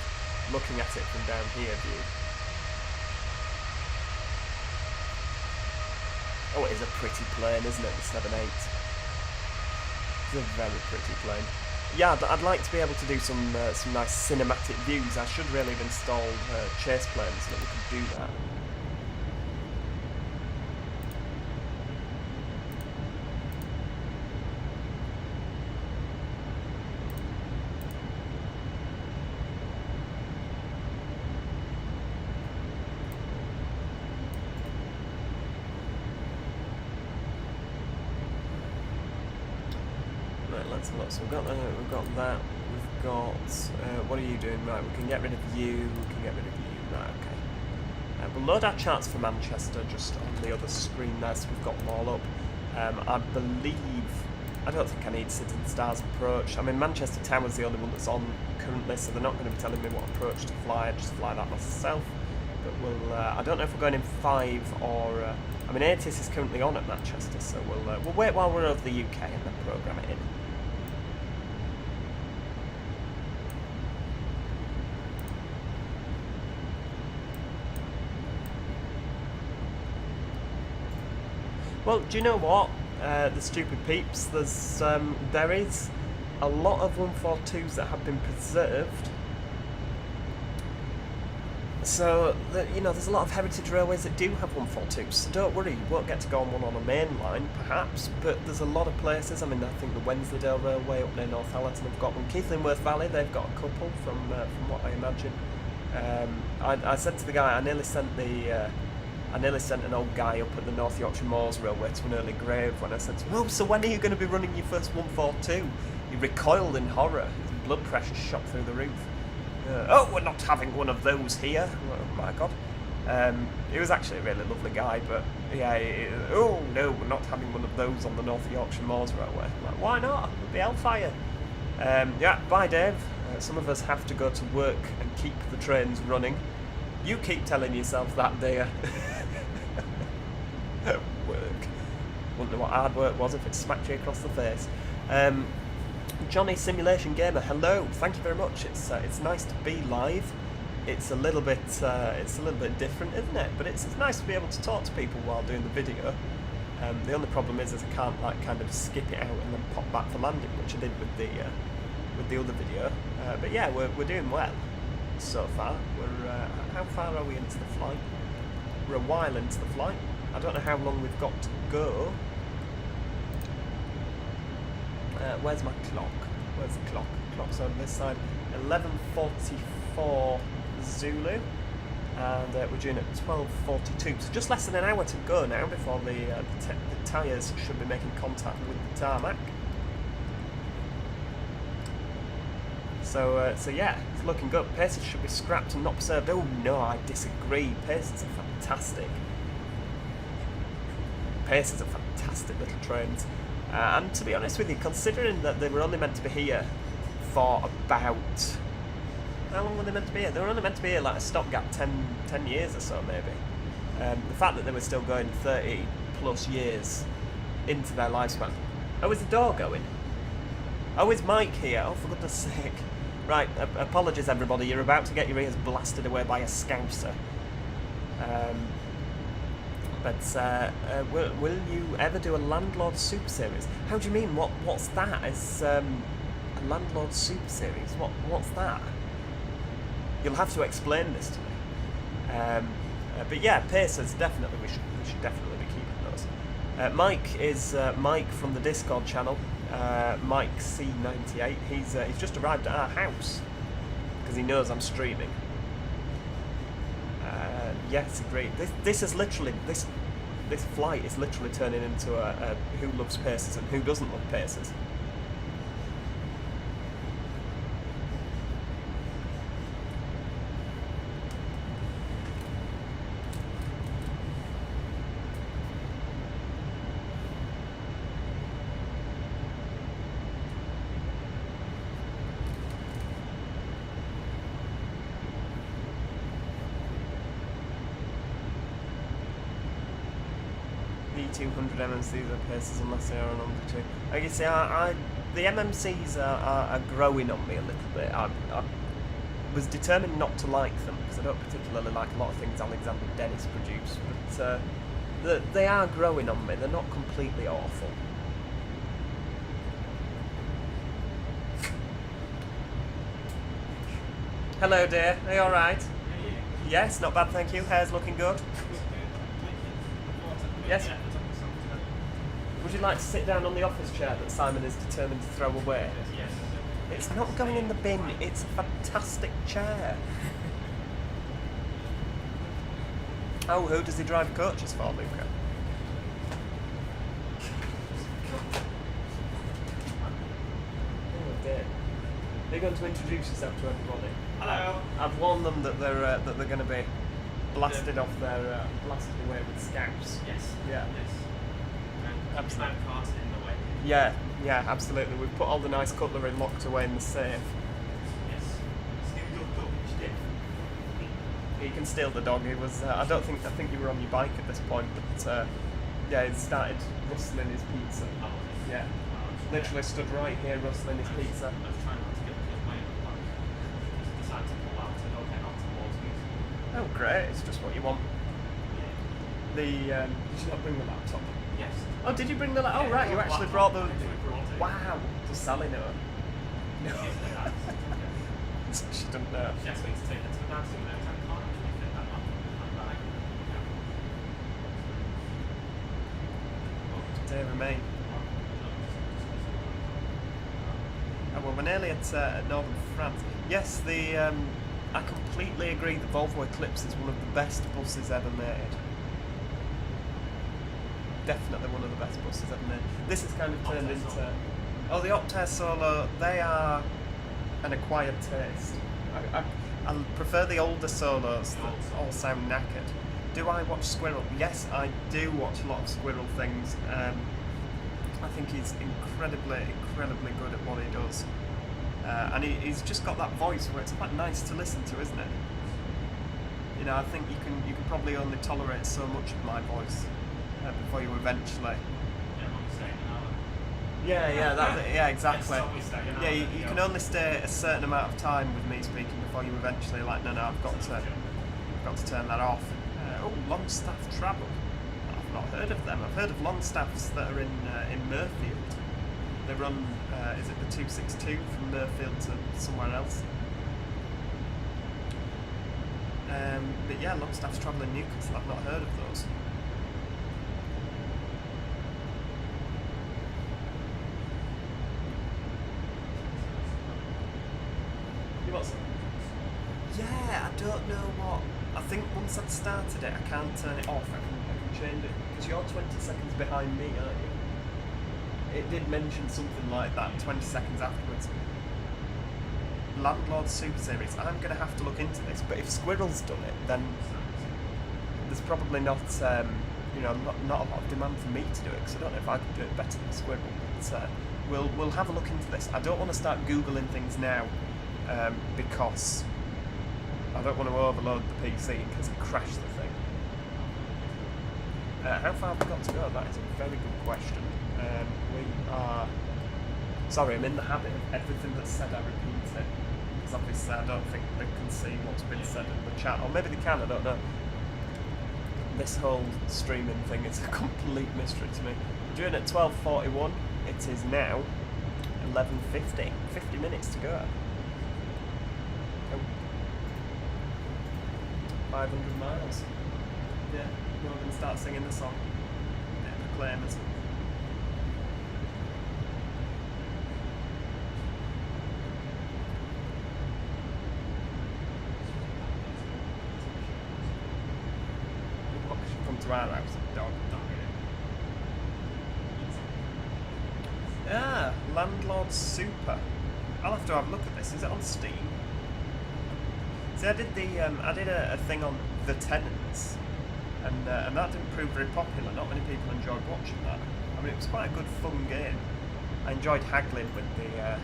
S1: looking at it from down here view. Oh, it is a pretty plane, isn't it, the 7.8? It's a very pretty plane. Yeah, I'd like to be able to do some nice cinematic views. I should really have installed chase planes so that we could do that. So we've got that, we've got, what are you doing? Right, we can get rid of you, right, okay. We'll load our charts for Manchester just on the other screen there, so we've got them all up. I don't think I need Citizen Stars approach. I mean, Manchester Tower's the only one that's on currently, so they're not going to be telling me what approach to fly. I just fly that myself. But we'll, I don't know if we're going in 5 or, I mean, ATIS is currently on at Manchester, so we'll wait while we're over the UK and then program it in. Well, do you know what, the stupid peeps, there is a lot of 142s that have been preserved. So, you know, there's a lot of heritage railways that do have 142s, so don't worry, you won't get to go on one on a main line, perhaps, but there's a lot of places. I mean, I think the Wensleydale Railway up near Northallerton have got one. Keighley-Worth Valley, they've got a couple, from what I imagine. I said to the guy, I nearly sent an old guy up at the North Yorkshire Moors Railway to an early grave when I said to him, oh, so when are you going to be running your first 142? He recoiled in horror. His blood pressure shot through the roof. Oh, we're not having one of those here. Oh, my God. He was actually a really lovely guy, but yeah, oh, no, we're not having one of those on the North Yorkshire Moors Railway. I'm like, why not? It'll be hellfire. Yeah, bye, Dave. Some of us have to go to work and keep the trains running. You keep telling yourself that, dear. Work. Wouldn't know what hard work was if it smacked you across the face. Johnny Simulation Gamer, hello. Thank you very much. It's nice to be live. It's a little bit different, isn't it? But it's nice to be able to talk to people while doing the video. The only problem is I can't like kind of skip it out and then pop back for landing, which I did with the other video. But yeah, we're doing well so far. We're how far are we into the flight? We're a while into the flight. I don't know how long we've got to go. Where's my clock? Where's the clock? The clock's on this side. 11:44 Zulu, and we're due at 12:42. So just less than an hour to go now before the tyres should be making contact with the tarmac. So yeah, it's looking good. Pacers should be scrapped and not preserved. Oh no, I disagree. Pacers are fantastic. Pacers are fantastic little trains. And to be honest with you, considering that they were only meant to be here for about... How long were they meant to be here? They were only meant to be here like a stopgap 10 years or so, maybe. The fact that they were still going 30 plus years into their lifespan. Oh, is the door going? Oh, is Mike here? Oh, for goodness sake. Right, apologies everybody, you're about to get your ears blasted away by a scouser. Will you ever do a Landlord Soup series? How do you mean? What's that? Is a Landlord Soup series? What's that? You'll have to explain this to me. But yeah, Pacers, definitely, we should definitely be keeping those. Mike is Mike from the Discord channel, Mike C98. He's just arrived at our house because he knows I'm streaming. Yes, agreed. This is literally this flight is literally turning into a who loves Pacers and who doesn't love Pacers. MMCs are Pacers unless they are on under 2. Like you see, the MMCs are growing on me a little bit. I was determined not to like them because I don't particularly like a lot of things Alexander Dennis produced, but they are growing on me. They're not completely awful. Hello dear, are you alright? Yes, not bad thank you. Hair's looking good. Yes. Would you like to sit down on the office chair that Simon is determined to throw away?
S9: Yes.
S1: It's not going in the bin, it's a fantastic chair. Oh, who does he drive coaches for, Luca? Oh dear. Are you going to introduce yourself to everybody?
S9: Hello.
S1: I've warned them that they're going to be blasted off their blasted away with scouts.
S9: Yes.
S1: Yeah.
S9: Yes. And
S1: Absolutely.
S9: cars in the way.
S1: Yeah, absolutely. We've put all the nice cutlery locked away in the safe.
S9: Yes.
S1: He can steal the dog. He was. I think you were on your bike at this point, but yeah, he started rustling his pizza.
S9: Oh,
S1: Yeah, literally stood right here rustling his pizza.
S9: I was trying not to get because my own decided to pull out to go head on towards me.
S1: Oh, great! It's just what you want.
S9: Yeah.
S1: Did you not bring the laptop?
S9: Yes.
S1: Oh, did you bring the laptop? Oh, right, you actually brought the. Wow, does Sally know? No. She doesn't know.
S9: She asked me to take it to the dancing and I can't actually fit that on my bag.
S1: They remain. Oh, well, we're nearly at northern France. Yes, I completely agree that Volvo Eclipse is one of the best buses ever made. Definitely one of the best buses ever made. This has kind of turned into... Oh, the Optare Solo, they are an acquired taste. I prefer the older Solos that all sound knackered. Do I watch Squirrel? Yes, I do watch a lot of Squirrel things. I think he's incredibly good at what he does. And he's just got that voice where it's quite nice to listen to, isn't it? You know, I think you can probably only tolerate so much of my voice before you eventually... Yeah, exactly. Yeah, you can only stay a certain amount of time with me speaking before you eventually like, no, I've got to turn that off. Oh, Longstaff Travel. I've not heard of them. I've heard of Longstaffs that are in Murfield. They run, is it the 262 from Murfield to somewhere else? But yeah, Longstaff's Travel in Newcastle. I've not heard of those. Yeah, I don't know what. I think once I've started it, I can't turn it off. I can change it because you're 20 seconds behind me, aren't you? It did mention something like that 20 seconds afterwards. Landlord Super Series. I'm going to have to look into this. But if Squirrel's done it, then there's probably not you know, not a lot of demand for me to do it, because I don't know if I could do it better than Squirrel. But we'll have a look into this. I don't want to start Googling things now, because I don't want to overload the PC in case I crash the thing. How far have we got to go? That is a very good question. We are... Sorry, I'm in the habit of everything that's said I repeat it, because obviously I don't think they can see what's been said in the chat, or maybe they can, I don't know. This whole streaming thing is a complete mystery to me. We're doing it at 12:41. It is now 11:50. 50 minutes to go. Oh. 500 miles. Yeah, we're going to start singing the song. Yeah, Proclaimers. To our house, dog. Ah, Landlord Super. I'll have to have a look at this. Is it on Steam? See, I did a thing on The Tenants, and that didn't prove very popular. Not many people enjoyed watching that. I mean, it was quite a good, fun game. I enjoyed haggling with the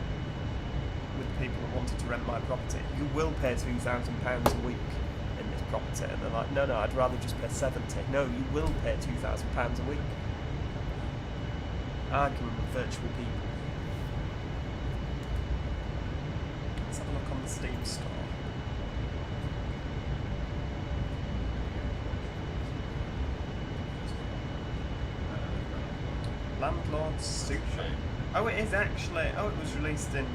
S1: people who wanted to rent my property. You will pay £2,000 a week in this property, and they're like, no, I'd rather just pay 70. No, you will pay £2,000 a week. Arguing with virtual people. Let's have a look on the Steam store. Landlord Super. Oh, it is actually. Oh, it was released in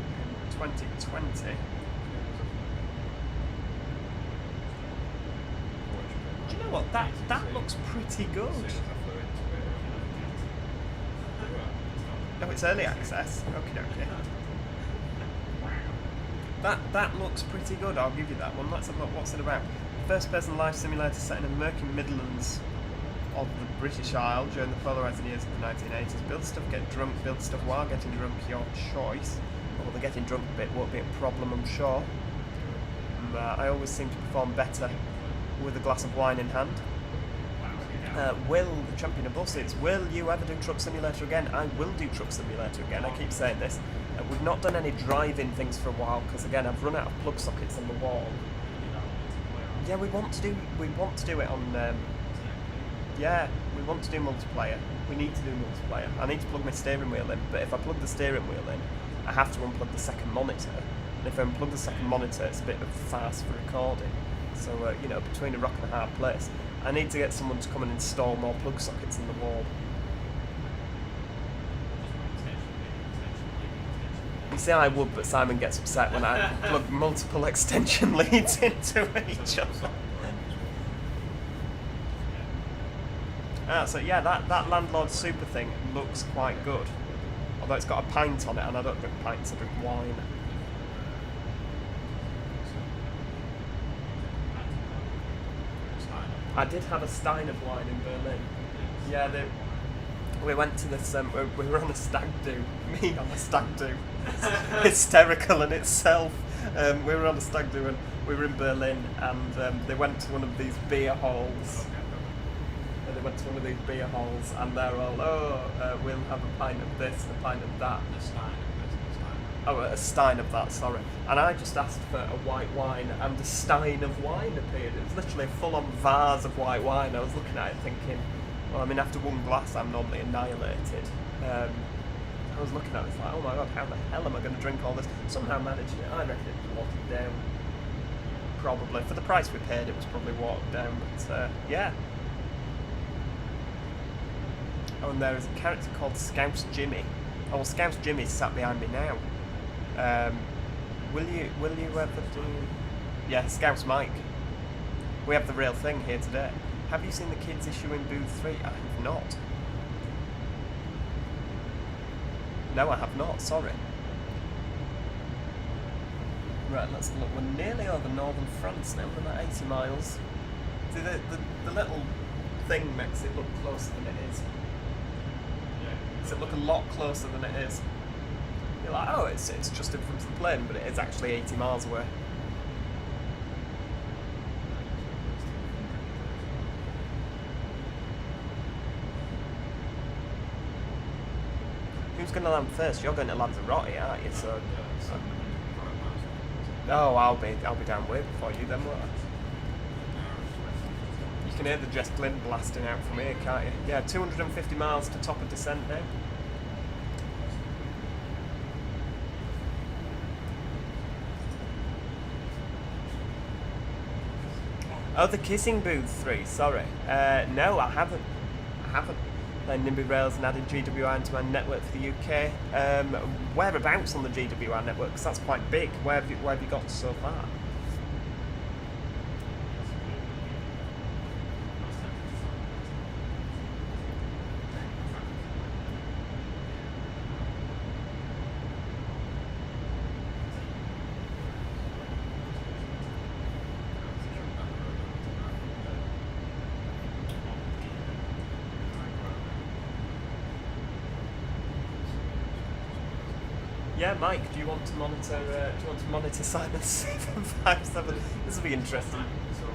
S1: 2020. Do you know what? That looks pretty good. No, it's early access. Okay. That looks pretty good. I'll give you that one. Let's have a look. What's it about? First-person life simulator set in the murky Midlands of the British Isle during the polarising years of the 1980s. Build stuff, get drunk. Build stuff while getting drunk. Your choice. Well, the getting drunk bit won't be a problem, I'm sure. I always seem to perform better with a glass of wine in hand. Will, the champion of bus seats, will you ever do Truck Simulator again? I will do Truck Simulator again, I keep saying this. We've not done any driving things for a while, because again, I've run out of plug sockets on the wall. Yeah, we want to do it on, yeah, we want to do multiplayer. We need to do multiplayer. I need to plug my steering wheel in, but if I plug the steering wheel in, I have to unplug the second monitor. And if I unplug the second monitor, it's a bit of a farce for recording. So, you know, between a rock and a hard place, I need to get someone to come and install more plug sockets in the wall. You see, I would, but Simon gets upset when I plug multiple extension leads into each other. So yeah, that Landlord Super thing looks quite good. Although it's got a pint on it, and I don't drink pints, I drink wine. I did have a stein of wine in Berlin. Yeah, we went to this, we were on a stag do. Me on a stag do. Hysterical in itself. We were on a stag do and we were in Berlin, and they went to one of these beer halls. And they're all, we'll have a pint of this and a pint of that. Oh, a stein of that, sorry. And I just asked for a white wine, and a stein of wine appeared. It was literally a full-on vase of white wine. I was looking at it thinking, well, I mean, after one glass, I'm normally annihilated. I was looking at it, like, oh my god, how the hell am I going to drink all this? Somehow managing it. I reckon it was watered down. Probably. For the price we paid, it was probably watered down, but, yeah. Oh, and there is a character called Scouse Jimmy. Oh, well, Scouse Jimmy's sat behind me now. Will you ever do... Yeah, Scouse Mike. We have the real thing here today. Have you seen the kids issue in Booth 3? I have not. No, I have not, sorry. Right, let's look. We're nearly over northern France now. We're about 80 miles. See, the little thing makes it look closer than it is. Makes it look a lot closer than it is. You're like, oh, it's just in front of the plane, but it is actually 80 miles away. Who's going to land first? You're going to Lanzarote, aren't you? So.
S3: 705 miles.
S1: Oh, I'll be down way before you then, won't I? You can hear the Jess Glynn blasting out from here, can't you? Yeah, 250 miles to top of descent now. Oh, the Kissing Booth 3, sorry. No, I haven't. Then NIMBY Rails and added GWI into my network for the UK. Whereabouts on the GWI network? Because that's quite big. Where have you got so far? Yeah, Mike, do you want to monitor Simon 757? This will be interesting.
S3: So,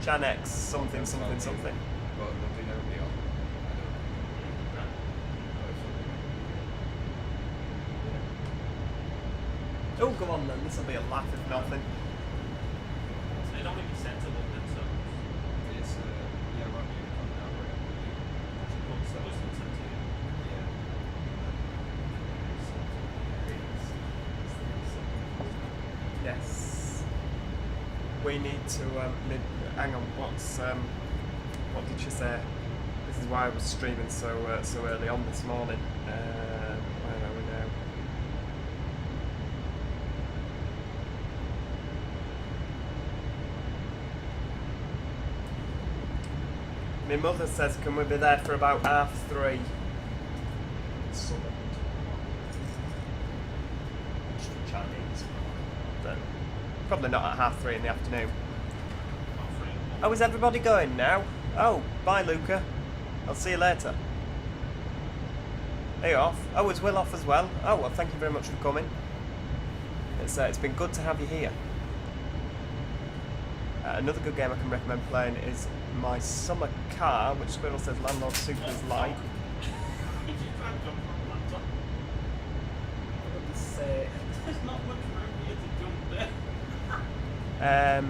S1: Chan X, something.
S3: but will they never be on?
S1: Oh, go on then, this will be a laugh if nothing.
S9: So they don't make sensible then, so
S3: It's, yeah, right, you come down, right?
S9: it's supposed to send to you.
S1: Yes. We need to, hang on, what did she say? This is why I was streaming so early on this morning. Where are we now? My mother says, can we be there for about 3:30? Chinese. But probably not at 3:30 in the afternoon. Oh, is everybody going now? Oh, bye Luca. I'll see you later. Are you off? Oh, is Will off as well? Oh, well, thank you very much for coming. It's been good to have you here. Another good game I can recommend playing is My Summer Car, which Squirrel says Landlord Super is like.
S9: There's not much room here to jump there.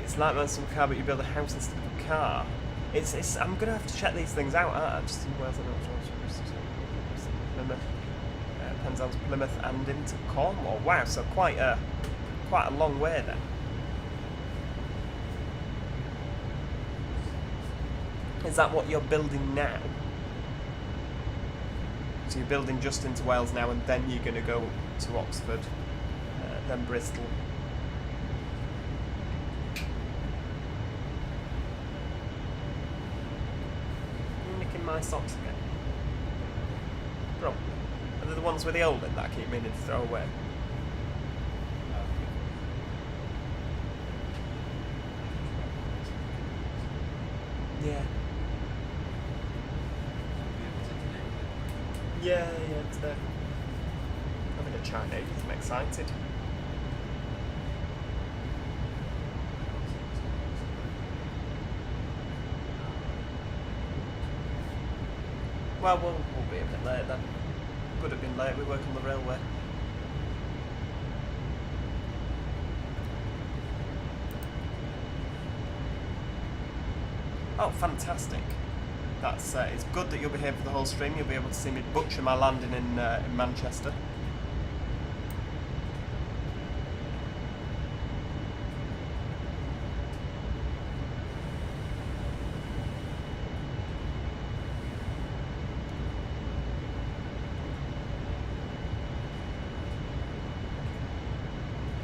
S1: It's like My Summer Car, but you build a house instead of a car. I'm gonna have to check these things out, aren't I? Just in Wales, Plymouth, Penzance, Plymouth, and into Cornwall. Wow, so quite a long way then. Is that what you're building now? So you're building just into Wales now, and then you're going to go to Oxford, then Bristol. You're nicking my socks again. Probably. Are they the ones with the hole in that I keep meaning to throw away? Yeah. Yeah, today. I'm in a Chinese, I'm excited. Well, we'll be a bit late then. Could have been late, we work on the railway. Oh, fantastic. That's it's good that you'll be here for the whole stream. You'll be able to see me butcher my landing in Manchester.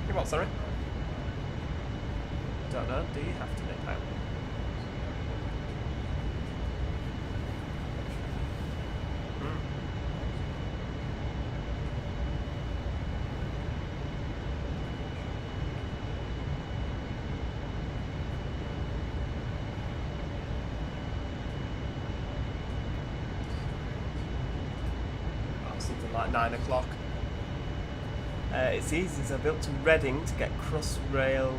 S1: You what, sorry? Don't know, do you have to nip out? Something like 9 o'clock. It's easy, so I built to Reading to get Crossrail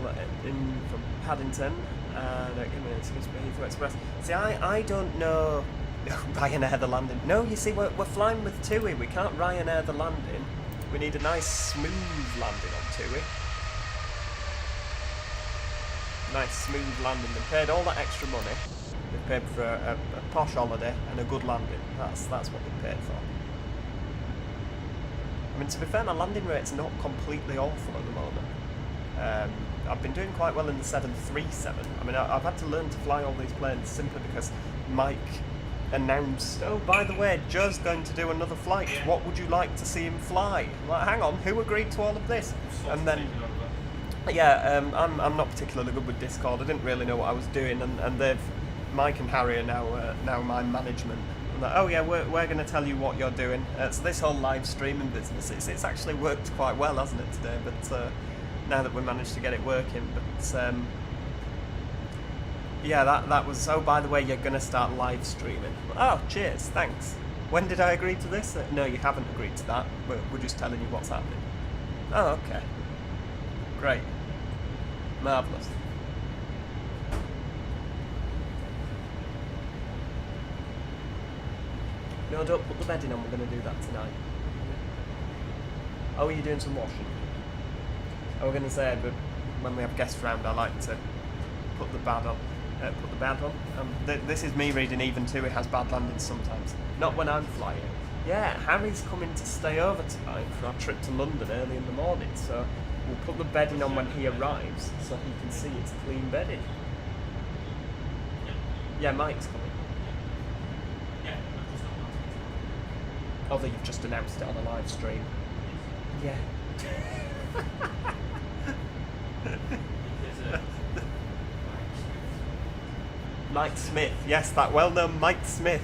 S1: in from Paddington and give me an excuse for Heathrow Express. See, I don't know Ryanair the landing. No, you see, we're flying with TUI. We can't Ryanair the landing. We need a nice smooth landing on TUI. Nice smooth landing. They paid all that extra money. They paid for a posh holiday and a good landing. That's what they paid for. I mean, to be fair, my landing rate's not completely awful at the moment. I've been doing quite well in the 737. I mean, I've had to learn to fly all these planes simply because Mike announced, oh, by the way, Joe's going to do another flight. What would you like to see him fly? Like, hang on, who agreed to all of this? And then, yeah, I'm not particularly good with Discord. I didn't really know what I was doing, and Mike and Harry are now my management. And like, oh yeah, we're going to tell you what you're doing. So this whole live streaming business, it's actually worked quite well, hasn't it, today? But now that we managed to get it working, but yeah, that was. Oh, by the way, you're going to start live streaming. Oh, cheers, thanks. When did I agree to this? No, you haven't agreed to that. We're just telling you what's happening. Oh, okay. Great. Marvellous. No, don't put the bedding on, we're going to do that tonight. Oh, are you doing some washing? I was going to say, but when we have guests round, I like to put the bed on. This is me reading even too, it has bad landings sometimes. Not when I'm flying. Yeah, Harry's coming to stay over tonight for our trip to London early in the morning, so we'll put the bedding on when he arrives so he can see it's clean bedding. Yeah, Mike's coming. Although you've just announced it on a live stream. Yeah. Mike Smith, yes, that well-known Mike Smith.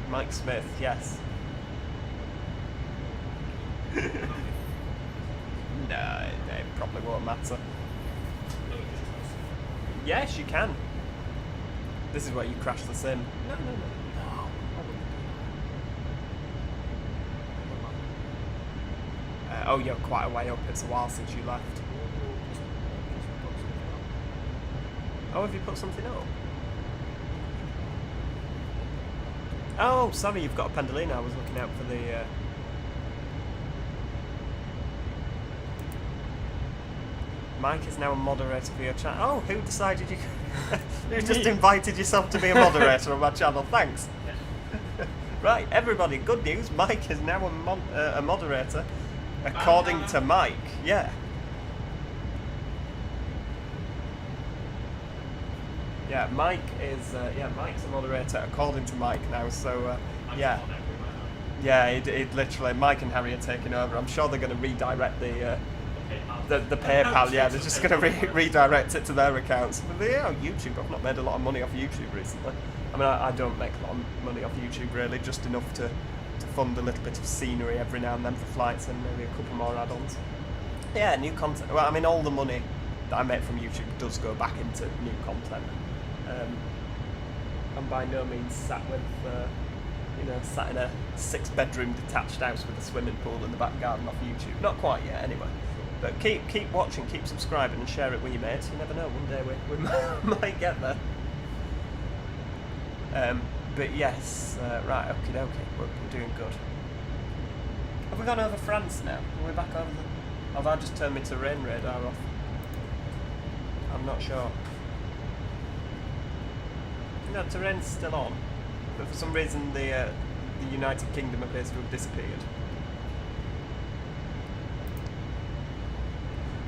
S1: Mike Smith, yes. No, it probably won't matter. Yes, you can. This is where you crash the sim. No. Oh, you're quite a way up. It's a while since you left. Oh, have you put something up? Oh, sorry, you've got a Pendolino. I was looking out for the... Mike is now a moderator for your channel. Oh, who decided you... Who just invited yourself to be a moderator on my channel? Thanks. Right, everybody, good news. Mike is now a moderator. According to Mike, yeah. Yeah, Mike is, Mike's a moderator according to Mike now, so, yeah. Yeah, it literally, Mike and Harry are taking over. I'm sure they're going to redirect the PayPal, yeah, they're just going to redirect it to their accounts. But yeah, YouTube, I've not made a lot of money off YouTube recently. I mean, I don't make a lot of money off YouTube, really, just enough to fund a little bit of scenery every now and then for flights and maybe a couple more add-ons. Yeah, new content. Well, I mean, all the money that I make from YouTube does go back into new content. I'm by no means sat with, sat in a 6-bedroom detached house with a swimming pool in the back garden off YouTube. Not quite yet, anyway. But keep watching, keep subscribing, and share it with your mates. You never know, one day we might get there. But yes, right, okie dokie, we're doing good. Have we gone over France now? Are we back over the... Have I just turned my terrain radar off? I'm not sure. No, terrain's still on, but for some reason the United Kingdom appears to have disappeared.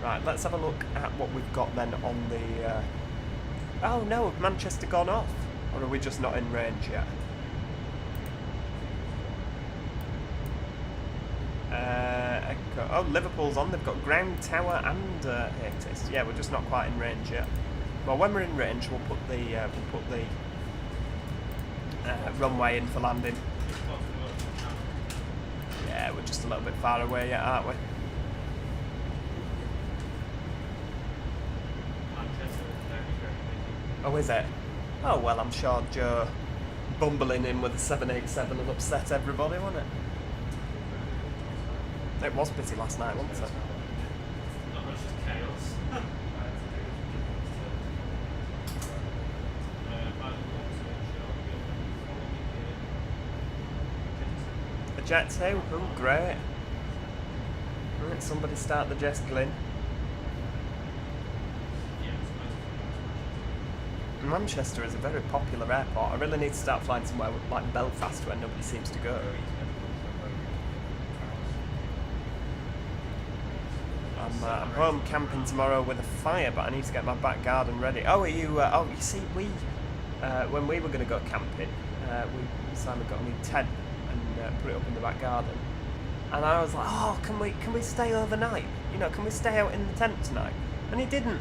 S1: Right, let's have a look at what we've got then on the... Oh no, have Manchester gone off? Or are we just not in range yet? Oh, Liverpool's on. They've got ground tower and ATIS. Yeah, we're just not quite in range yet. Well, when we're in range, we'll put the runway in for landing. Yeah, we're just a little bit far away yet, aren't we? Oh, is it? Oh, well, I'm sure Joe bumbling in with the 787 will upset everybody, won't it? It was busy last night, wasn't it?
S9: Not much just chaos.
S1: Jet 2, oh great. Right, somebody start the Jess Glynn. Manchester is a very popular airport. I really need to start flying somewhere like Belfast where nobody seems to go. I'm home camping tomorrow with a fire, but I need to get my back garden ready. Oh, are you? Oh, you see, when we were going to go camping, Simon got a new tent and put it up in the back garden, and I was like, oh, can we stay overnight? You know, can we stay out in the tent tonight? And he didn't.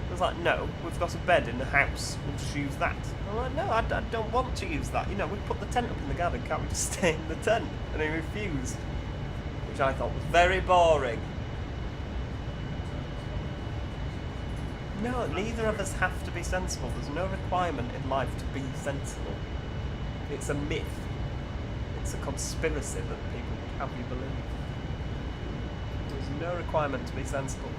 S1: I was like, no, we've got a bed in the house, we'll just use that. I'm like, no, I don't want to use that. You know, we put the tent up in the garden, can't we just stay in the tent? And he refused, which I thought was very boring. No, neither of us have to be sensible. There's no requirement in life to be sensible. It's a myth. It's a conspiracy that people would have you believe. There's no requirement to be sensible.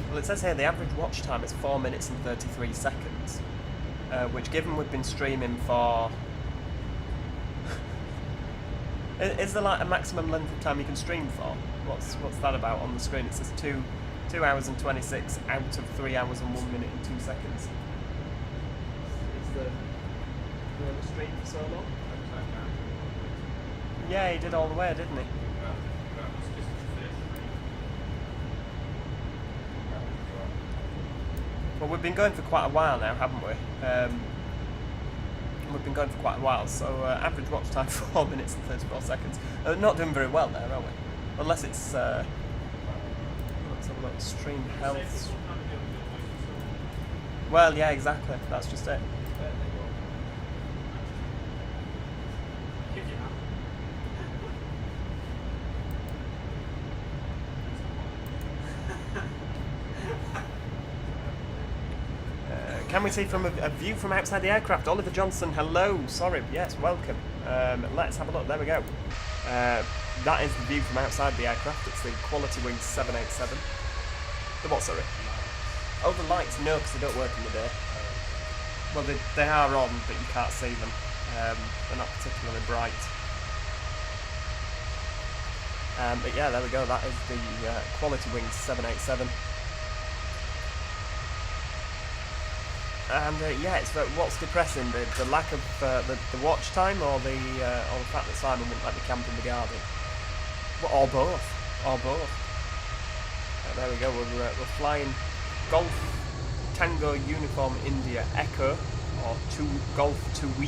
S1: Well, it says here the average watch time is 4 minutes and 33 seconds, which, given we've been streaming for... is there like a maximum length of time you can stream for? What's that about on the screen? It says 2 hours and 26 out of 3 hours and 1 minute and 2 seconds. Is the stream for so long? Yeah, he did all the way, didn't he? Well, we've been going for quite a while now, haven't we? We've been going for quite a while, so average watch time 4 minutes and 34 seconds. Not doing very well there, are we? Unless it's... let's have a look. Stream health. Well, yeah, exactly. That's just it. Can we see from a view from outside the aircraft? Oliver Johnson, hello. Sorry, yes, welcome. Let's have a look. There we go. That is the view from outside the aircraft. It's the Qualitywings 787. The what, sorry? Oh, the lights? No, because they don't work in the day. Well, they are on, but you can't see them. They're not particularly bright. But yeah, there we go. That is the Qualitywings 787. And yeah, it's what's depressing, the lack of the watch time, or the fact that Simon wouldn't let me camp in the garden, or both. There we go. We're flying Golf Tango Uniform India Echo, or Golf TUI,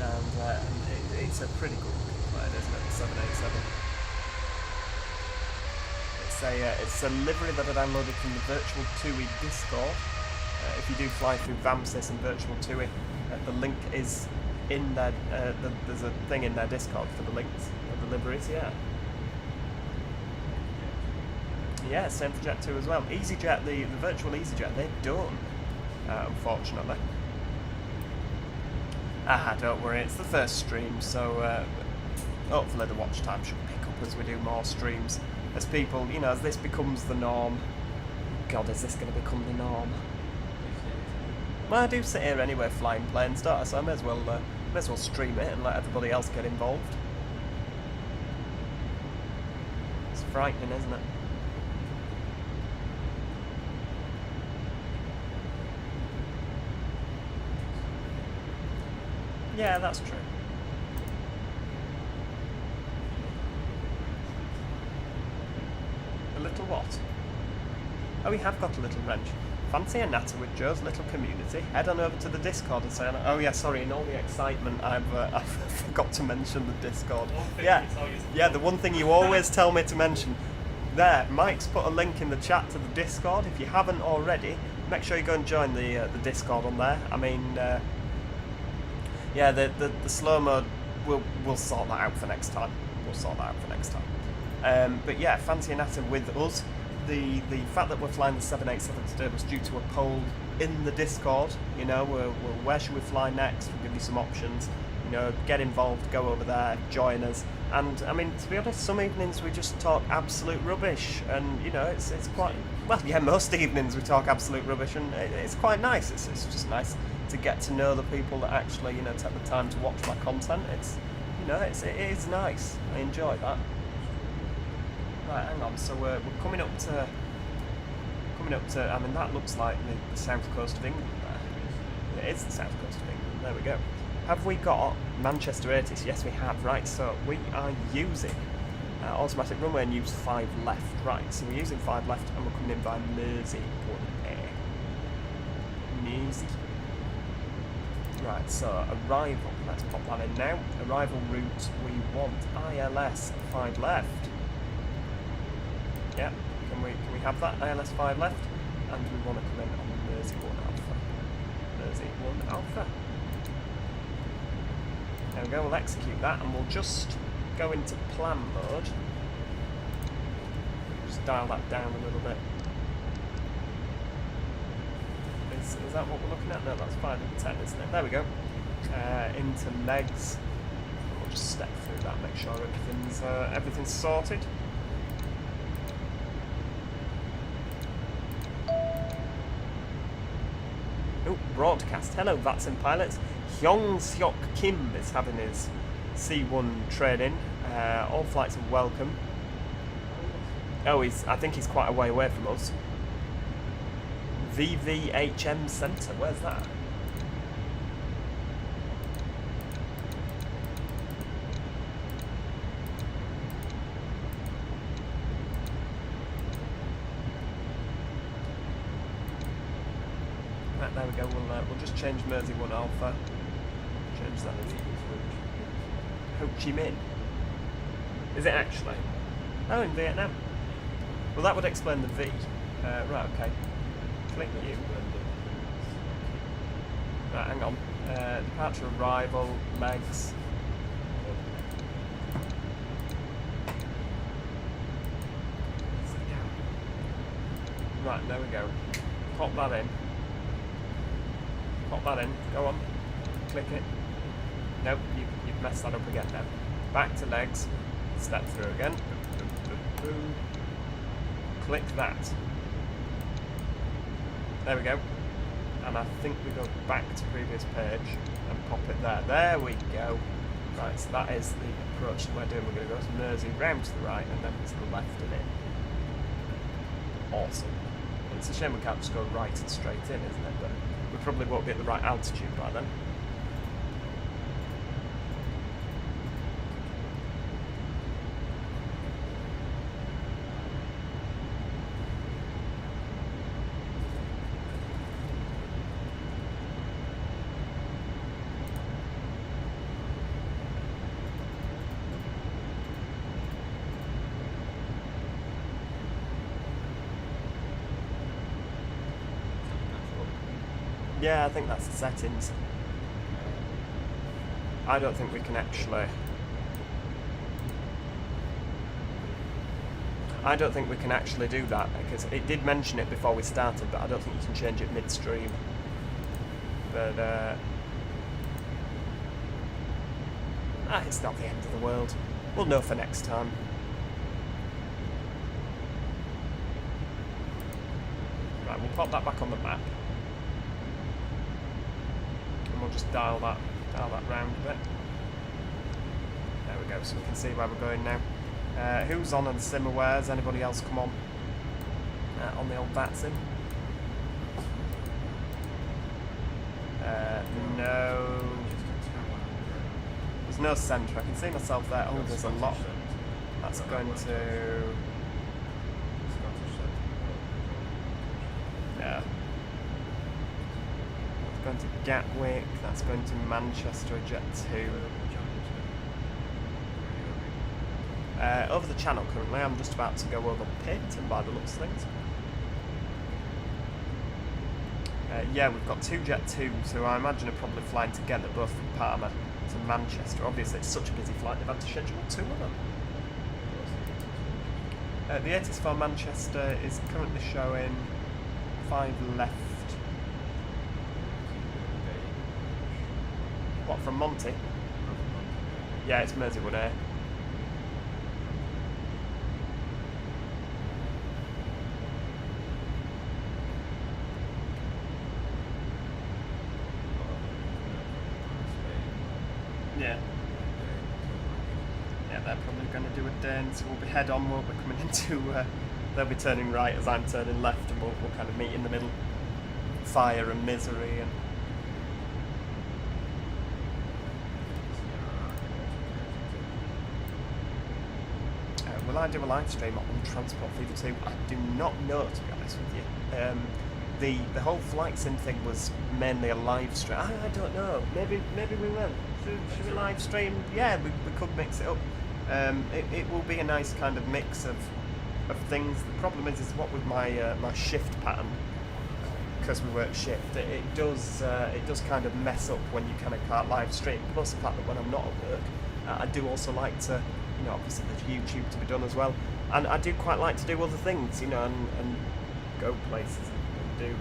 S1: and it's a pretty good plane, isn't it? The 787. It's a livery that I downloaded from the Virtual TUI Discord. If you do fly through VATSim and Virtual TUI, the link is in there. There's a thing in their Discord for the links of the liveries. Yeah, same for Jet 2 as well. EasyJet, the Virtual EasyJet, they're done, unfortunately. Don't worry, it's the first stream, so hopefully the watch time should pick up as we do more streams. As people, you know, as this becomes the norm. God, is this going to become the norm? Well, I do sit here anyway flying planes, don't I? So I may as well stream it and let everybody else get involved. It's frightening, isn't it? Yeah, that's true. A little what? Oh, we have got a little wrench. Fancy a natter with Joe's little community? Head on over to the Discord and say, oh yeah, sorry, in all the excitement I forgot to mention the Discord. Yeah, the one thing you always tell me to mention. There, Mike's put a link in the chat to the Discord. If you haven't already, make sure you go and join the Discord on there. I mean, yeah, the slow mode, we'll sort that out for next time. But yeah, fancy a natter with us. The fact that we're flying the 787 today was due to a poll in the Discord. You know, where should we fly next? We'll give you some options. You know, get involved, go over there, join us. And I mean, to be honest, some evenings we just talk absolute rubbish, and you know, it's quite well. Yeah, most evenings we talk absolute rubbish, and it's quite nice. It's just nice to get to know the people that actually, you know, take the time to watch my content. It's, you know, it is nice. I enjoy that. Right, hang on. So we're coming up to. I mean, that looks like the south coast of England there. It is the south coast of England. There we go. Have we got Manchester 80s? Yes, we have. Right, so we are using automatic runway and use 5 left. Right, so we're using 5 left and we're coming in by Mersey. Mersey. Right, so arrival. Let's pop that in now. Arrival route, we want ILS 5 left. Yep, can we have that? ILS 5 left? And we want to come in on Mersey 1 Alpha. Mersey 1 Alpha. There we go, we'll execute that and we'll just go into plan mode. Just dial that down a little bit. Is that what we're looking at? No, that's 5 and 10, isn't it? There we go. Into legs. We'll just step through that, make sure everything's sorted. Oh, broadcast. Hello, VATSim pilots. Hyung Seok Kim is having his C1 training. All flights are welcome. Oh, I think he's quite a way away from us. VVHM Centre, where's that? Right, there we go. We'll just change Mersey 1 Alpha. Change that to Ho Chi Minh. Is it actually? Oh, in Vietnam. Well, that would explain the V. Right, okay. Click you. Right, hang on. Departure arrival, legs. Right, there we go. Pop that in. Pop that in. Go on. Click it. Nope, you've messed that up again now. Back to legs. Step through again. Boom. Click that. There we go. And I think we go back to previous page and pop it there. There we go. Right, so that is the approach that we're doing. We're going to go to Mersey, round to the right, and then to the left and in. Awesome. It's a shame we can't just go right and straight in, isn't it? But we probably won't be at the right altitude by then. Yeah, I think that's the settings. I don't think we can actually... I don't think we can actually do that, because it did mention it before we started, but I don't think you can change it midstream. But, it's not the end of the world. We'll know for next time. Right, we'll pop that back on the map. We'll just dial that round a bit. There we go, so we can see where we're going now. Who's on and SimAwares? Anybody else come on the old VATSim? No. There's no centre. I can see myself there. Oh, there's a lot. That's going to... Yeah. Going to Gatwick, that's going to Manchester Jet 2. Over the channel currently, I'm just about to go over Pitt, and by the looks of things. Yeah, we've got 2 Jet 2s who I imagine are probably flying together, both from Parma to Manchester. Obviously, it's such a busy flight, they've had to schedule 2 of them. The 80s for Manchester is currently showing 5 left. What, from Monty? Yeah, it's Merseywood Air. Yeah. Yeah, they're probably going to do a day, and so we'll be head on, won't we, coming into, they'll be turning right as I'm turning left, and we'll kind of meet in the middle. Fire and misery, and... will I do a live stream on Transport Fever 2? I do not know, to be honest with you. The whole flight sim thing was mainly a live stream. I don't know. Maybe we will. Should we live stream? Yeah, we could mix it up. It will be a nice kind of mix of things. The problem is what with my my shift pattern, because we work shift, it does kind of mess up when you kind of can't live stream. Plus the fact that when I'm not at work, I do also like to, you know, obviously there's YouTube to be done as well, and I do quite like to do other things, you know, and go places and do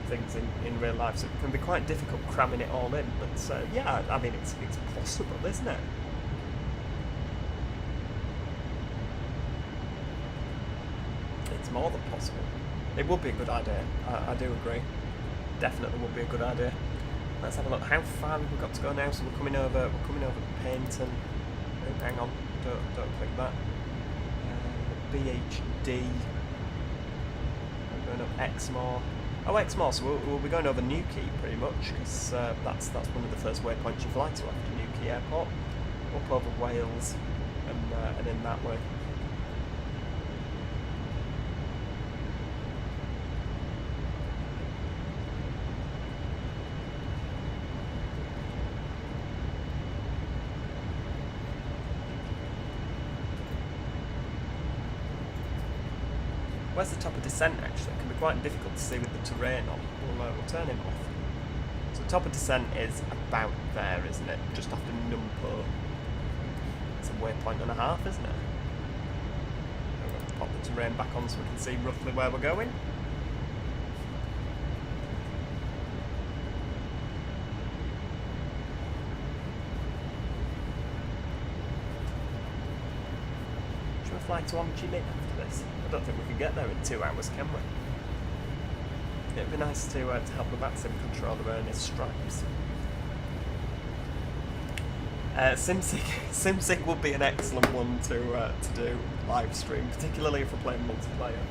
S1: things in real life, so it can be quite difficult cramming it all in, but yeah, I mean, it's possible, isn't it? It's more than possible. It would be a good idea, I do agree. Definitely would be a good idea. Let's have a look. How far have we got to go now? So we're coming over Paynton. Oh, hang on, don't click that. BHD. We're going up Exmoor. Oh, Exmoor, so we'll be going over Newquay pretty much, because that's one of the first waypoints you fly to after Newquay Airport. Up over Wales and in that way. Where's the top of descent actually? It can be quite difficult to see with the terrain on. We'll turn him off. So top of descent is about there, isn't it? Just after Numpo. It's a waypoint and a half, isn't it? We'll pop the terrain back on so we can see roughly where we're going. Should we fly to Ho Chi Minh after this? I don't think we can get there in 2 hours, can we? It'd be nice to help the VATSim controller earn his stripes. SimSig would be an excellent one to do live stream, particularly if we're playing multiplayer.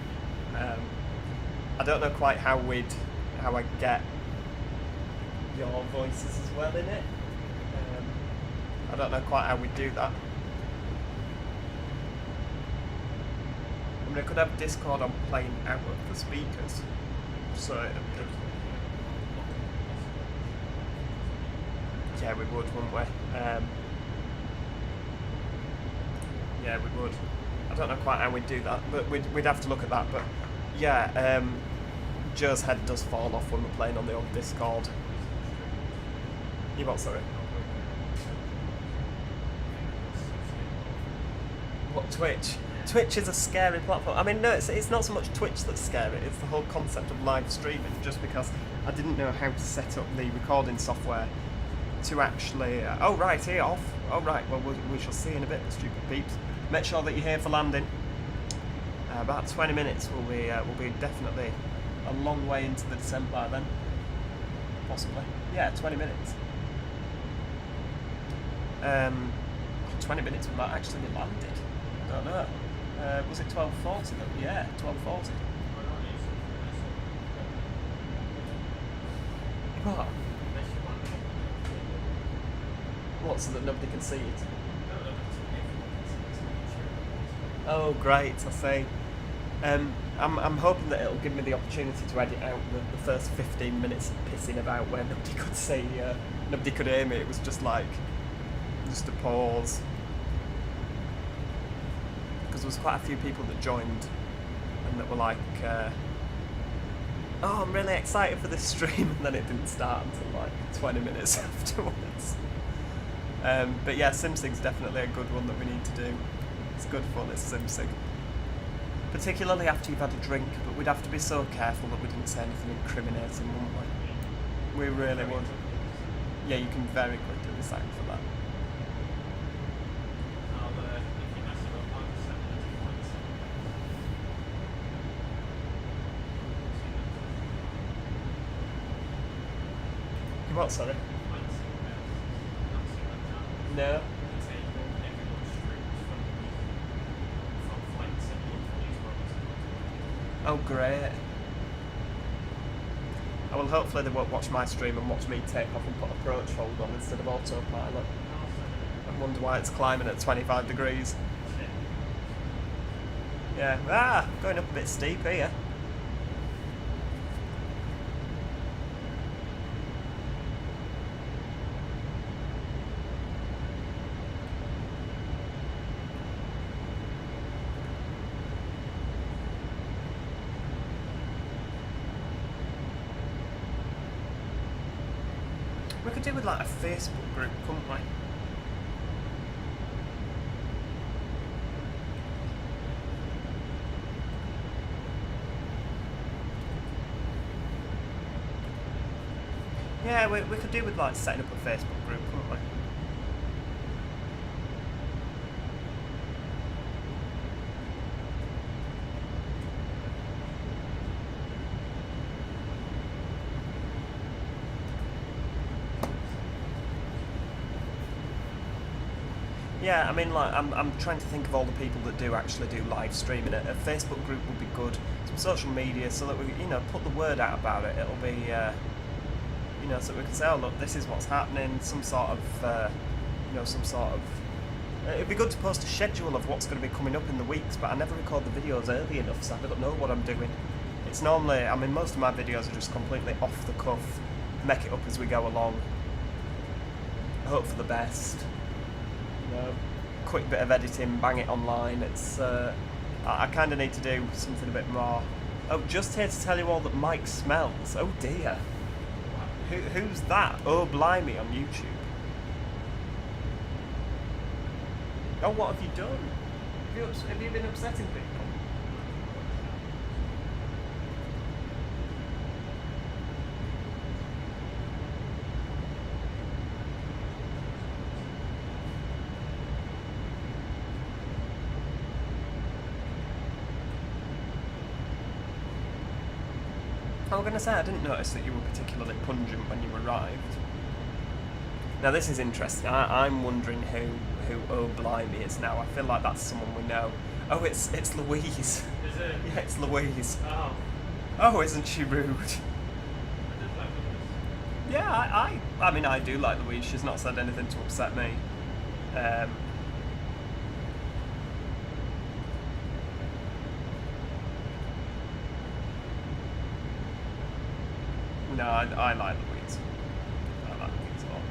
S1: I don't know quite how I get your voices as well in it. I don't know quite how we do that. I mean, I could have Discord on playing out of the speakers, so yeah, we would, wouldn't we? Yeah, we would. I don't know quite how we'd do that, but we'd have to look at that. But yeah, Joe's head does fall off when we're playing on the old Discord. You what, sorry? What, Twitch? Twitch is a scary platform. I mean, no, it's not so much Twitch that's scary, it's the whole concept of live streaming, just because I didn't know how to set up the recording software to actually... oh, right, here, off. Oh, right, well, we shall see in a bit, the stupid peeps. Make sure that you're here for landing. About 20 minutes will be definitely a long way into the descent by then. Possibly. Yeah, 20 minutes. 20 minutes we might actually be landed. I don't know. Was it 12:40 though? Yeah, 12:40. What? What, so that nobody can see it? Oh, great, I see. I'm hoping that it'll give me the opportunity to edit out the first 15 minutes of pissing about where nobody could see, nobody could hear me. It was just like, just a pause. Because there was quite a few people that joined and that were like, oh, I'm really excited for this stream, and then it didn't start until like 20 minutes afterwards. But yeah, SimSig's definitely a good one that we need to do. It's good fun, it's SimSig. Particularly after you've had a drink, but we'd have to be so careful that we didn't say anything incriminating, wouldn't we? We really would. Yeah, you can very quickly be sacked for that.
S9: If you mess it up, I'll just send it to points.
S1: You what, sorry? No. Oh, great. Oh, well, hopefully they won't watch my stream and watch me take off and put approach hold on instead of autopilot. I wonder why it's climbing at 25 degrees. Yeah, going up a bit steep here. We could do with like a Facebook group, couldn't we? Yeah, we could do with like setting up a Facebook group, couldn't we? Yeah, I mean, like, I'm trying to think of all the people that do actually do live streaming. A Facebook group would be good, some social media, so that we, you know, put the word out about it. It'll be, you know, so we can say, oh look, this is what's happening. Some sort of, you know, some sort of. It'd be good to post a schedule of what's going to be coming up in the weeks, but I never record the videos early enough, so I don't know what I'm doing. It's normally, I mean, most of my videos are just completely off the cuff, make it up as we go along. Hope for the best. Quick bit of editing, bang it online. It's I kind of need to do something a bit more. Oh, just here to tell you all that Mike smells. Oh dear. Who's that? Oh blimey, on YouTube. Oh, what have you done? Have you been upsetting people? I was going to say, I didn't notice that you were particularly pungent when you arrived. Now this is interesting. I'm wondering who Oh Blimey is now. I feel like that's someone we know. Oh, it's Louise.
S9: Is it?
S1: Yeah, it's Louise.
S9: Oh.
S1: Oh, isn't she rude?
S9: I did like Louise.
S1: Yeah, I mean, I do like Louise. She's not said anything to upset me. No, I like Louise. I like Louise a lot.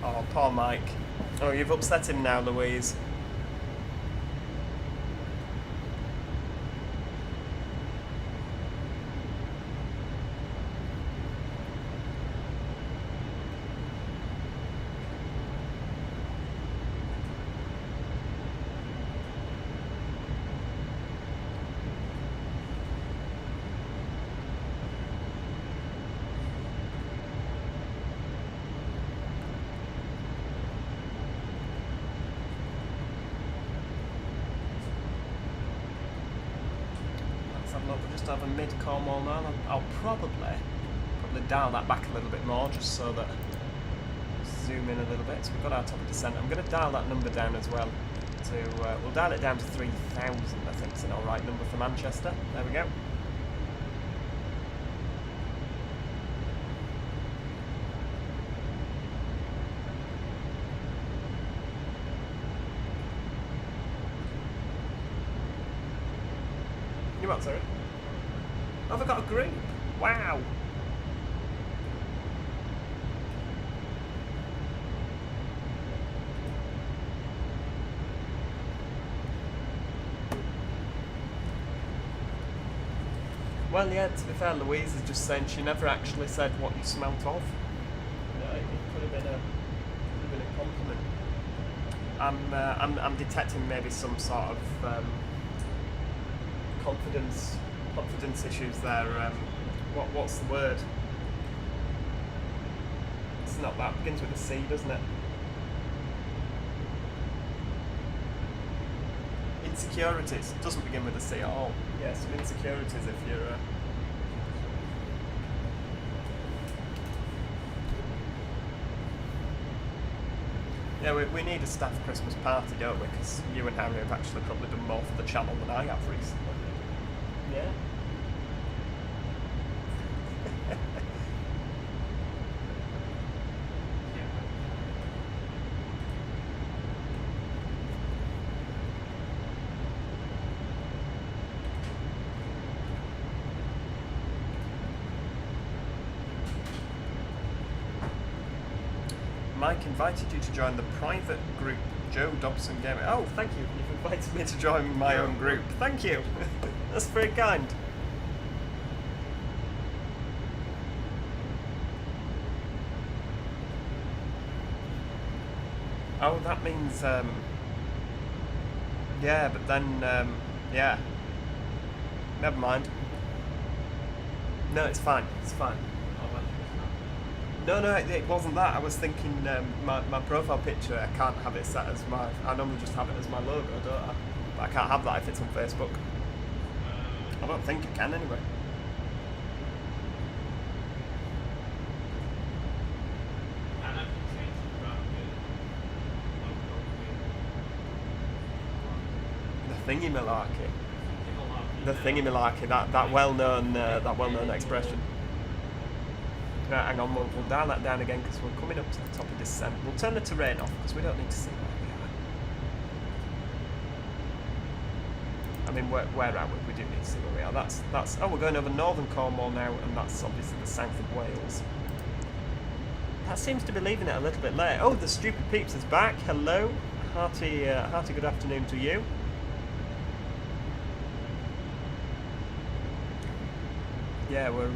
S1: Oh, poor Mike. Oh, you've upset him now, Louise. We'll just have a mid-Cornwall now. I'll probably dial that back a little bit more just so that zoom in a little bit. So we've got our top of descent. I'm going to dial that number down as well. We'll dial it down to 3,000. I think it's an alright number for Manchester. There we go. You what, sorry? Oh, have I got a group? Wow. Well, yeah, to be fair, Louise is just saying she never actually said what you smelt of. It could have been a compliment. I'm detecting maybe some sort of confidence issues there. What's the word? It's not that. It begins with a C, doesn't it? Insecurities. Doesn't begin with a C at all. Yeah, some insecurities if you're... Yeah, we need a staff Christmas party, don't we? Because you and Harry have actually probably done more for the channel than I have recently. Yeah. Mike invited you to join the private group Joe Dobson Gaming. Oh, thank you. You've invited me to join my own group. Thank you. That's very kind. Oh, that means, yeah, but then, yeah. Never mind. No, it's fine. It's fine. No, it wasn't that. I was thinking my profile picture, I can't have it set as my... I normally just have it as my logo, don't I? But I can't have that if it's on Facebook. I don't think I can anyway. The thingy-malarkey. The thingy-malarkey, that well-known expression. Right, hang on, we'll dial that down again because we're coming up to the top of descent. We'll turn the terrain off because we don't need to see where we are. I mean, where are we? We do need to see where we are. That's. Oh, we're going over northern Cornwall now, and that's obviously the south of Wales. That seems to be leaving it a little bit late. Oh, the Stupid Peeps is back. Hello, hearty good afternoon to you. Yeah, we're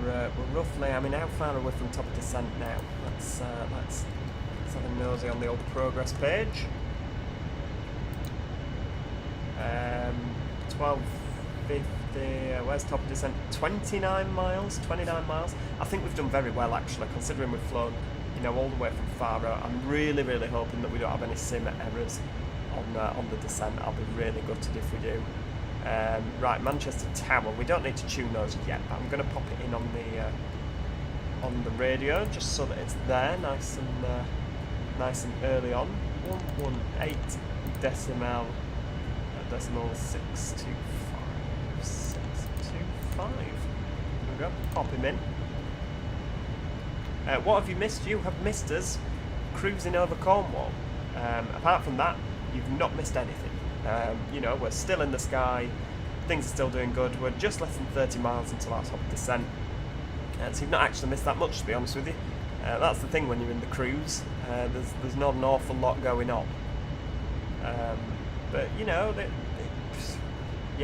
S1: roughly. I mean, how far are we from top of descent now? Let's have a nosy on the old progress page. 1250. Where's top of descent? 29 miles. 29 miles. I think we've done very well actually, considering we've flown, all the way from Faro. I'm really hoping that we don't have any sim errors on the descent. I'll be really gutted if we do. Right, Manchester Tower. We don't need to tune those yet, but I'm going to pop it in on the radio just so that it's there, nice and early on. 118 decimal 625. There we go. Pop him in. What have you missed? You have missed us cruising over Cornwall. Apart from that, you've not missed anything. We're still in the sky, things are still doing good, we're just less than 30 miles until our top descent, so you've not actually missed that much, to be honest with you. That's the thing when you're in the cruise, there's not an awful lot going on, but you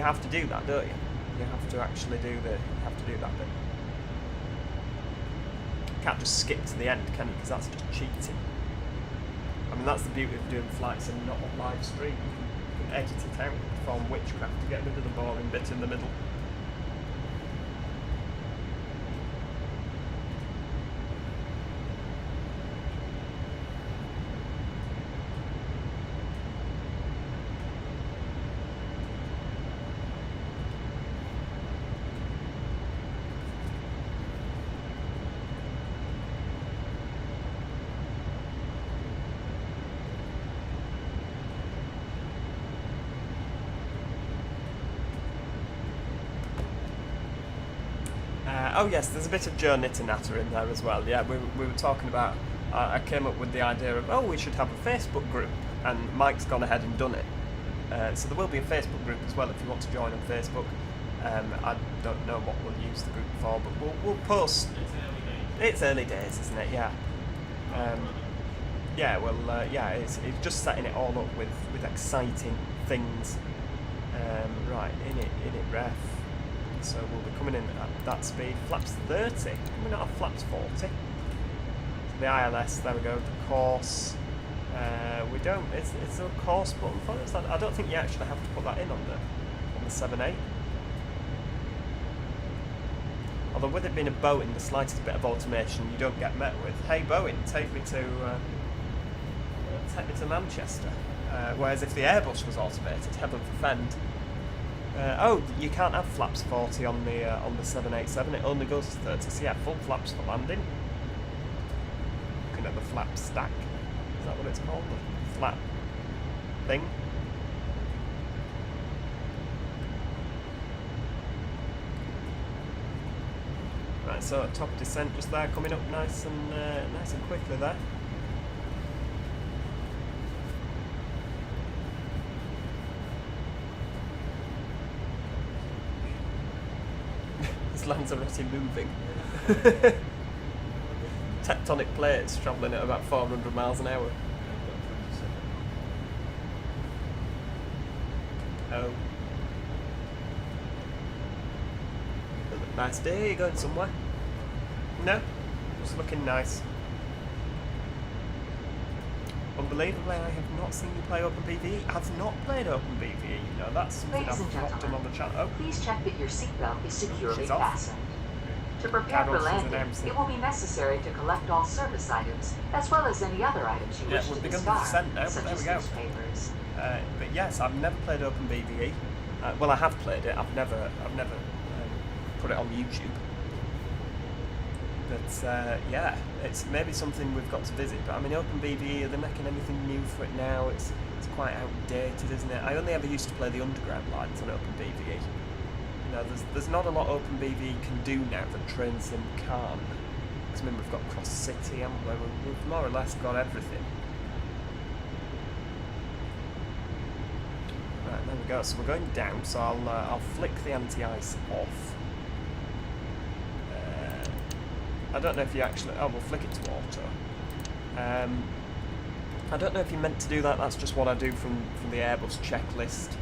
S1: have to do that, don't you? You have to actually do that bit. You can't just skip to the end, can you? Because that's just cheating. I mean, that's the beauty of doing flights and not on live stream. Edit it out, perform witchcraft to get rid of the boring bit in the middle. Oh yes, there's a bit of Joe Nitter-Natter in there as well. Yeah, we were talking about, I came up with the idea of, we should have a Facebook group, and Mike's gone ahead and done it. So there will be a Facebook group as well if you want to join on Facebook. I don't know what we'll use the group for, but we'll post. It's early days, isn't it? Yeah. It's just setting it all up with exciting things. Right, in it ref. So we'll be coming in at that speed. Flaps 30. Can we not have flaps 40? So the ILS, there we go. The course. We don't. It's a course button for it. I don't think you actually have to put that in on the 7.8. Although with it being a Boeing, the slightest bit of automation you don't get met with. Hey Boeing, take me to Manchester. Whereas if the Airbus was automated, heaven forfend. Oh, you can't have flaps 40 on the 787. It only goes to 30. So yeah, full flaps for landing. Looking at the flap stack. Is that what it's called? The flap thing. Right, so top descent just there, coming up nice and quickly there. This Lanzarote moving. Tectonic plates travelling at about 400 miles an hour. Oh. Nice day, you going somewhere? No? Just looking nice. Unbelievably, I have not seen you play OpenBVE. I've not played OpenBVE, you know, that's something
S4: Ladies and
S7: Oh.
S1: I've dropped in on the chat. Oh,
S4: Please check that your seatbelt is securely
S1: She's off.
S4: fastened. To prepare
S1: Carol,
S4: for
S1: she's
S4: landing,
S1: announcing.
S4: it will be necessary to collect all service items, as well as any other items you
S1: Yeah,
S4: wish
S1: we've
S4: to
S1: begun the
S4: discard,
S1: descent now, but
S4: such
S1: there
S4: as
S1: we go.
S4: newspapers.
S1: but yes, I've never played OpenBVE. Well, I have played it. I've never put it on YouTube. But yeah, it's maybe something we've got to visit. But I mean, OpenBVE, are they making anything new for it now? It's quite outdated, isn't it? I only ever used to play the underground lines on OpenBVE. You know, there's not a lot OpenBVE can do now that TrainSim can't. Because I mean, we've got Cross City, haven't we? We've more or less got everything. Right, there we go. So we're going down. So I'll flick the anti-ice off. I don't know if you actually... Oh, we'll flick it to auto. I don't know if you're meant to do that. That's just what I do from the Airbus checklist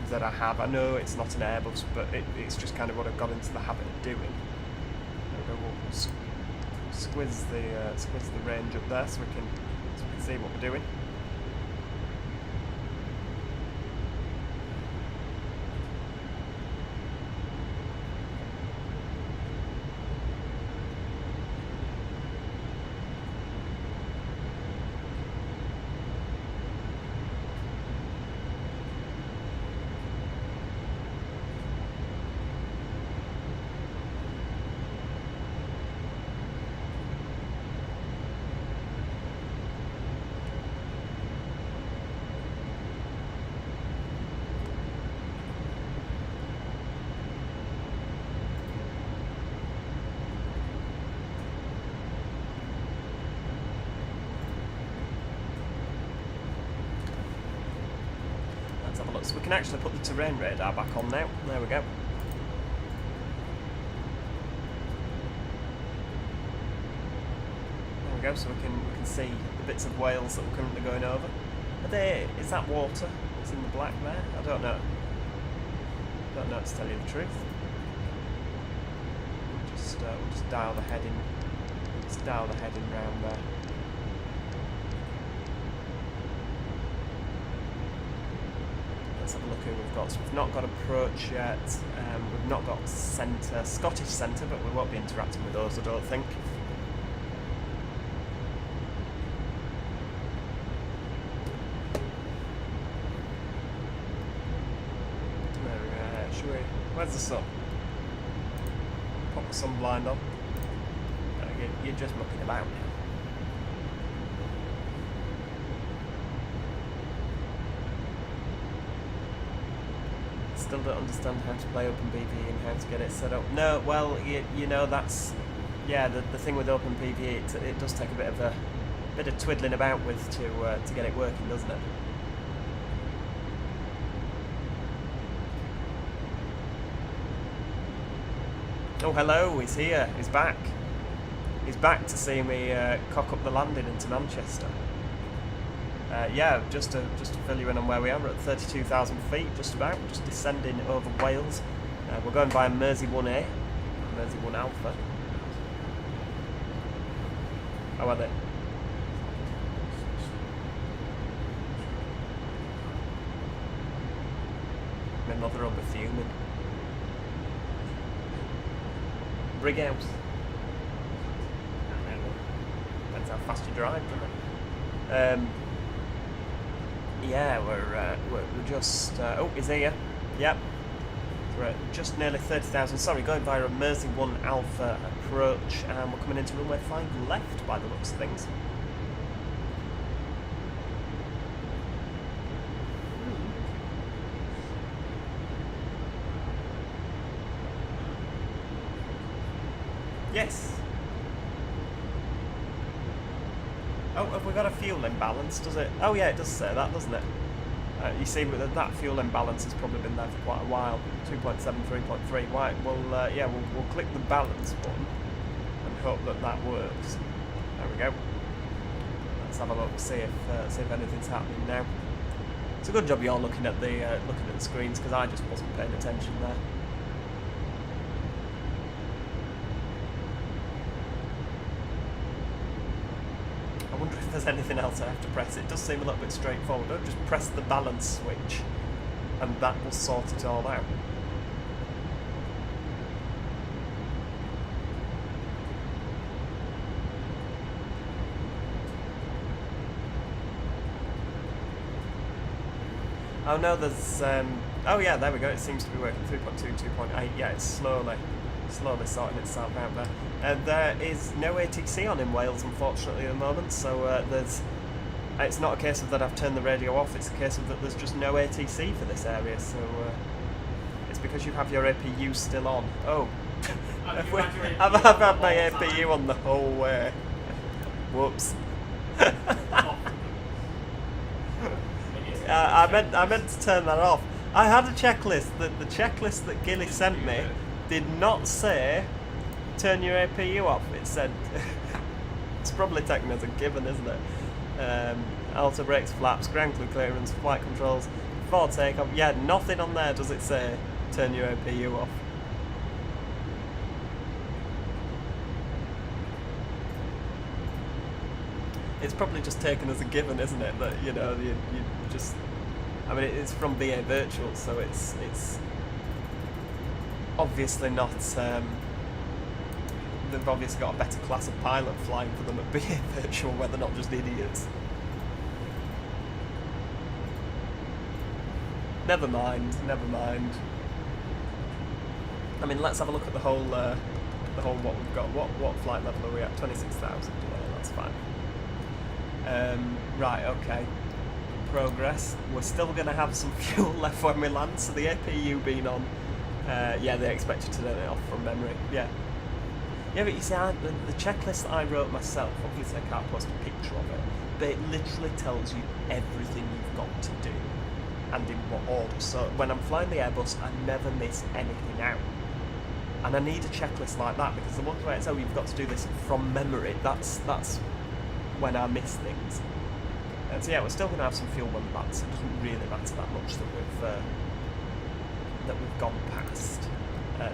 S1: that I have. I know it's not an Airbus, but it's just kind of what I've got into the habit of doing. There we go. We'll squiz the range up there so we can see what we're doing. So we can actually put the terrain radar back on now. There we go. There we go. So we can see the bits of Wales that we're currently going over. Are they? Is that water? It's in the black there. I don't know. Don't know to tell you the truth. We'll just dial the heading. Just dial the heading round there. Let's have a look who we've got. So we've not got approach yet. We've not got centre, Scottish centre, but we won't be interacting with those, I don't think. Where's the sun? Pop the sun blind on. You're just mucking about now. Still don't understand how to play OpenBVE and how to get it set up. No, well, you know, that's... Yeah, the thing with OpenBVE, it does take a bit of twiddling about with to get it working, doesn't it? Oh, hello, he's here. He's back. He's back to see me cock up the landing into Manchester. Yeah, just to fill you in on where we are, we're at 32,000 feet, just descending over Wales. We're going by Mersey 1A, Mersey 1 Alpha. How are they? My mother will be fuming. Brig house. Depends how fast you drive, doesn't it? Yeah, we're just. Oh, he's here. Yep. We're at just nearly 30,000. Sorry, going via a Mersey 1 Alpha approach, and we're coming into runway 5 left by the looks of things. Yes. Oh, have we got a fuel imbalance? Does it? Oh yeah, it does say that, doesn't it? You see, that fuel imbalance has probably been there for quite a while. 2.7, 3.3. Right. Well, yeah, we'll click the balance button and hope that works. There we go. Let's have a look. See if anything's happening now. It's a good job you're looking at the screens, because I just wasn't paying attention there. I wonder if there's anything else I have to press. It does seem a little bit straightforward. I'll just press the balance switch and that will sort it all out. Oh no, there's oh yeah, there we go. It seems to be working. 3.2, 2.8. Yeah, it's slowly sorting itself out there. And there is no ATC on in Wales, unfortunately, at the moment. So it's not a case of that I've turned the radio off. It's a case of that there's just no ATC for this area. So it's because you have your APU still on. Oh, I've had my APU on the whole way. Whoops. I meant to turn that off. I had a checklist. The checklist that Gilly sent me did not say turn your APU off. It said it's probably taken as a given, isn't it? Alto brakes, flaps, ground clearance, flight controls, before takeoff. Yeah, nothing on there does it say turn your APU off. It's probably just taken as a given, isn't it? That you just. I mean, it's from BA Virtual, so it's obviously not. They've obviously got a better class of pilot flying for them at BA Virtual, where they're not just idiots. Never mind. I mean, let's have a look at the whole what we've got. What flight level are we at? 26,000. Well, that's fine. Right. Okay. Progress. We're still going to have some fuel left when we land, so the APU being on. Yeah, they expect you to turn it off from memory. Yeah. Yeah, but you see, the checklist that I wrote myself, obviously I can't post a picture of it, but it literally tells you everything you've got to do and in what order. So when I'm flying the Airbus, I never miss anything out. And I need a checklist like that, because the ones where it's, oh, you've got to do this from memory, that's when I miss things. And so yeah, we're still going to have some fuel when we land, so it doesn't really matter that much that we've gone past.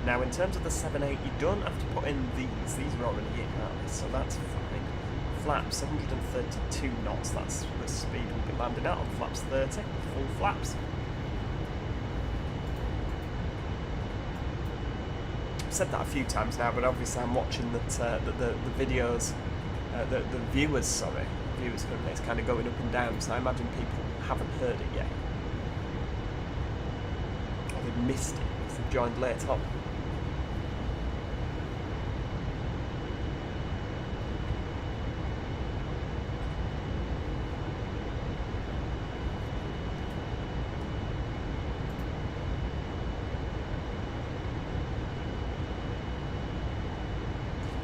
S1: Now, in terms of the 7.8, you don't have to put in these. These are already in, aren't they? So that's fine. Flaps, 132 knots. That's the speed we'll be landing at on flaps 30. Full flaps. I've said that a few times now, but obviously I'm watching that the videos, the viewers currently, it's kind of going up and down. So I imagine people haven't heard it yet, or they've missed it. Joined late on.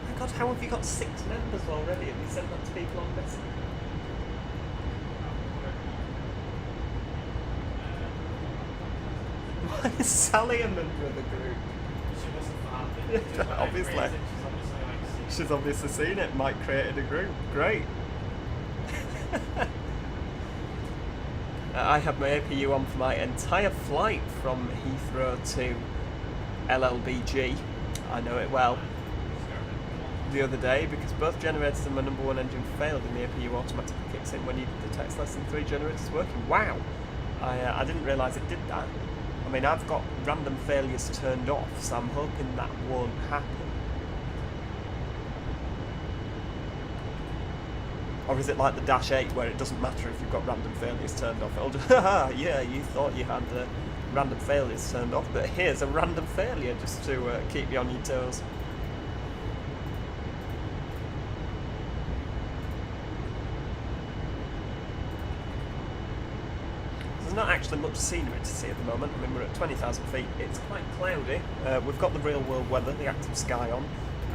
S1: My God, how have you got 6 members already? Have you sent that to people on Messenger? Why is Sally a member of the group?
S9: She must have had it.
S1: Obviously. She's obviously seen it. Mike created a group. Great. I had my APU on for my entire flight from Heathrow to LLBG. I know it well. The other day, because both generators and my number one engine failed and the APU automatically kicks in when you detect less than 3 generators working. Wow! I didn't realise it did that. I mean, I've got random failures turned off, so I'm hoping that won't happen. Or is it like the Dash 8 where it doesn't matter if you've got random failures turned off? It'll just, haha, yeah, you thought you had random failures turned off, but here's a random failure just to keep you on your toes. There's not actually much scenery to see at the moment. I mean, we're at 20,000 feet. It's quite cloudy. We've got the real world weather, the active sky on,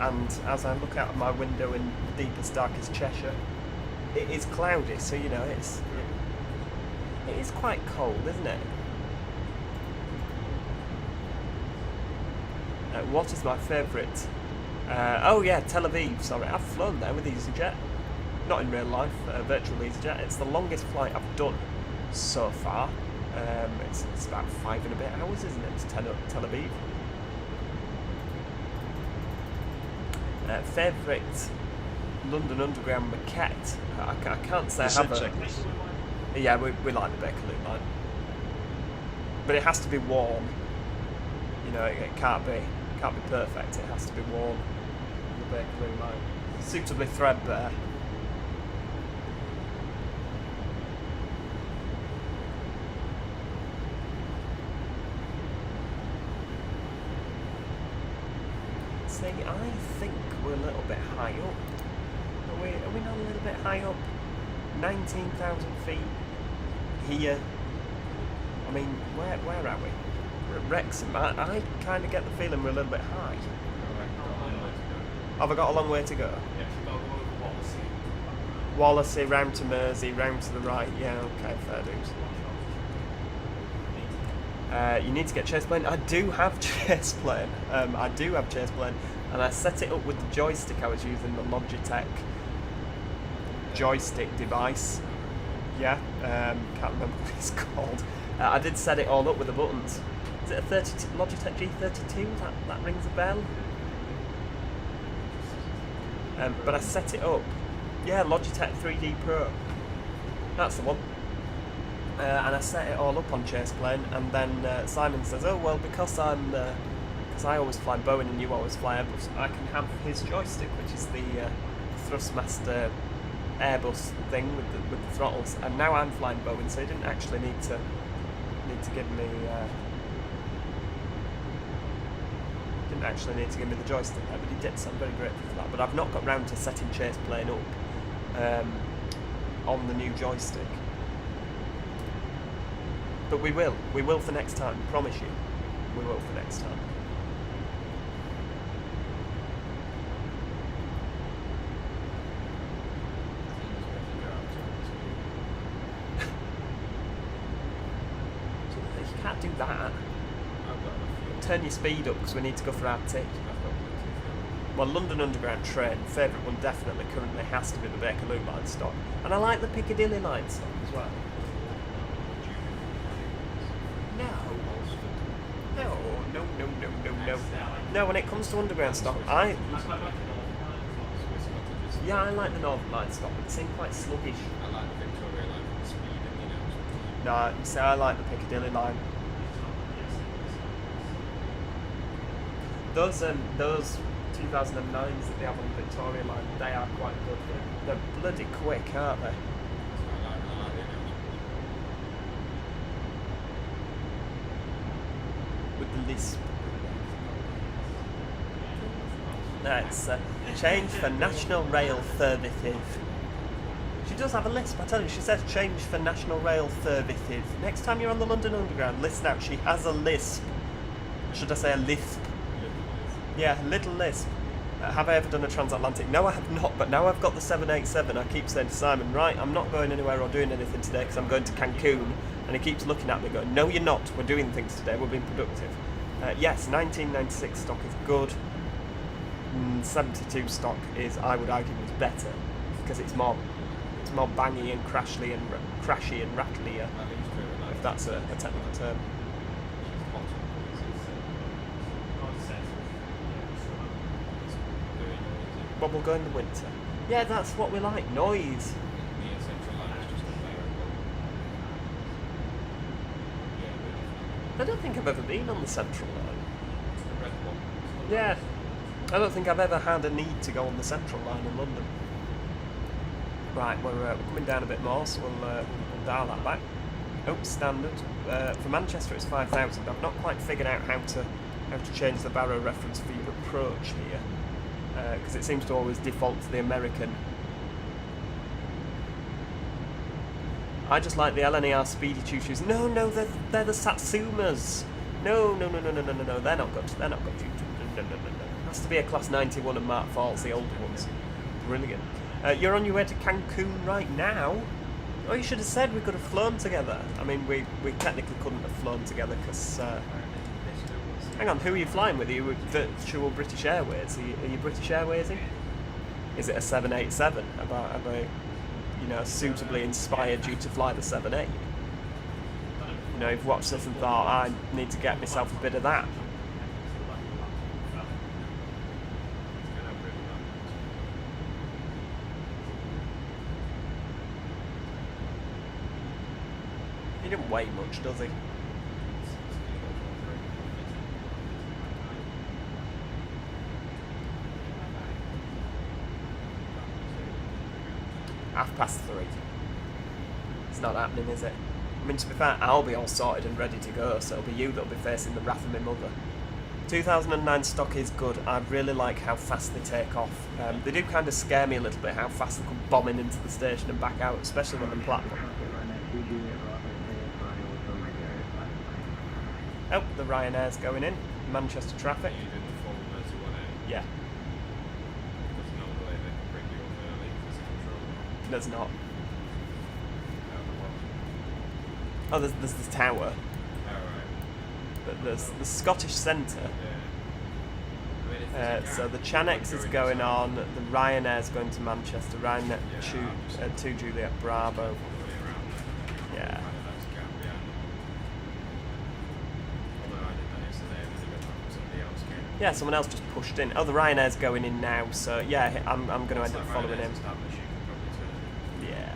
S1: and as I look out of my window in the deepest, darkest Cheshire, it is cloudy, so you know it is quite cold, isn't it? What is my favourite? Oh yeah, Tel Aviv. Sorry, I've flown there with EasyJet. Not in real life, virtual EasyJet. It's the longest flight I've done so far. It's about 5 and a bit hours, isn't it, to Tel Aviv? Favourite London Underground maquette? I can't say I have a... Yeah, we like the Bakerloo line. But it has to be warm. You know, it can't be perfect. It has to be warm. The Bakerloo line. Suitably threadbare. See, I think we're a little bit high up. Are we not a little bit high up? 19,000 feet here. I mean, where are we? We're at Wrexham. I kind of get the feeling we're a little bit high. Have I got a long way to go?
S9: Yeah, you go over Wallasey.
S1: Wallasey, round to Mersey, round to the right. Yeah, okay, fair dues. You need to get chase plane. I do have chase plane. I do have chase plane, and I set it up with the joystick I was using, the Logitech joystick device. Yeah, can't remember what it's called. I did set it all up with the buttons. Is it a Logitech G32? That rings a bell. But I set it up. Yeah, Logitech 3D Pro. That's the one. And I set it all up on chase plane, and then Simon says, "Oh well, because I always fly Boeing and you always fly Airbus, I can have his joystick, which is the Thrustmaster Airbus thing with the throttles." And now I'm flying Boeing, so he didn't actually need to give me the joystick there, but he did, so I'm very grateful for that. But I've not got round to setting chase plane up on the new joystick. But we will for next time, promise you. We will for next time. You can't do that. Turn your speed up because we need to go for our tick. Well, London Underground train, favourite one definitely currently has to be the Bakerloo line stop. And I like the Piccadilly line stop as well. No, when it comes to underground stop, I like the Northern line stop, but they seem quite sluggish.
S3: I like the Victoria line for the speed and
S1: No, see, I like the Piccadilly line. Those 2009s that they have on the Victoria line, they are quite good. They're bloody quick, aren't they? With the lisp. That's change for National Rail Services. She does have a lisp, I tell you. She says change for National Rail Services. Next time you're on the London Underground, listen out. She has a lisp. Should I say a lisp? Yeah, little lisp. Have I ever done a transatlantic? No, I have not, but now I've got the 787, I keep saying to Simon, right, I'm not going anywhere or doing anything today because I'm going to Cancun. And he keeps looking at me going, no, you're not. We're doing things today. We're being productive. Yes, 1996 stock is good. 72 stock is, I would argue, was better because it's more It's more bangy and crashy and rattly, if that's a technical term. But we'll go in the winter. Yeah, that's what we like, noise. I don't think I've ever been on the Central Line. Yeah, I don't think I've ever had a need to go on the Central Line in London. Right, we're coming down a bit more, so we'll dial that back. Oh, standard. For Manchester it's 5,000. I've not quite figured out how to change the Barrow reference for your approach here, because it seems to always default to the American. I just like the LNER Speedy Choo-Choos. No, they're the Satsumas. No, they're not good. They're not good. No. It has to be a Class 91 and Mark Falls, the older ones. Brilliant. You're on your way to Cancun right now? Oh, you should have said we could have flown together. I mean, we technically couldn't have flown together because... hang on, who are you flying with? Are you with virtual British Airways? Are you British Airwaysing? Is it a 787? Have I suitably inspired you to fly the 78? You know, you've watched this and thought, I need to get myself a bit of that. He didn't weigh much, does he? Past 3. It's not happening, is it? I mean, to be fair, I'll be all sorted and ready to go, so it'll be you that'll be facing the wrath of my mother. 2009 stock is good. I really like how fast they take off. They do kind of scare me a little bit, how fast they come bombing into the station and back out, especially when they're platinum. Oh, the Ryanair's going in. Manchester traffic. Yeah. There's not. Oh, there's the tower. But there's the Scottish Centre. So the Chanex is going on. The Ryanair's going to Manchester. Ryanair 2 Juliet Bravo. Yeah. Yeah, someone else just pushed in. Oh, the Ryanair's going in now. So yeah, I'm going to end up following him. Yeah.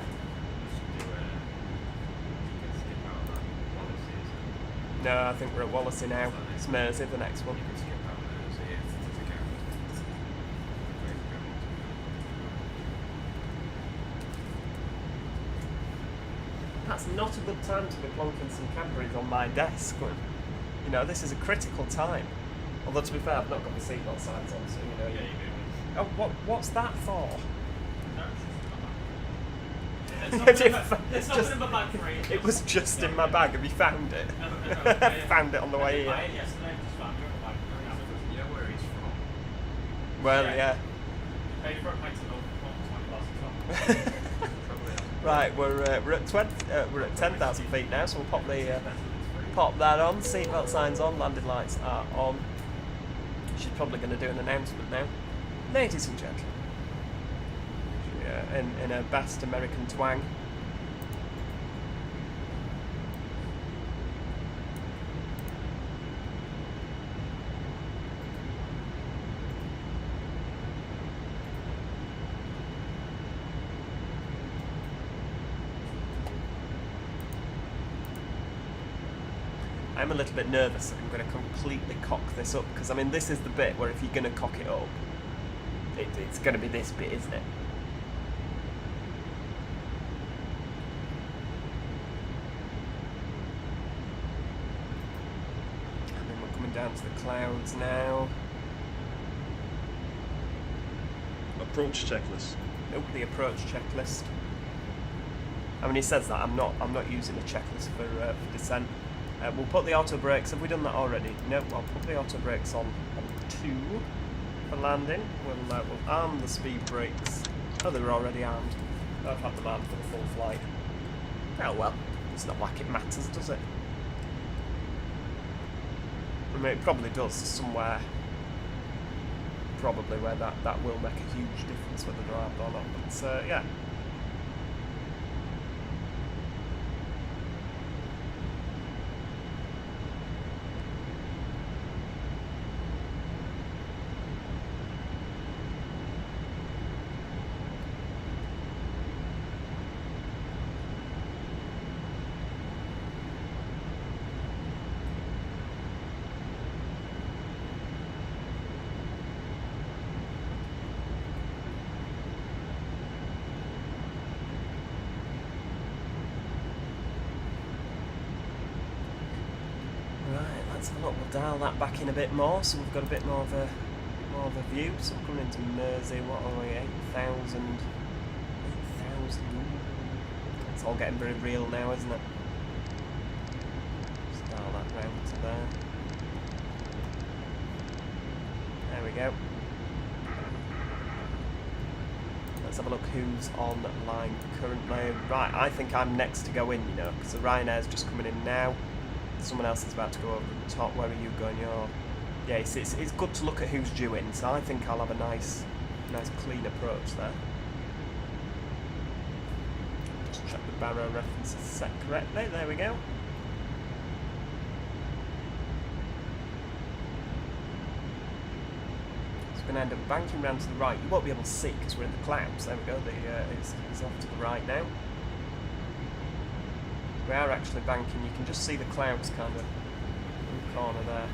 S1: No, I think we're at Wallasey now. It's Mersey, the next one. That's not a good time to be plonking some Cadbury's on my desk. You know, this is a critical time. Although, to be fair, I've not got the seatbelt signs on, so you know.
S9: Yeah, you do.
S1: Oh, what's that for?
S9: It's not in my bag for ages.
S1: It was just in my bag. Have you found it? Found it on the way here.
S9: Yesterday, just found it in my bag.
S3: You know where he's from?
S1: Well, yeah.
S9: Paid for a pint of milk, 20
S1: Right, we're at 10,000 feet now, so we'll pop that on. Seatbelt signs on. Landing lights are on. She's probably going to do an announcement now, ladies and gentlemen. In a best American twang. I'm a little bit nervous that I'm going to completely cock this up, because I mean this is the bit where if you're going to cock it up, it's going to be this bit, isn't it? Down to the clouds now.
S6: Approach checklist.
S1: Nope, the approach checklist. I mean, he says that. I'm not using a checklist for descent. We'll put the auto brakes. Have we done that already? Nope. I'll put the auto brakes on 2 for landing. We'll arm the speed brakes. Oh, they were already armed. I've had them armed for the full flight. Oh well, it's not like it matters, does it? I mean, it probably does somewhere, probably where that will make a huge difference whether they're armed or not, but yeah. dial that back in a bit more, so we've got a bit more of a view. So we're coming into Mersey. What are we? 8,000. 8,000. It's all getting very real now, isn't it? Just dial that round to there. There we go. Let's have a look who's online currently. Right, I think I'm next to go in, you know, because the Ryanair's just coming in now. Someone else is about to go over the top. Where are you going? Yeah, it's good to look at who's due in, so I think I'll have a nice clean approach there. Just check the Faro references set correctly. There we go. So we're going to end up banking round to the right. You won't be able to see because we're in the clouds. There we go. It's off to the right now. We are actually banking. You can just see the clouds kind of in the corner there.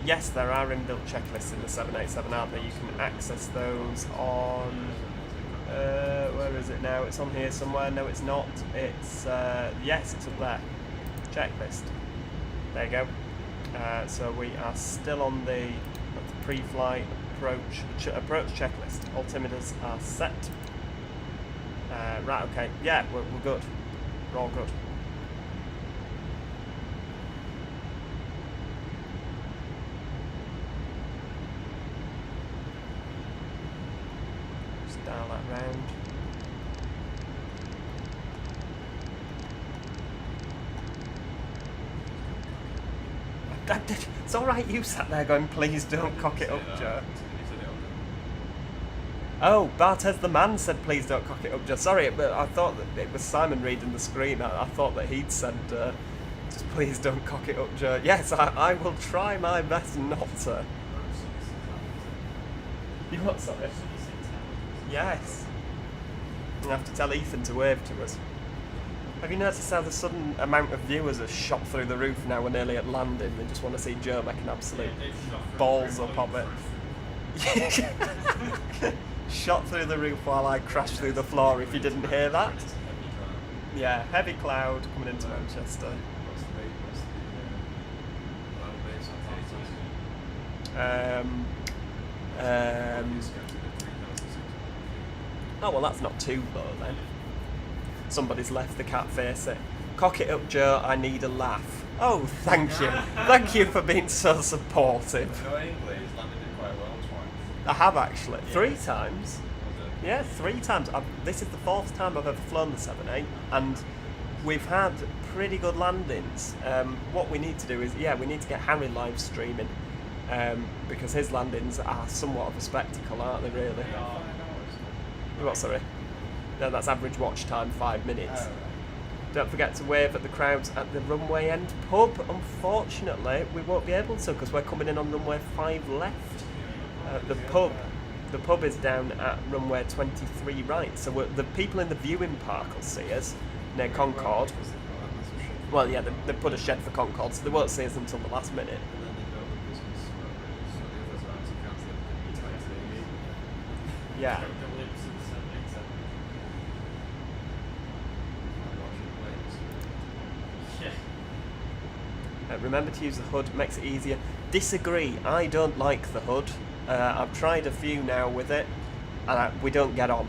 S1: Yes, there are inbuilt checklists in the 787, aren't there? You can access those on... where is it now? It's on here somewhere. No, it's not. It's... yes, it's up there. Checklist. There you go. So we are still on the pre-flight approach checklist. Altimeters are set. Right, okay. Yeah, we're good. We're all good. Dial that round. It's alright you sat there going, please don't cock it up, Joe. Oh, Bartez the man said please don't cock it up, Joe. Sorry, but I thought that it was Simon reading the screen. I thought that he'd said just please don't cock it up, Joe. Yes, I will try my best not to. You what, sorry? Yes. You have to tell Ethan to wave to us. Have you noticed how the sudden amount of viewers has shot through the roof now we're nearly at landing? They just want to see Joe make an absolute balls up of it. Shot through the roof while I crashed through the floor, if you didn't hear that. Yeah, heavy cloud coming into Manchester. Oh, well, that's not too low then. Somebody's left the cat face it. Cock it up, Joe, I need a laugh. Oh, thank you. Thank you for being so supportive.
S3: No, English landed it quite well twice.
S1: I have actually. Yeah. 3 times. Yeah, 3 times. This is the 4th time I've ever flown the 787, and we've had pretty good landings. What we need to do is, we need to get Harry live streaming, because his landings are somewhat of a spectacle, aren't they, really? What, sorry? No, that's average watch time, 5 minutes. Don't forget to wave at the crowds at the runway end pub. Unfortunately, we won't be able to because we're coming in on runway 5 left. The pub is down at runway 23 right, so the people in the viewing park will see us near Concorde. Well, yeah, they put a shed for Concorde, so they won't see us until the last minute. Yeah. Remember to use the hood, makes it easier. Disagree, I don't like the hood. I've tried a few now with it, and we don't get on.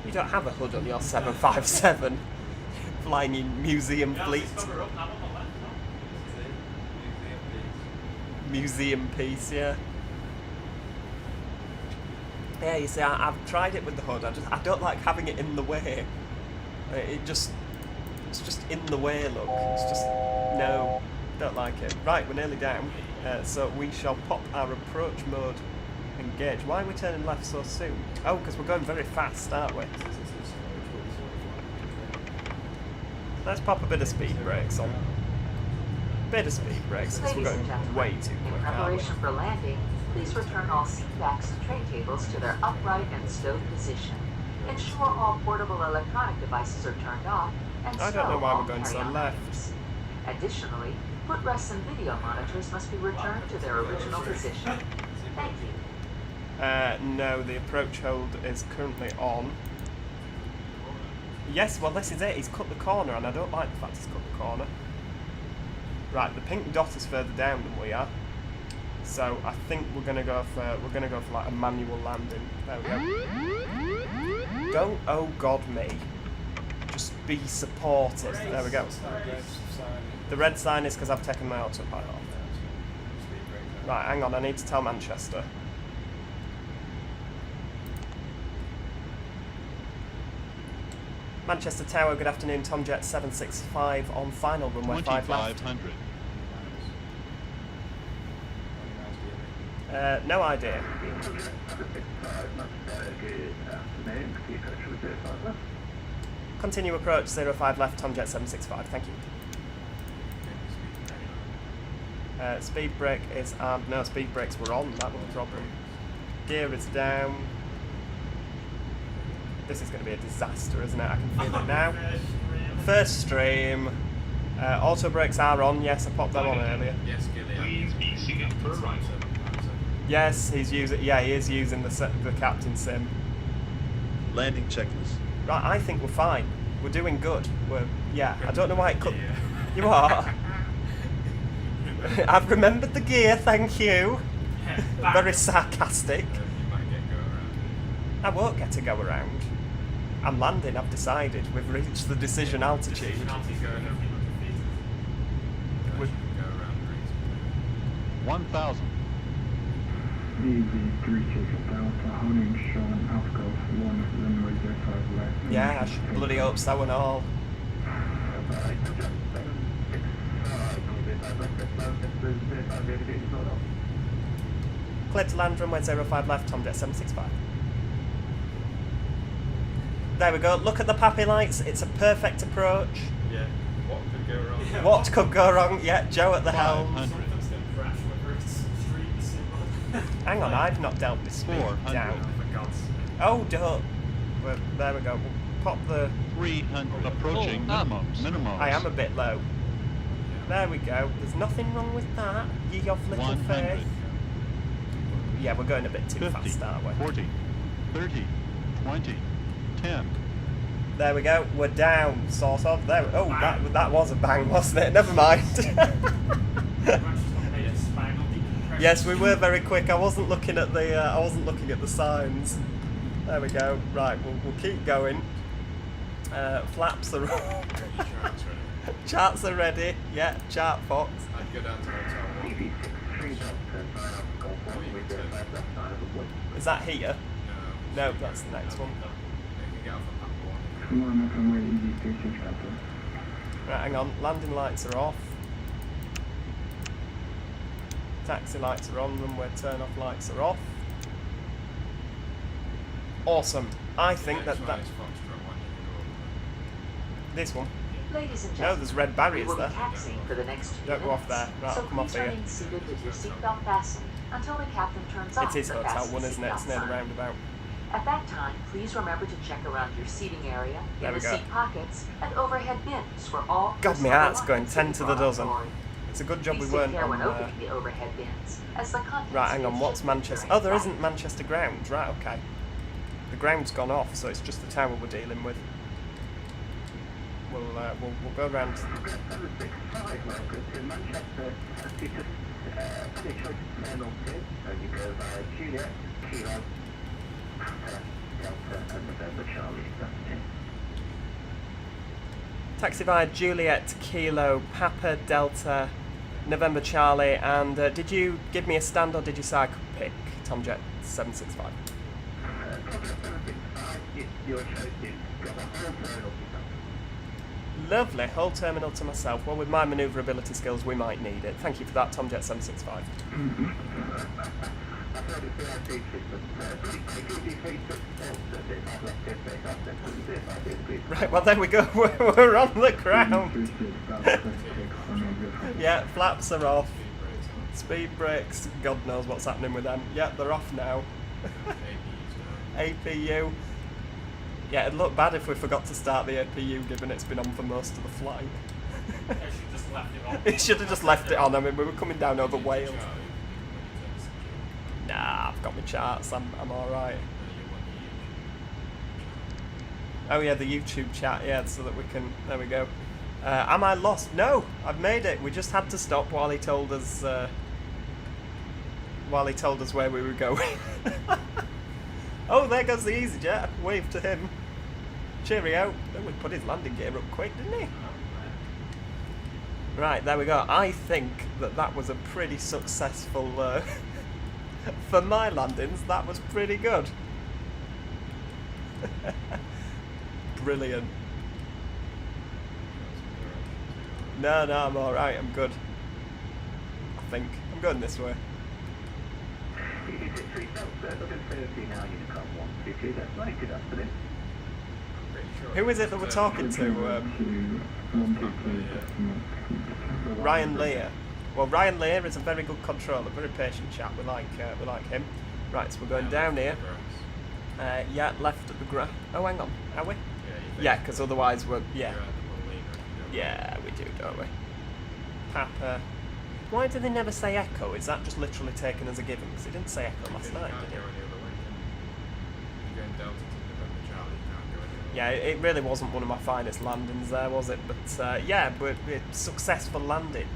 S1: You don't have a hood on your 757, flying in museum fleet. Museum piece, yeah. Yeah, you see, I've tried it with the hood. I don't like having it in the way. It's just in the way, look. It's just, no, don't like it. Right, we're nearly down. So we shall pop our approach mode engage. Why are we turning left so soon? Oh, because we're going very fast, aren't we? Let's pop a bit of speed brakes on. Bit of speed brakes, because we're
S4: Ladies and
S1: going
S4: gentlemen,
S1: way too
S4: in
S1: quick, aren't we?
S4: preparation for landing, please return all seat backs and tray tables to their upright and stowed position. Ensure all portable electronic devices are turned off and
S1: I don't know
S4: stow
S1: why
S4: all
S1: we're going so
S4: carry-on
S1: left.
S4: items. Additionally, footrests and video monitors must be returned to their original position. Thank you.
S1: No, the approach hold is currently on. Yes, well this is it, he's cut the corner and I don't like the fact he's cut the corner. Right, the pink dot is further down than we are. So I think we're gonna go for like a manual landing. There we go. Don't oh god me. Just be supportive. There we go. The red sign is because I've taken my autopilot off. Right, hang on, I need to tell Manchester. Manchester Tower, good afternoon, Tomjet 765 on final runway 5 left.
S6: 2500.
S1: No idea. Continue approach 05 left, Tomjet 765, thank you. Speed brake is armed. No, speed brakes were on, that was the problem. Gear is down. This is going to be a disaster, isn't it? I can feel it now. First stream. Auto brakes are on, yes, I popped them on earlier.
S3: Yes, Gillian.
S5: Please be seated for arrival.
S1: Yes, he's using. Yeah, he is using the captain sim.
S6: Landing checklist.
S1: Right, I think we're fine. We're doing good. I don't know why it cut. You are. I've remembered the gear, thank you. Very sarcastic.
S3: You might get go around.
S1: I won't get to go around. I'm landing, I've decided. We've reached the decision altitude.
S3: He's going over 100 feet.
S1: We're-
S3: Go around reasonably.
S6: 1000.
S8: EV3 Delta, holding Sean Alcove, 1 runway 05 left.
S1: Yeah, I should bloody hope so and all. Clear to land, runway 05 left, Tomjet 765. There we go, look at the pappy lights, it's a perfect approach.
S3: Yeah. What could go wrong?
S9: Yeah.
S1: What could go wrong? Yeah, Joe at the helm.
S6: 500.
S9: Something's going to crash whether it's street or
S1: Hang on, I've not dealt with speed
S6: 400.
S1: down.
S3: For God's sake.
S1: Oh, don't. Well, there we go, we'll pop the...
S6: 300. Approaching minimums.
S1: I am a bit low. There we go, there's nothing wrong with that, ye of little
S6: 100.
S1: faith. Yeah, we're going a bit too
S6: 50.
S1: fast, aren't we?
S6: 40. 30. 20. 10.
S1: There we go, we're down, sort of. There. Oh, that was a bang, wasn't it? Never mind. Yes, we were very quick. I wasn't looking at the signs. There we go. Right, we'll keep going. Flaps are
S3: Charts ready.
S1: charts are ready. Yeah, chart fox.
S3: I'd go down to hotel 1. Or you could turn.
S1: Is that here?
S3: No.
S1: No, that's the next one.
S3: You can get off at that 1.
S8: One runway EV3 Delta.
S1: Right, hang on. Landing lights are off. Taxi lights are on. Runway turn off lights are off. Awesome. I think that
S3: Foxtrot 1, you can go over.
S1: this one.
S4: Ladies and
S1: No,
S4: gentlemen,
S1: there's red
S4: we
S1: barriers
S4: will be
S1: there.
S4: taxiing for the next 2
S1: Don't go off
S4: minutes.
S1: there. Right,
S4: so
S1: I'll come off
S4: please
S1: here.
S4: remain seated with your seatbelt fastened until the captain turns off
S1: It is
S4: the
S1: Hotel
S4: fasten
S1: 1, isn't it? It's
S4: seatbelt
S1: near the
S4: sign.
S1: roundabout.
S4: At that time, please remember to check around your seating area,
S1: There
S4: in
S1: we
S4: the
S1: go.
S4: seat pockets, and overhead bins for all.
S1: God, my
S4: personal
S1: heart's going
S4: belongings
S1: 10 to the
S4: brought on
S1: dozen.
S4: board.
S1: It's a good job we
S4: Please
S1: weren't
S4: take care
S1: on
S4: when opening the overhead bins, as the contents
S1: Right, hang
S4: may
S1: on, what's
S4: shift
S1: Manchester?
S4: during
S1: Oh, there
S4: flight.
S1: isn't Manchester ground. Right, okay. The ground's gone off, so it's just the tower we're dealing with. We'll go around. Taxi via Juliet, Kilo, Papa, Delta, November Charlie, and did you give me a stand or did you say I could pick Tomjet 765? Lovely, whole terminal to myself. Well, with my manoeuvrability skills, we might need it. Thank you for that, Tomjet 765. Right, well there we go, we're on the ground. Yeah, flaps are off. Speed brakes, God knows what's happening with them. Yeah, they're off now. APU. Yeah, it'd look bad if we forgot to start the APU given it's been on for most of the flight. It should have just left it on. I mean, we were coming down over Wales. Nah, I've got my charts. I'm alright. Oh yeah, the YouTube chat. Yeah, so that we can. There we go. Am I lost? No, I've made it. We just had to stop while he told us. While he told us where we were going. Oh, there goes the EasyJet. Wave to him. Cheerio. Oh, we put his landing gear up quick, didn't he? Right, there we go. I think that was a pretty successful... for my landings, that was pretty good. Brilliant. No, I'm alright. I'm good. I think. I'm going this way. Who is it that we're talking to? Ryan Lear. Well, Ryan Lear is a very good controller, very patient chap. We like him. Right, so we're going down here. Yeah, left at the grass. Oh, hang on, are we? Yeah, because otherwise we're yeah. Yeah, we do, don't we? Papa. Why do they never say echo? Is that just literally taken as a given? Because he didn't say echo last night, did he? Yeah, it really wasn't one of my finest landings there, was it? But yeah, but successful landing.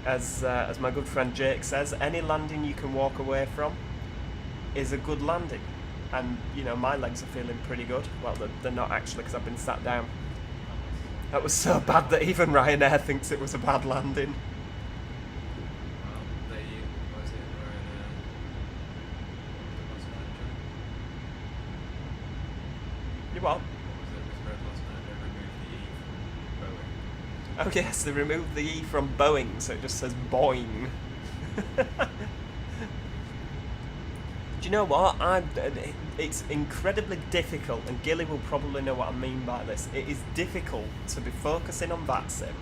S1: As my good friend Jake says, any landing you can walk away from is a good landing. And, you know, my legs are feeling pretty good. Well, they're not actually, because I've been sat down. That was so bad that even Ryanair thinks it was a bad landing. You what? Oh yes, they removed the E from Boeing, so it just says Boeing. Do you know what? It's incredibly difficult, and Gilly will probably know what I mean by this. It is difficult to be focusing on VATSim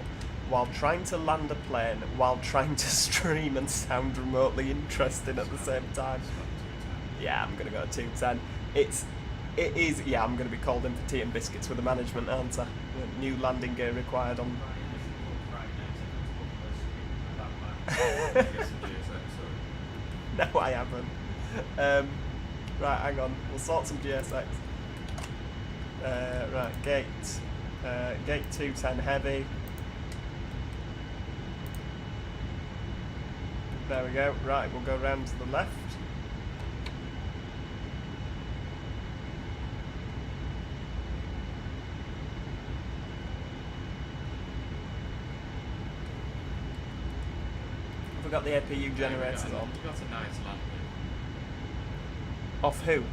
S1: while trying to land a plane, while trying to stream and sound remotely interesting at the same time. Yeah, I'm going to go 210. It is, yeah, I'm going to be called in for tea and biscuits with the management, aren't I? New landing gear required on... No, I haven't. Right, hang on. We'll sort some GSX. Right, gate 210 heavy. There we go. Right, we'll go round to the left. Have we got the APU generators on?
S3: You got a nice landing.
S1: Off who?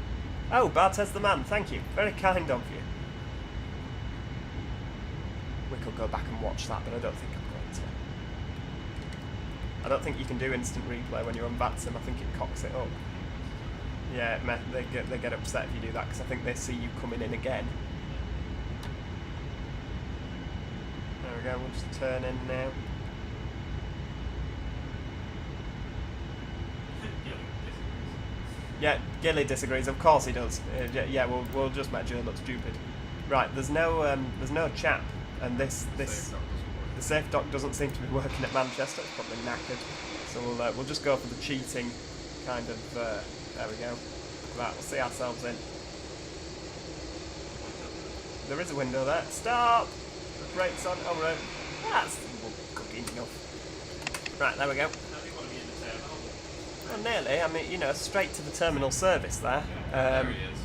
S1: Oh, Bartez the man, thank you. Very kind of you. We could go back and watch that, but I don't think I'm going to. I don't think you can do instant replay when you're on VATSim. I think it cocks it up. Yeah, they get upset if you do that, because I think they see you coming in again. There we go, we'll just turn in now. Yeah, Gilly disagrees. Of course he does. Yeah, we'll just make Joe look stupid. Right, there's no chap, and the safe dock doesn't seem to be working at Manchester. It's probably knackered. So we'll just go for the cheating kind of. There we go. Right, we'll see ourselves in. There is a window there. Stop. Brakes on. Oh right. That's good enough. Right, there we go. Well, nearly. I mean, you know, straight to the terminal service there.
S3: There he is.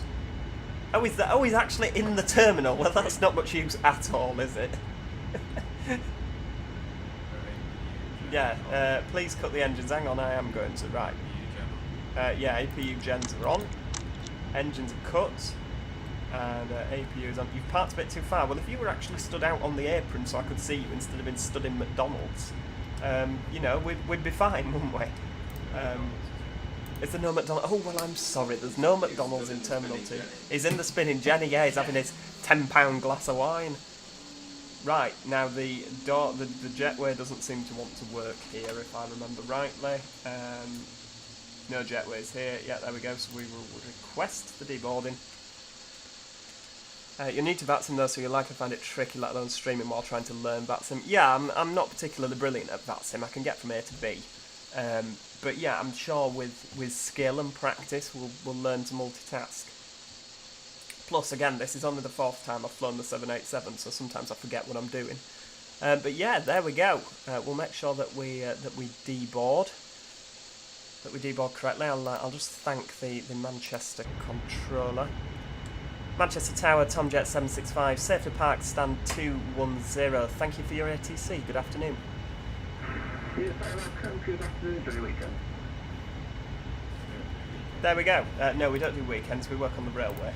S1: Oh, is that? Oh, he's actually in the terminal. Well, that's not much use at all, is it? Yeah. Please cut the engines. Hang on, I am going to. Right. Yeah, APU gens are on. Engines are cut. And APU is on. You've parked a bit too far. Well, if you were actually stood out on the apron so I could see you instead of being stood in McDonald's, you know, we'd be fine, wouldn't we? Is there no McDonald's? Oh, well, I'm sorry. There's no McDonald's in Terminal 2. He's in the spinning Jenny. Yeah, he's having his £10 glass of wine. Right, now the jetway doesn't seem to want to work here, if I remember rightly. No jetways here. Yeah, there we go. So we will request the deboarding. You're new to VATSim though, so you'll likely find it tricky, let alone streaming while trying to learn VATSim. Yeah, I'm not particularly brilliant at VATSim. I can get from A to B. But yeah, I'm sure with skill and practice we'll learn to multitask. Plus, again, this is only the 4th time I've flown the 787, so sometimes I forget what I'm doing. But yeah, there we go. We'll make sure that we deboard. That we deboard correctly. I'll just thank the Manchester controller. Manchester Tower, Tomjet 765, safely parked, stand 210. Thank you for your ATC. Good afternoon.
S8: Yes, I welcome. Good afternoon. Enjoy your weekend.
S1: There we go. No, we don't do weekends. We work on the railway.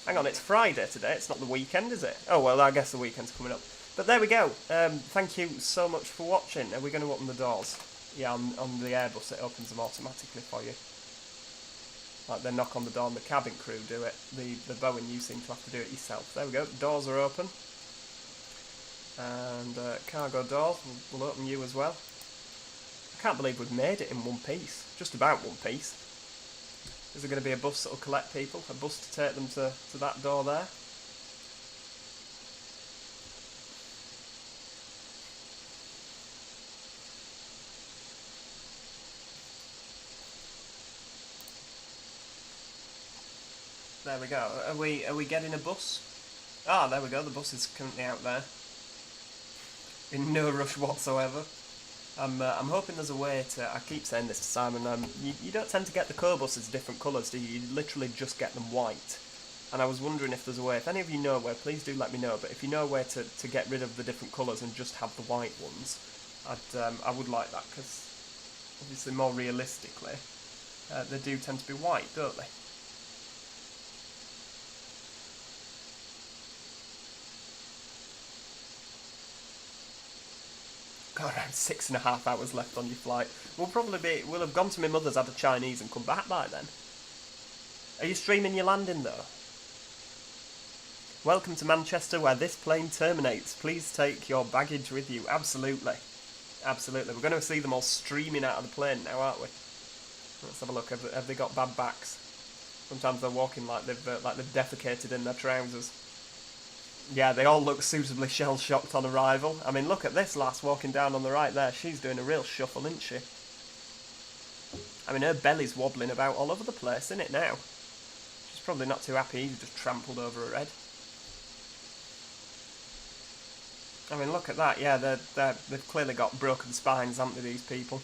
S1: Hang on, it's Friday today. It's not the weekend, is it? Oh, well, I guess the weekend's coming up. But there we go. Thank you so much for watching. Are we going to open the doors? Yeah, on the Airbus, it opens them automatically for you. Like they knock on the door and the cabin crew do it. The Boeing, you seem to have to do it yourself. There we go. Doors are open. And cargo doors will open you as well. I can't believe we've made it in one piece. Just about one piece. Is there going to be a bus that will collect people? A bus to take them to that door there? There we go. Are we getting a bus? Ah, there we go. The bus is currently out there. In no rush whatsoever. I'm hoping there's a way to... I keep saying this to Simon. You don't tend to get the co-buses different colours, do you? You literally just get them white. And I was wondering if there's a way... If any of you know where, please do let me know. But if you know where to get rid of the different colours and just have the white ones, I would like that, because obviously more realistically, they do tend to be white, don't they? Got around 6.5 hours left on your flight. We'll have gone to my mother's, had a Chinese and come back by then. Are you streaming your landing though? Welcome to Manchester, where this plane terminates. Please take your baggage with you. Absolutely. Absolutely. We're going to see them all streaming out of the plane now, aren't we? Let's have a look. Have they got bad backs? Sometimes they're walking like they've defecated in their trousers. Yeah, they all look suitably shell-shocked on arrival. I mean, look at this lass walking down on the right there. She's doing a real shuffle, isn't she? I mean, her belly's wobbling about all over the place, isn't it, now? She's probably not too happy. He's just trampled over her head. I mean, look at that. Yeah, they've clearly got broken spines, haven't they, these people?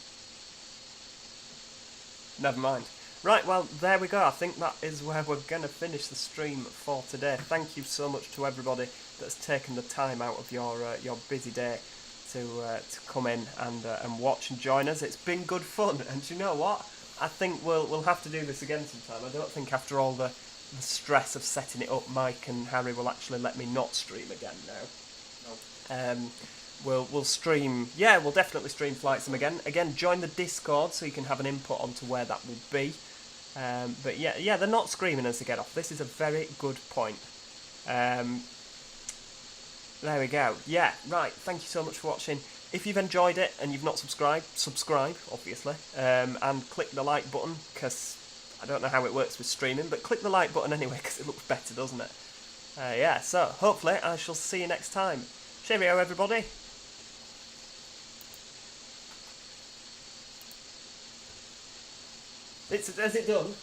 S1: Never mind. Right, well, there we go. I think that is where we're going to finish the stream for today. Thank you so much to everybody that's taken the time out of your busy day to come in and watch and join us. It's been good fun, and do you know what? I think we'll have to do this again sometime. I don't think after all the stress of setting it up, Mike and Harry will actually let me not stream again now. No. We'll stream, yeah, we'll definitely stream FlightSim again. Again, join the Discord so you can have an input onto where that will be. But yeah, they're not screaming as they get off. This is a very good point. There we go. Yeah, right, thank you so much for watching. If you've enjoyed it and you've not subscribed, subscribe, obviously. And click the like button, because I don't know how it works with streaming, but click the like button anyway, because it looks better, doesn't it? Yeah, so hopefully I shall see you next time. Cheerio, everybody. Has it done?